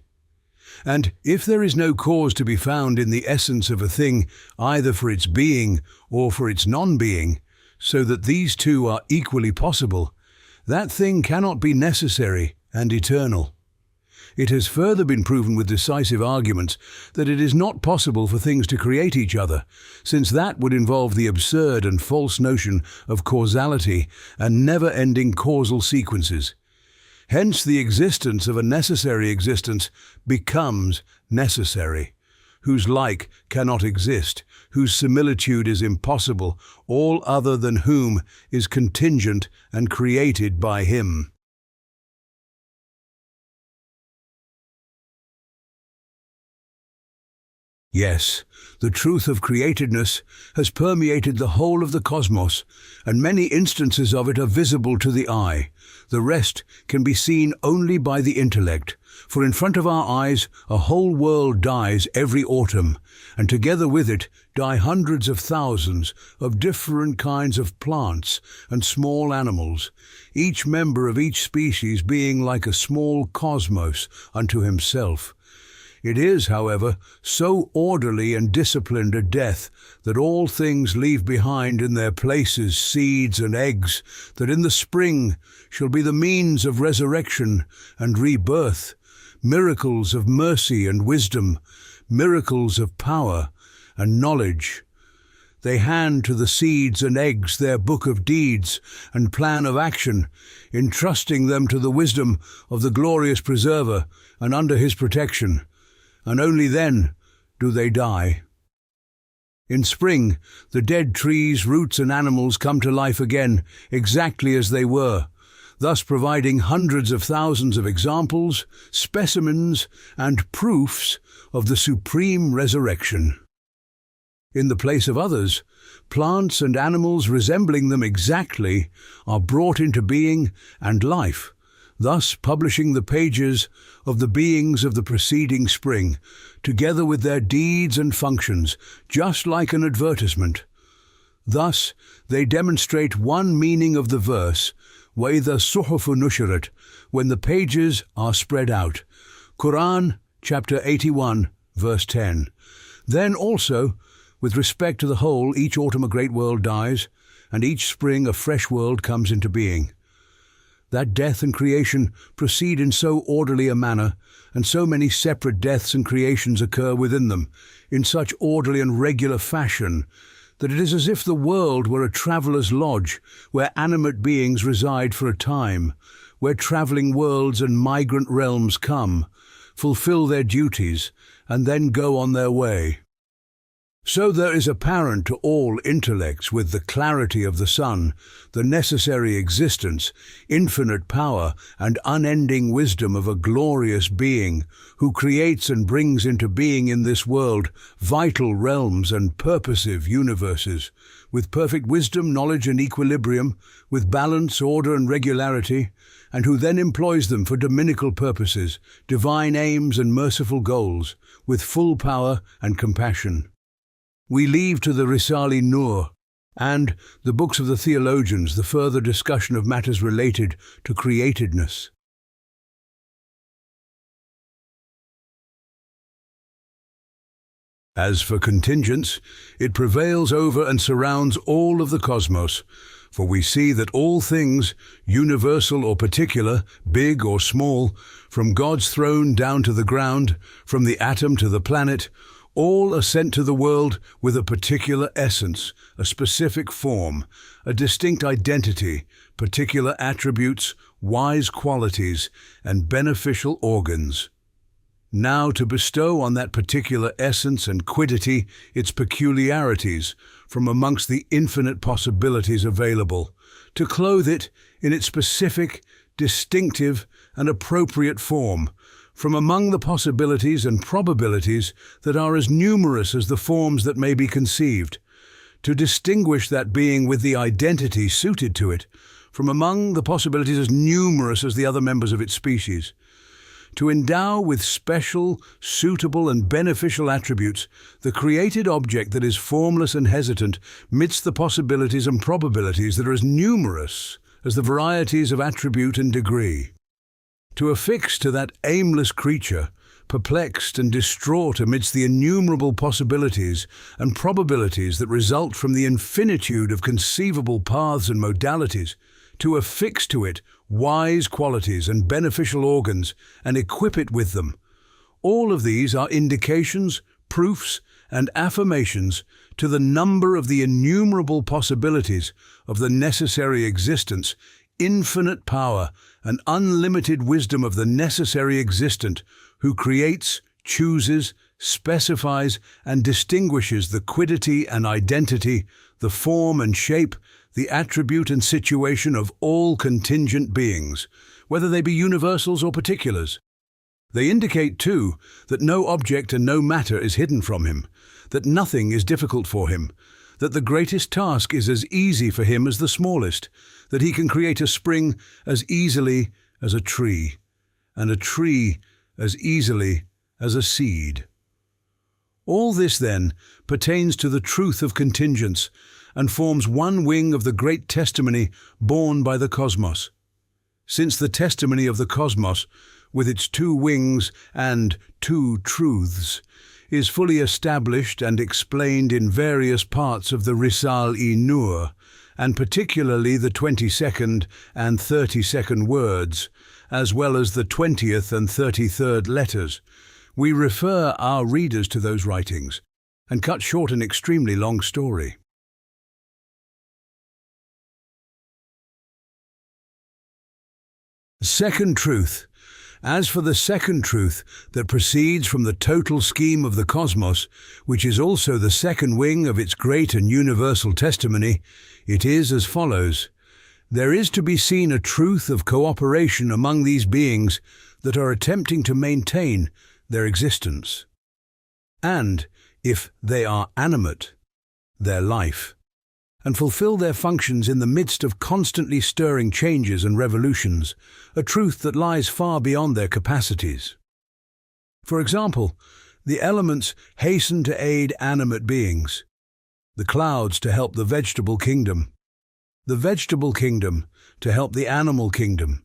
And if there is no cause to be found in the essence of a thing, either for its being or for its non-being, so that these two are equally possible, that thing cannot be necessary and eternal. It has further been proven with decisive arguments that it is not possible for things to create each other, since that would involve the absurd and false notion of causality and never-ending causal sequences. Hence, the existence of a necessary existence becomes necessary, whose like cannot exist, whose similitude is impossible, all other than whom is contingent and created by him. Yes, the truth of createdness has permeated the whole of the cosmos, and many instances of it are visible to the eye. The rest can be seen only by the intellect, for in front of our eyes a whole world dies every autumn, and together with it die hundreds of thousands of different kinds of plants and small animals, each member of each species being like a small cosmos unto himself. It is, however, so orderly and disciplined a death that all things leave behind in their places seeds and eggs, that in the spring shall be the means of resurrection and rebirth, miracles of mercy and wisdom, miracles of power and knowledge. They hand to the seeds and eggs their book of deeds and plan of action, entrusting them to the wisdom of the glorious preserver and under his protection. And only then do they die. In spring, the dead trees, roots and animals come to life again, exactly as they were, thus providing hundreds of thousands of examples, specimens, and proofs of the supreme resurrection. In the place of others, plants and animals resembling them exactly are brought into being and life, thus publishing the pages of the beings of the preceding spring, together with their deeds and functions, just like an advertisement. Thus, they demonstrate one meaning of the verse, وَإِذَا الصُّحُفُ نُشِرَتْ, when the pages are spread out. Quran, chapter 81, verse 10. Then also, with respect to the whole, each autumn a great world dies, and each spring a fresh world comes into being. that death and creation proceed in so orderly a manner, and so many separate deaths and creations occur within them, in such orderly and regular fashion, that it is as if the world were a traveller's lodge, where animate beings reside for a time, where travelling worlds and migrant realms come, fulfill their duties, and then go on their way. So there is apparent to all intellects with the clarity of the sun, the necessary existence, infinite power, and unending wisdom of a glorious being, who creates and brings into being in this world vital realms and purposive universes, with perfect wisdom, knowledge, and equilibrium, with balance, order, and regularity, and who then employs them for dominical purposes, divine aims, and merciful goals, with full power and compassion. We leave to the Risale-i Nur and the books of the theologians the further discussion of matters related to createdness. As for contingence, it prevails over and surrounds all of the cosmos, for we see that all things, universal or particular, big or small, from God's throne down to the ground, from the atom to the planet, all are sent to the world with a particular essence, a specific form, a distinct identity, particular attributes, wise qualities, and beneficial organs. Now to bestow on that particular essence and quiddity its peculiarities from amongst the infinite possibilities available, to clothe it in its specific, distinctive, and appropriate form, from among the possibilities and probabilities that are as numerous as the forms that may be conceived, to distinguish that being with the identity suited to it, from among the possibilities as numerous as the other members of its species, to endow with special, suitable, and beneficial attributes the created object that is formless and hesitant midst the possibilities and probabilities that are as numerous as the varieties of attribute and degree, to affix to that aimless creature, perplexed and distraught amidst the innumerable possibilities and probabilities that result from the infinitude of conceivable paths and modalities, to affix to it wise qualities and beneficial organs and equip it with them. All of these are indications, proofs, and affirmations to the number of the innumerable possibilities of the necessary existence, infinite power, and unlimited wisdom of the necessary existent, who creates, chooses, specifies, and distinguishes the quiddity and identity, the form and shape, the attribute and situation of all contingent beings, whether they be universals or particulars. They indicate, too, that no object and no matter is hidden from him, that nothing is difficult for him, that the greatest task is as easy for him as the smallest, that he can create a spring as easily as a tree, and a tree as easily as a seed. All this, then, pertains to the truth of contingence, and forms one wing of the great testimony borne by the cosmos. Since the testimony of the cosmos, with its two wings and two truths, is fully established and explained in various parts of the Risale-i Nur, and particularly the 22nd and 32nd words, as well as the 20th and 33rd letters, we refer our readers to those writings, and cut short an extremely long story. Second truth. As for the second truth that proceeds from the total scheme of the cosmos, which is also the second wing of its great and universal testimony, it is as follows. There is to be seen a truth of cooperation among these beings that are attempting to maintain their existence, and, if they are animate, their life, and fulfill their functions in the midst of constantly stirring changes and revolutions, a truth that lies far beyond their capacities. For example, the elements hasten to aid animate beings, the clouds to help the vegetable kingdom to help the animal kingdom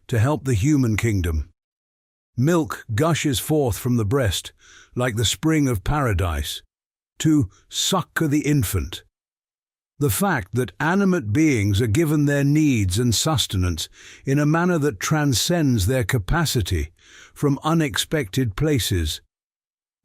to help the human kingdom. Milk gushes forth from the breast like the spring of paradise, to succor the infant. The fact that animate beings are given their needs and sustenance in a manner that transcends their capacity from unexpected places.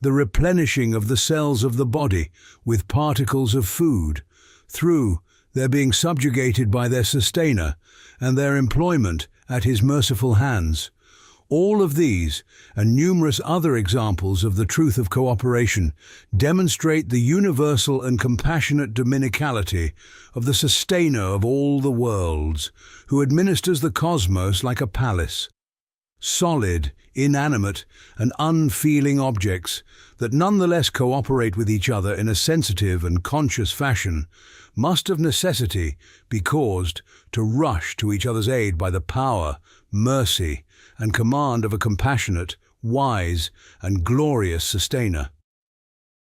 The replenishing of the cells of the body with particles of food, through their being subjugated by their sustainer and their employment at his merciful hands. All of these, and numerous other examples of the truth of cooperation, demonstrate the universal and compassionate dominicality of the sustainer of all the worlds, who administers the cosmos like a palace. Solid, inanimate, and unfeeling objects that nonetheless cooperate with each other in a sensitive and conscious fashion must of necessity be caused to rush to each other's aid by the power, mercy, and command of a compassionate, wise, and glorious sustainer.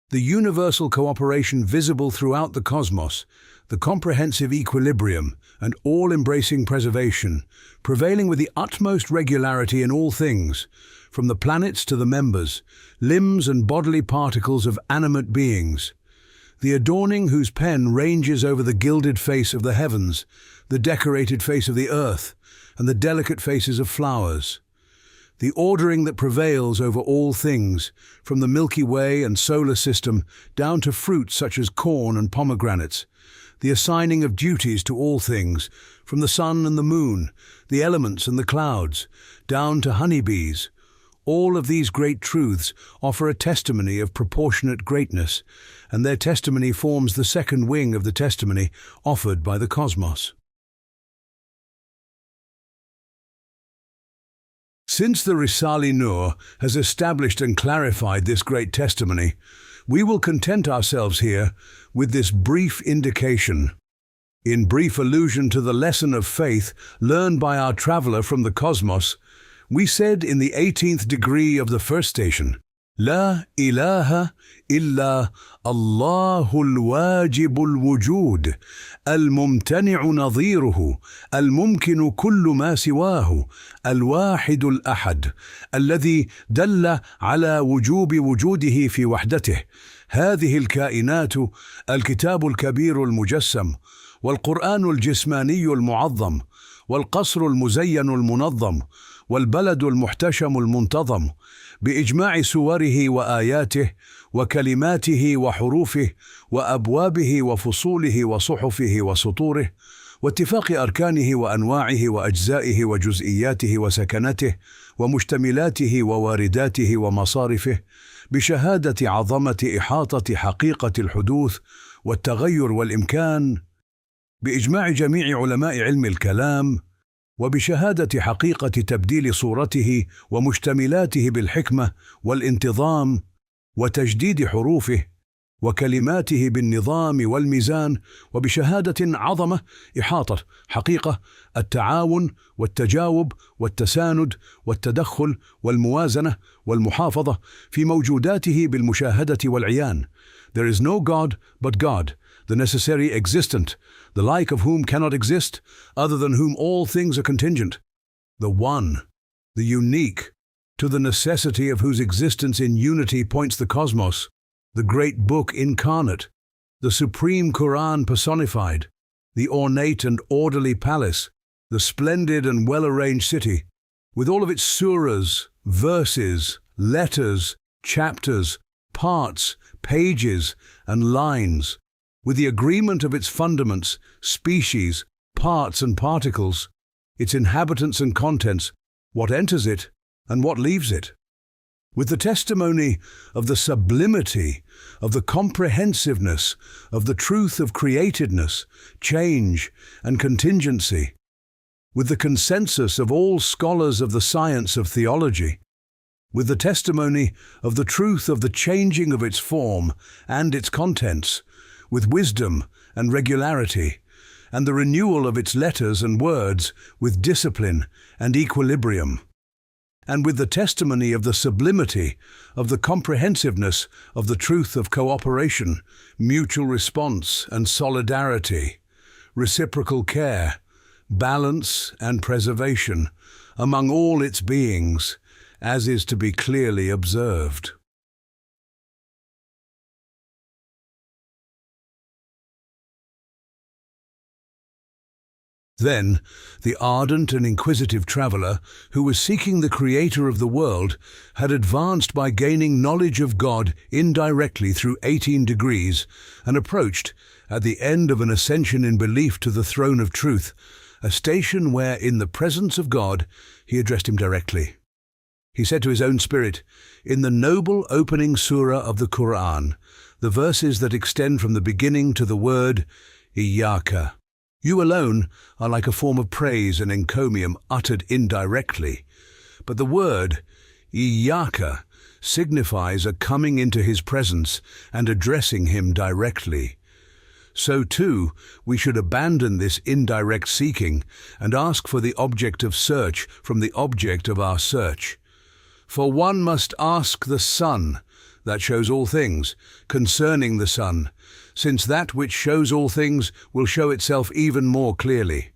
The universal cooperation visible throughout the cosmos, the comprehensive equilibrium and all-embracing preservation, prevailing with the utmost regularity in all things, from the planets to the members, limbs and bodily particles of animate beings, the adorning whose pen ranges over the gilded face of the heavens, the decorated face of the earth, and the delicate faces of flowers, the ordering that prevails over all things, from the Milky Way and solar system down to fruits such as corn and pomegranates, the assigning of duties to all things, from the sun and the moon, the elements and the clouds, down to honeybees. All of these great truths offer a testimony of proportionate greatness, and their testimony forms the second wing of the testimony offered by the cosmos. Since the Risale-i has established and clarified this great testimony, we will content ourselves here with this brief indication. In brief allusion to the lesson of faith learned by our traveler from the cosmos, we said in the 18th degree of the first station, لا إله إلا الله الواجب الوجود الممتنع نظيره الممكن كل ما سواه الواحد الأحد الذي دل على وجوب وجوده في وحدته. هذه الكائنات الكتاب الكبير المجسم والقرآن الجسماني المعظم والقصر المزين المنظم والبلد المحتشم المنتظم بإجماع سوره وآياته وكلماته وحروفه وأبوابه وفصوله وصحفه وسطوره واتفاق أركانه وأنواعه وأجزائه وجزئياته وسكنته ومشتملاته ووارداته ومصارفه بشهادة عظمة إحاطة حقيقة الحدوث والتغير والإمكان بإجماع جميع علماء علم الكلام وبشهادة حقيقة تبديل صورته ومشتملاته بالحكمة والانتظام وتجديد حروفه وكلماته بالنظام والميزان وبشهادة عظمة إحاطة حقيقة التعاون والتجاوب والتساند والتدخل والموازنة والمحافظة في موجوداته بالمشاهدة والعيان. There is no God but God, the necessary existent, the like of whom cannot exist, other than whom all things are contingent. The one, the unique, to the necessity of whose existence in unity points the cosmos, the great book incarnate, the supreme Quran personified, the ornate and orderly palace, the splendid and well-arranged city, with all of its surahs, verses, letters, chapters, parts, pages, and lines, with the agreement of its fundaments, species, parts and particles, its inhabitants and contents, what enters it and what leaves it, with the testimony of the sublimity, of the comprehensiveness, of the truth of createdness, change, and contingency, with the consensus of all scholars of the science of theology, with the testimony of the truth of the changing of its form and its contents, with wisdom and regularity, and the renewal of its letters and words with discipline and equilibrium, and with the testimony of the sublimity, of the comprehensiveness of the truth of cooperation, mutual response and solidarity, reciprocal care, balance and preservation among all its beings, as is to be clearly observed. Then, the ardent and inquisitive traveller, who was seeking the Creator of the world, had advanced by gaining knowledge of God indirectly through 18 degrees, and approached, at the end of an ascension in belief to the throne of truth, a station where, in the presence of God, he addressed him directly. He said to his own spirit, in the noble opening surah of the Quran, the verses that extend from the beginning to the word, Iyaka. You alone are like a form of praise and encomium uttered indirectly, but the word, Iyaka, signifies a coming into his presence and addressing him directly. So too, we should abandon this indirect seeking and ask for the object of search from the object of our search. For one must ask the Son, that shows all things, concerning the Son, since that which shows all things will show itself even more clearly.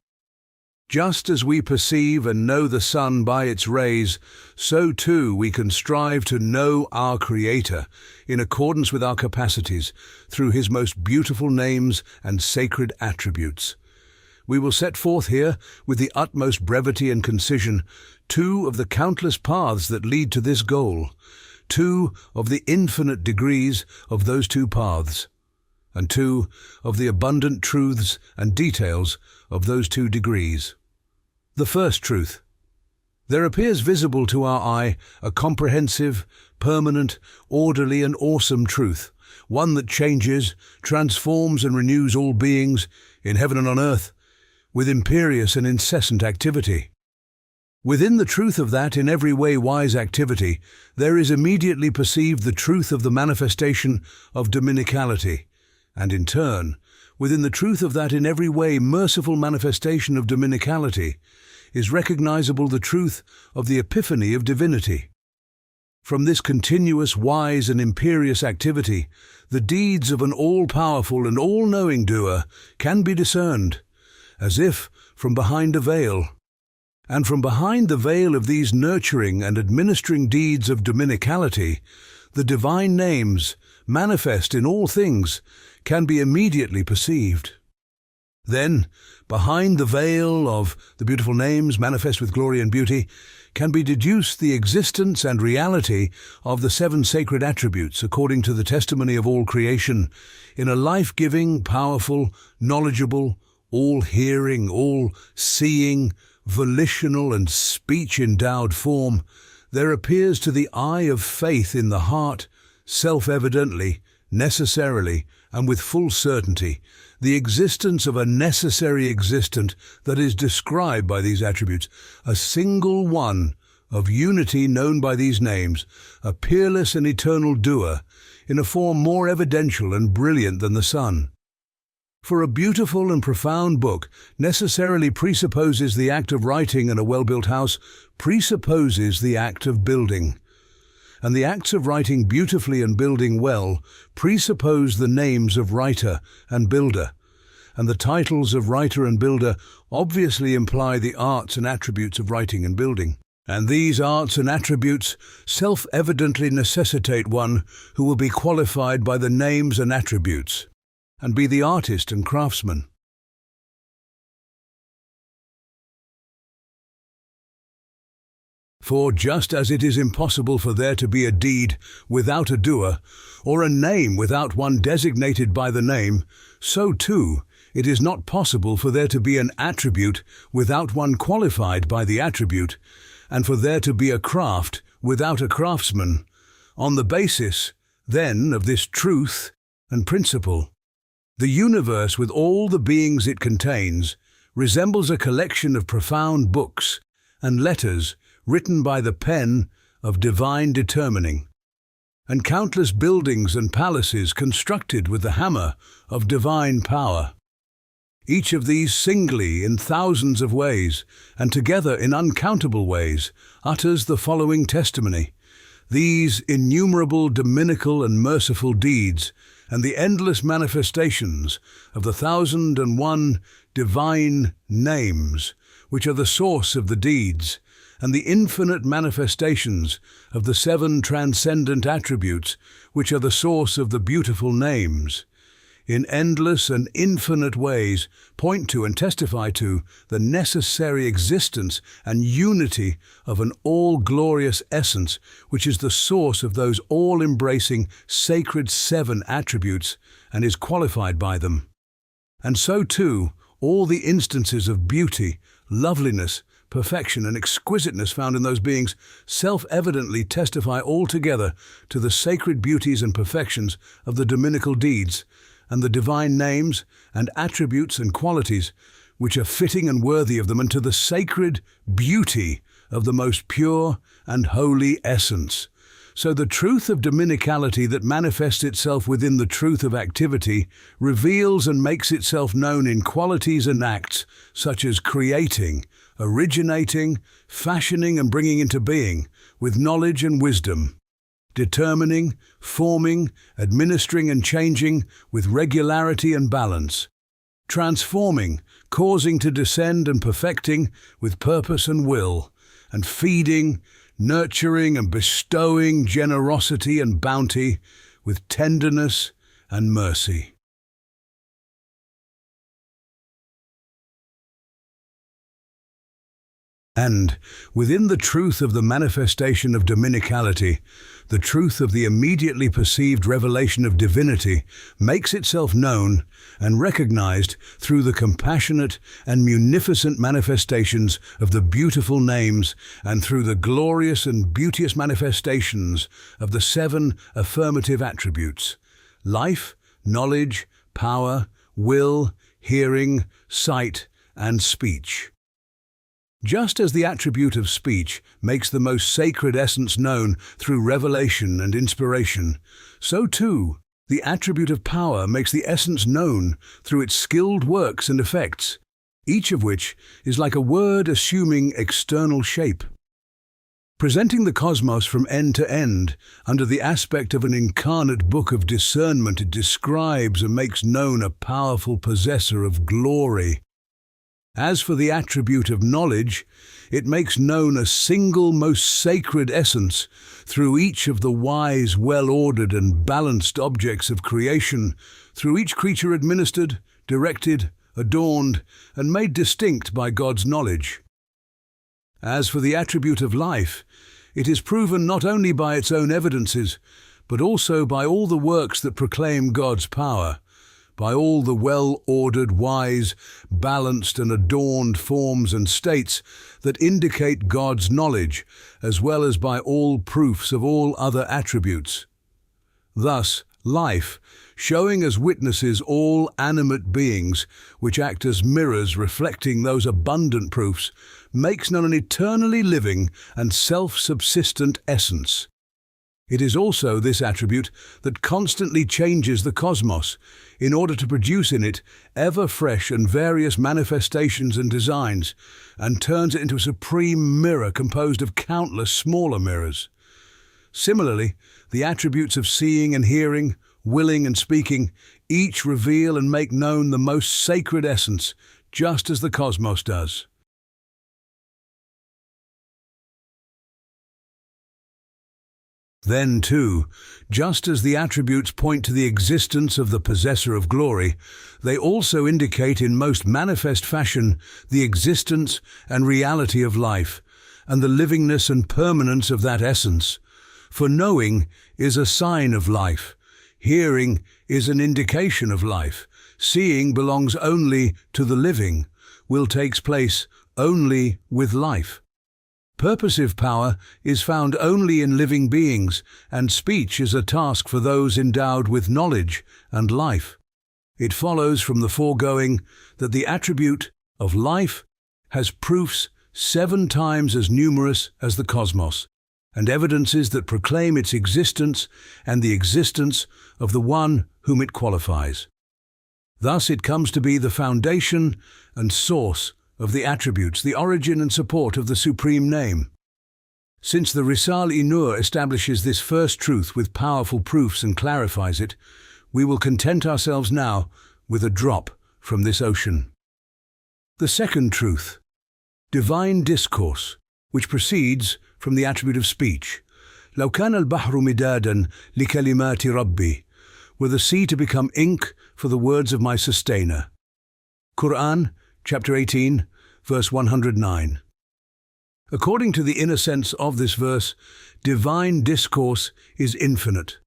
Just as we perceive and know the sun by its rays, so too we can strive to know our Creator in accordance with our capacities through His most beautiful names and sacred attributes. We will set forth here, with the utmost brevity and concision, 2 of the countless paths that lead to this goal, 2 of the infinite degrees of those 2 paths, and 2 of the abundant truths and details of those 2 degrees. The first truth. There appears visible to our eye a comprehensive, permanent, orderly and awesome truth, one that changes, transforms and renews all beings, in heaven and on earth, with imperious and incessant activity. Within the truth of that in every way wise activity, there is immediately perceived the truth of the manifestation of dominicality, and in turn, within the truth of that in every way merciful manifestation of dominicality, is recognizable the truth of the epiphany of divinity. From this continuous, wise and imperious activity, the deeds of an all-powerful and all-knowing doer can be discerned, as if from behind a veil. And from behind the veil of these nurturing and administering deeds of dominicality, the divine names, manifest in all things, can be immediately perceived. Then, behind the veil of the beautiful names manifest with glory and beauty, can be deduced the existence and reality of the 7 sacred attributes according to the testimony of all creation, in a life-giving, powerful, knowledgeable, all-hearing, all-seeing, volitional and speech-endowed form. There appears to the eye of faith in the heart, self-evidently, necessarily, and with full certainty, the existence of a necessary existent that is described by these attributes, a single one of unity known by these names, a peerless and eternal doer, in a form more evidential and brilliant than the sun. For a beautiful and profound book necessarily presupposes the act of writing, and a well-built house presupposes the act of building. And the acts of writing beautifully and building well presuppose the names of writer and builder, and the titles of writer and builder obviously imply the arts and attributes of writing and building. And these arts and attributes self-evidently necessitate one who will be qualified by the names and attributes, and be the artist and craftsman. For just as it is impossible for there to be a deed without a doer, or a name without one designated by the name, so too it is not possible for there to be an attribute without one qualified by the attribute, and for there to be a craft without a craftsman. On the basis, then, of this truth and principle, the universe with all the beings it contains resembles a collection of profound books and letters written by the pen of divine determining, and countless buildings and palaces constructed with the hammer of divine power. Each of these singly in thousands of ways, and together in uncountable ways, utters the following testimony. These innumerable dominical and merciful deeds, and the endless manifestations of the 1,001 divine names, which are the source of the deeds, and the infinite manifestations of the 7 transcendent attributes, which are the source of the beautiful names, in endless and infinite ways, point to and testify to the necessary existence and unity of an all-glorious essence, which is the source of those all-embracing sacred 7 attributes and is qualified by them. And so too, all the instances of beauty, loveliness, perfection and exquisiteness found in those beings self-evidently testify altogether to the sacred beauties and perfections of the dominical deeds and the divine names and attributes and qualities which are fitting and worthy of them, and to the sacred beauty of the most pure and holy essence. So the truth of dominicality that manifests itself within the truth of activity reveals and makes itself known in qualities and acts such as creating, originating, fashioning and bringing into being, with knowledge and wisdom, determining, forming, administering and changing with regularity and balance, transforming, causing to descend and perfecting with purpose and will, and feeding, nurturing and bestowing generosity and bounty with tenderness and mercy. And, within the truth of the manifestation of dominicality, the truth of the immediately perceived revelation of divinity makes itself known and recognized through the compassionate and munificent manifestations of the beautiful names and through the glorious and beauteous manifestations of the 7 affirmative attributes: life, knowledge, power, will, hearing, sight, and speech. Just as the attribute of speech makes the most sacred essence known through revelation and inspiration, so too the attribute of power makes the essence known through its skilled works and effects, each of which is like a word assuming external shape. Presenting the cosmos from end to end, under the aspect of an incarnate book of discernment, it describes and makes known a powerful possessor of glory. As for the attribute of knowledge, it makes known a single most sacred essence through each of the wise, well-ordered and balanced objects of creation, through each creature administered, directed, adorned, and made distinct by God's knowledge. As for the attribute of life, it is proven not only by its own evidences, but also by all the works that proclaim God's power, by all the well-ordered, wise, balanced and adorned forms and states that indicate God's knowledge, as well as by all proofs of all other attributes. Thus, life, showing as witnesses all animate beings, which act as mirrors reflecting those abundant proofs, makes known an eternally living and self-subsistent essence. It is also this attribute that constantly changes the cosmos in order to produce in it ever fresh and various manifestations and designs, and turns it into a supreme mirror composed of countless smaller mirrors. Similarly, the attributes of seeing and hearing, willing and speaking, each reveal and make known the most sacred essence, just as the cosmos does. Then, too, just as the attributes point to the existence of the possessor of glory, they also indicate in most manifest fashion the existence and reality of life, and the livingness and permanence of that essence. For knowing is a sign of life, hearing is an indication of life, seeing belongs only to the living, will takes place only with life. Purposive power is found only in living beings, and speech is a task for those endowed with knowledge and life. It follows from the foregoing that the attribute of life has proofs 7 times as numerous as the cosmos, and evidences that proclaim its existence and the existence of the one whom it qualifies. Thus it comes to be the foundation and source of the attributes, the origin and support of the supreme name. Since the Risale-i establishes this first truth with powerful proofs and clarifies it, we will content ourselves now with a drop from this ocean. The second truth, divine discourse, which proceeds from the attribute of speech. لو كان البحر مدادا لكلمات ربي were the sea to become ink for the words of my sustainer. Quran, chapter 18, verse 109. According to the inner sense of this verse, divine discourse is infinite.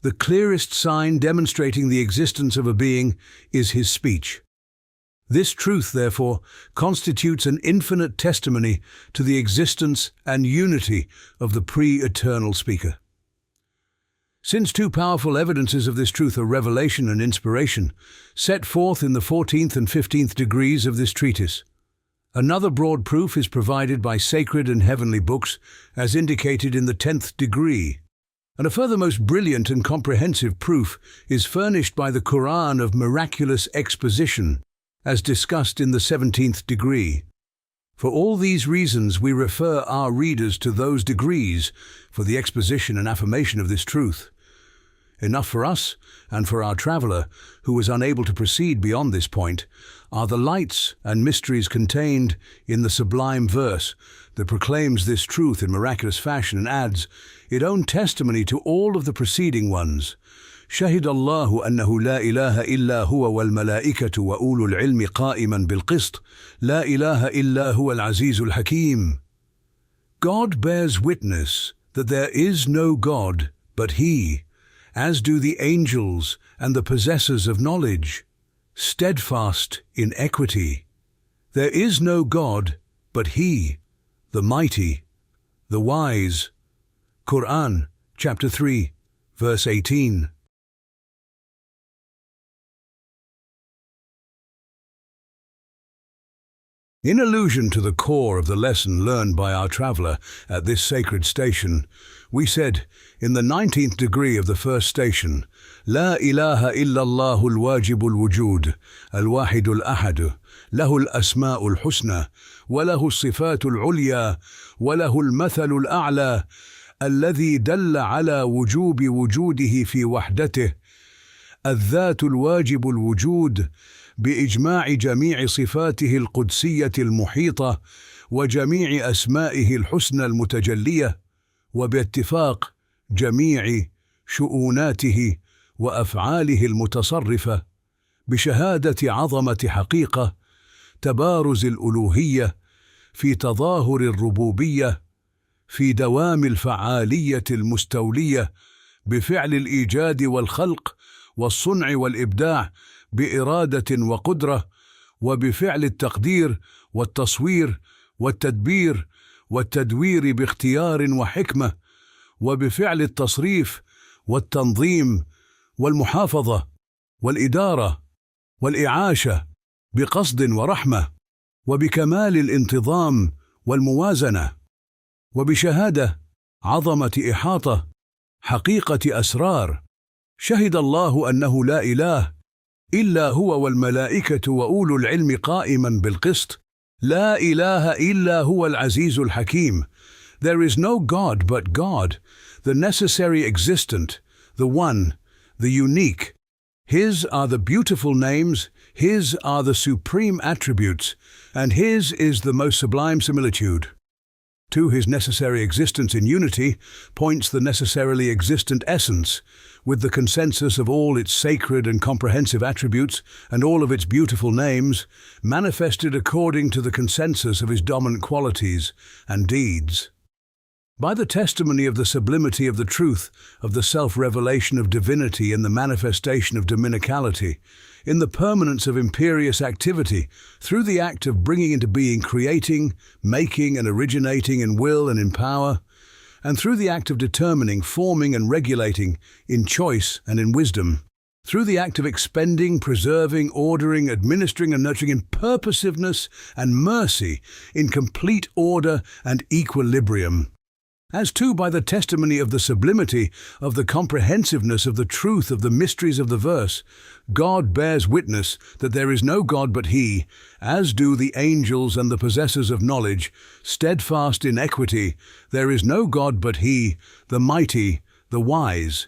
The clearest sign demonstrating the existence of a being is his speech. This truth, therefore, constitutes an infinite testimony to the existence and unity of the pre-eternal speaker. Since two powerful evidences of this truth are revelation and inspiration, set forth in the 14th and 15th degrees of this treatise, another broad proof is provided by sacred and heavenly books, as indicated in the 10th degree, and a further most brilliant and comprehensive proof is furnished by the Quran of miraculous exposition, as discussed in the 17th degree. For all these reasons, we refer our readers to those degrees for the exposition and affirmation of this truth. Enough for us, and for our traveller, who was unable to proceed beyond this point, are the lights and mysteries contained in the sublime verse that proclaims this truth in miraculous fashion and adds its own testimony to all of the preceding ones. شهد الله أنه لا إله إلا هو والملائكة وأولو العلم قائما بالقسط لا إله إلا هو العزيز الحكيم. God bears witness that there is no God but He, as do the angels and the possessors of knowledge, steadfast in equity. There is no God but He, the mighty, the wise. Quran, chapter 3, verse 18. In allusion to the core of the lesson learned by our traveller at this sacred station, we said, in the 19th degree of the first station, لا إله إلا الله الواجب الوجود الواحد الأحد له الأسماء الحسنى وله الصفات العليا وله المثل الأعلى الذي دل على وجوب وجوده في وحدته الذات الواجب الوجود بإجماع جميع صفاته القدسية المحيطة وجميع أسمائه الحسنى المتجلية وباتفاق جميع شؤوناته وأفعاله المتصرفة بشهادة عظمة حقيقة تبارز الألوهية في تظاهر الربوبية في دوام الفعالية المستولية بفعل الإيجاد والخلق والصنع والإبداع بإرادة وقدرة وبفعل التقدير والتصوير والتدبير والتدوير باختيار وحكمة وبفعل التصريف والتنظيم والمحافظة والإدارة والإعاشة بقصد ورحمة وبكمال الانتظام والموازنة وبشهادة عظمة إحاطة حقيقة أسرار. شهد الله أنه لا إله إلا هو والملائكة وأولو العلم قائما بالقسط لا إله إلا هو العزيز الحكيم. There is no God but God, the necessary existent, the one, the unique. His are the beautiful names, His are the supreme attributes, and His is the most sublime similitude. To His necessary existence in unity points the necessarily existent essence, with the consensus of all its sacred and comprehensive attributes and all of its beautiful names, manifested according to the consensus of His dominant qualities and deeds. By the testimony of the sublimity of the truth of the self-revelation of divinity in the manifestation of dominicality, in the permanence of imperious activity, through the act of bringing into being, creating, making and originating in will and in power, and through the act of determining, forming and regulating in choice and in wisdom, through the act of expending, preserving, ordering, administering and nurturing in purposiveness and mercy, in complete order and equilibrium. As too by the testimony of the sublimity of the comprehensiveness of the truth of the mysteries of the verse, God bears witness that there is no God but He, as do the angels and the possessors of knowledge, steadfast in equity. There is no God but He, the mighty, the wise.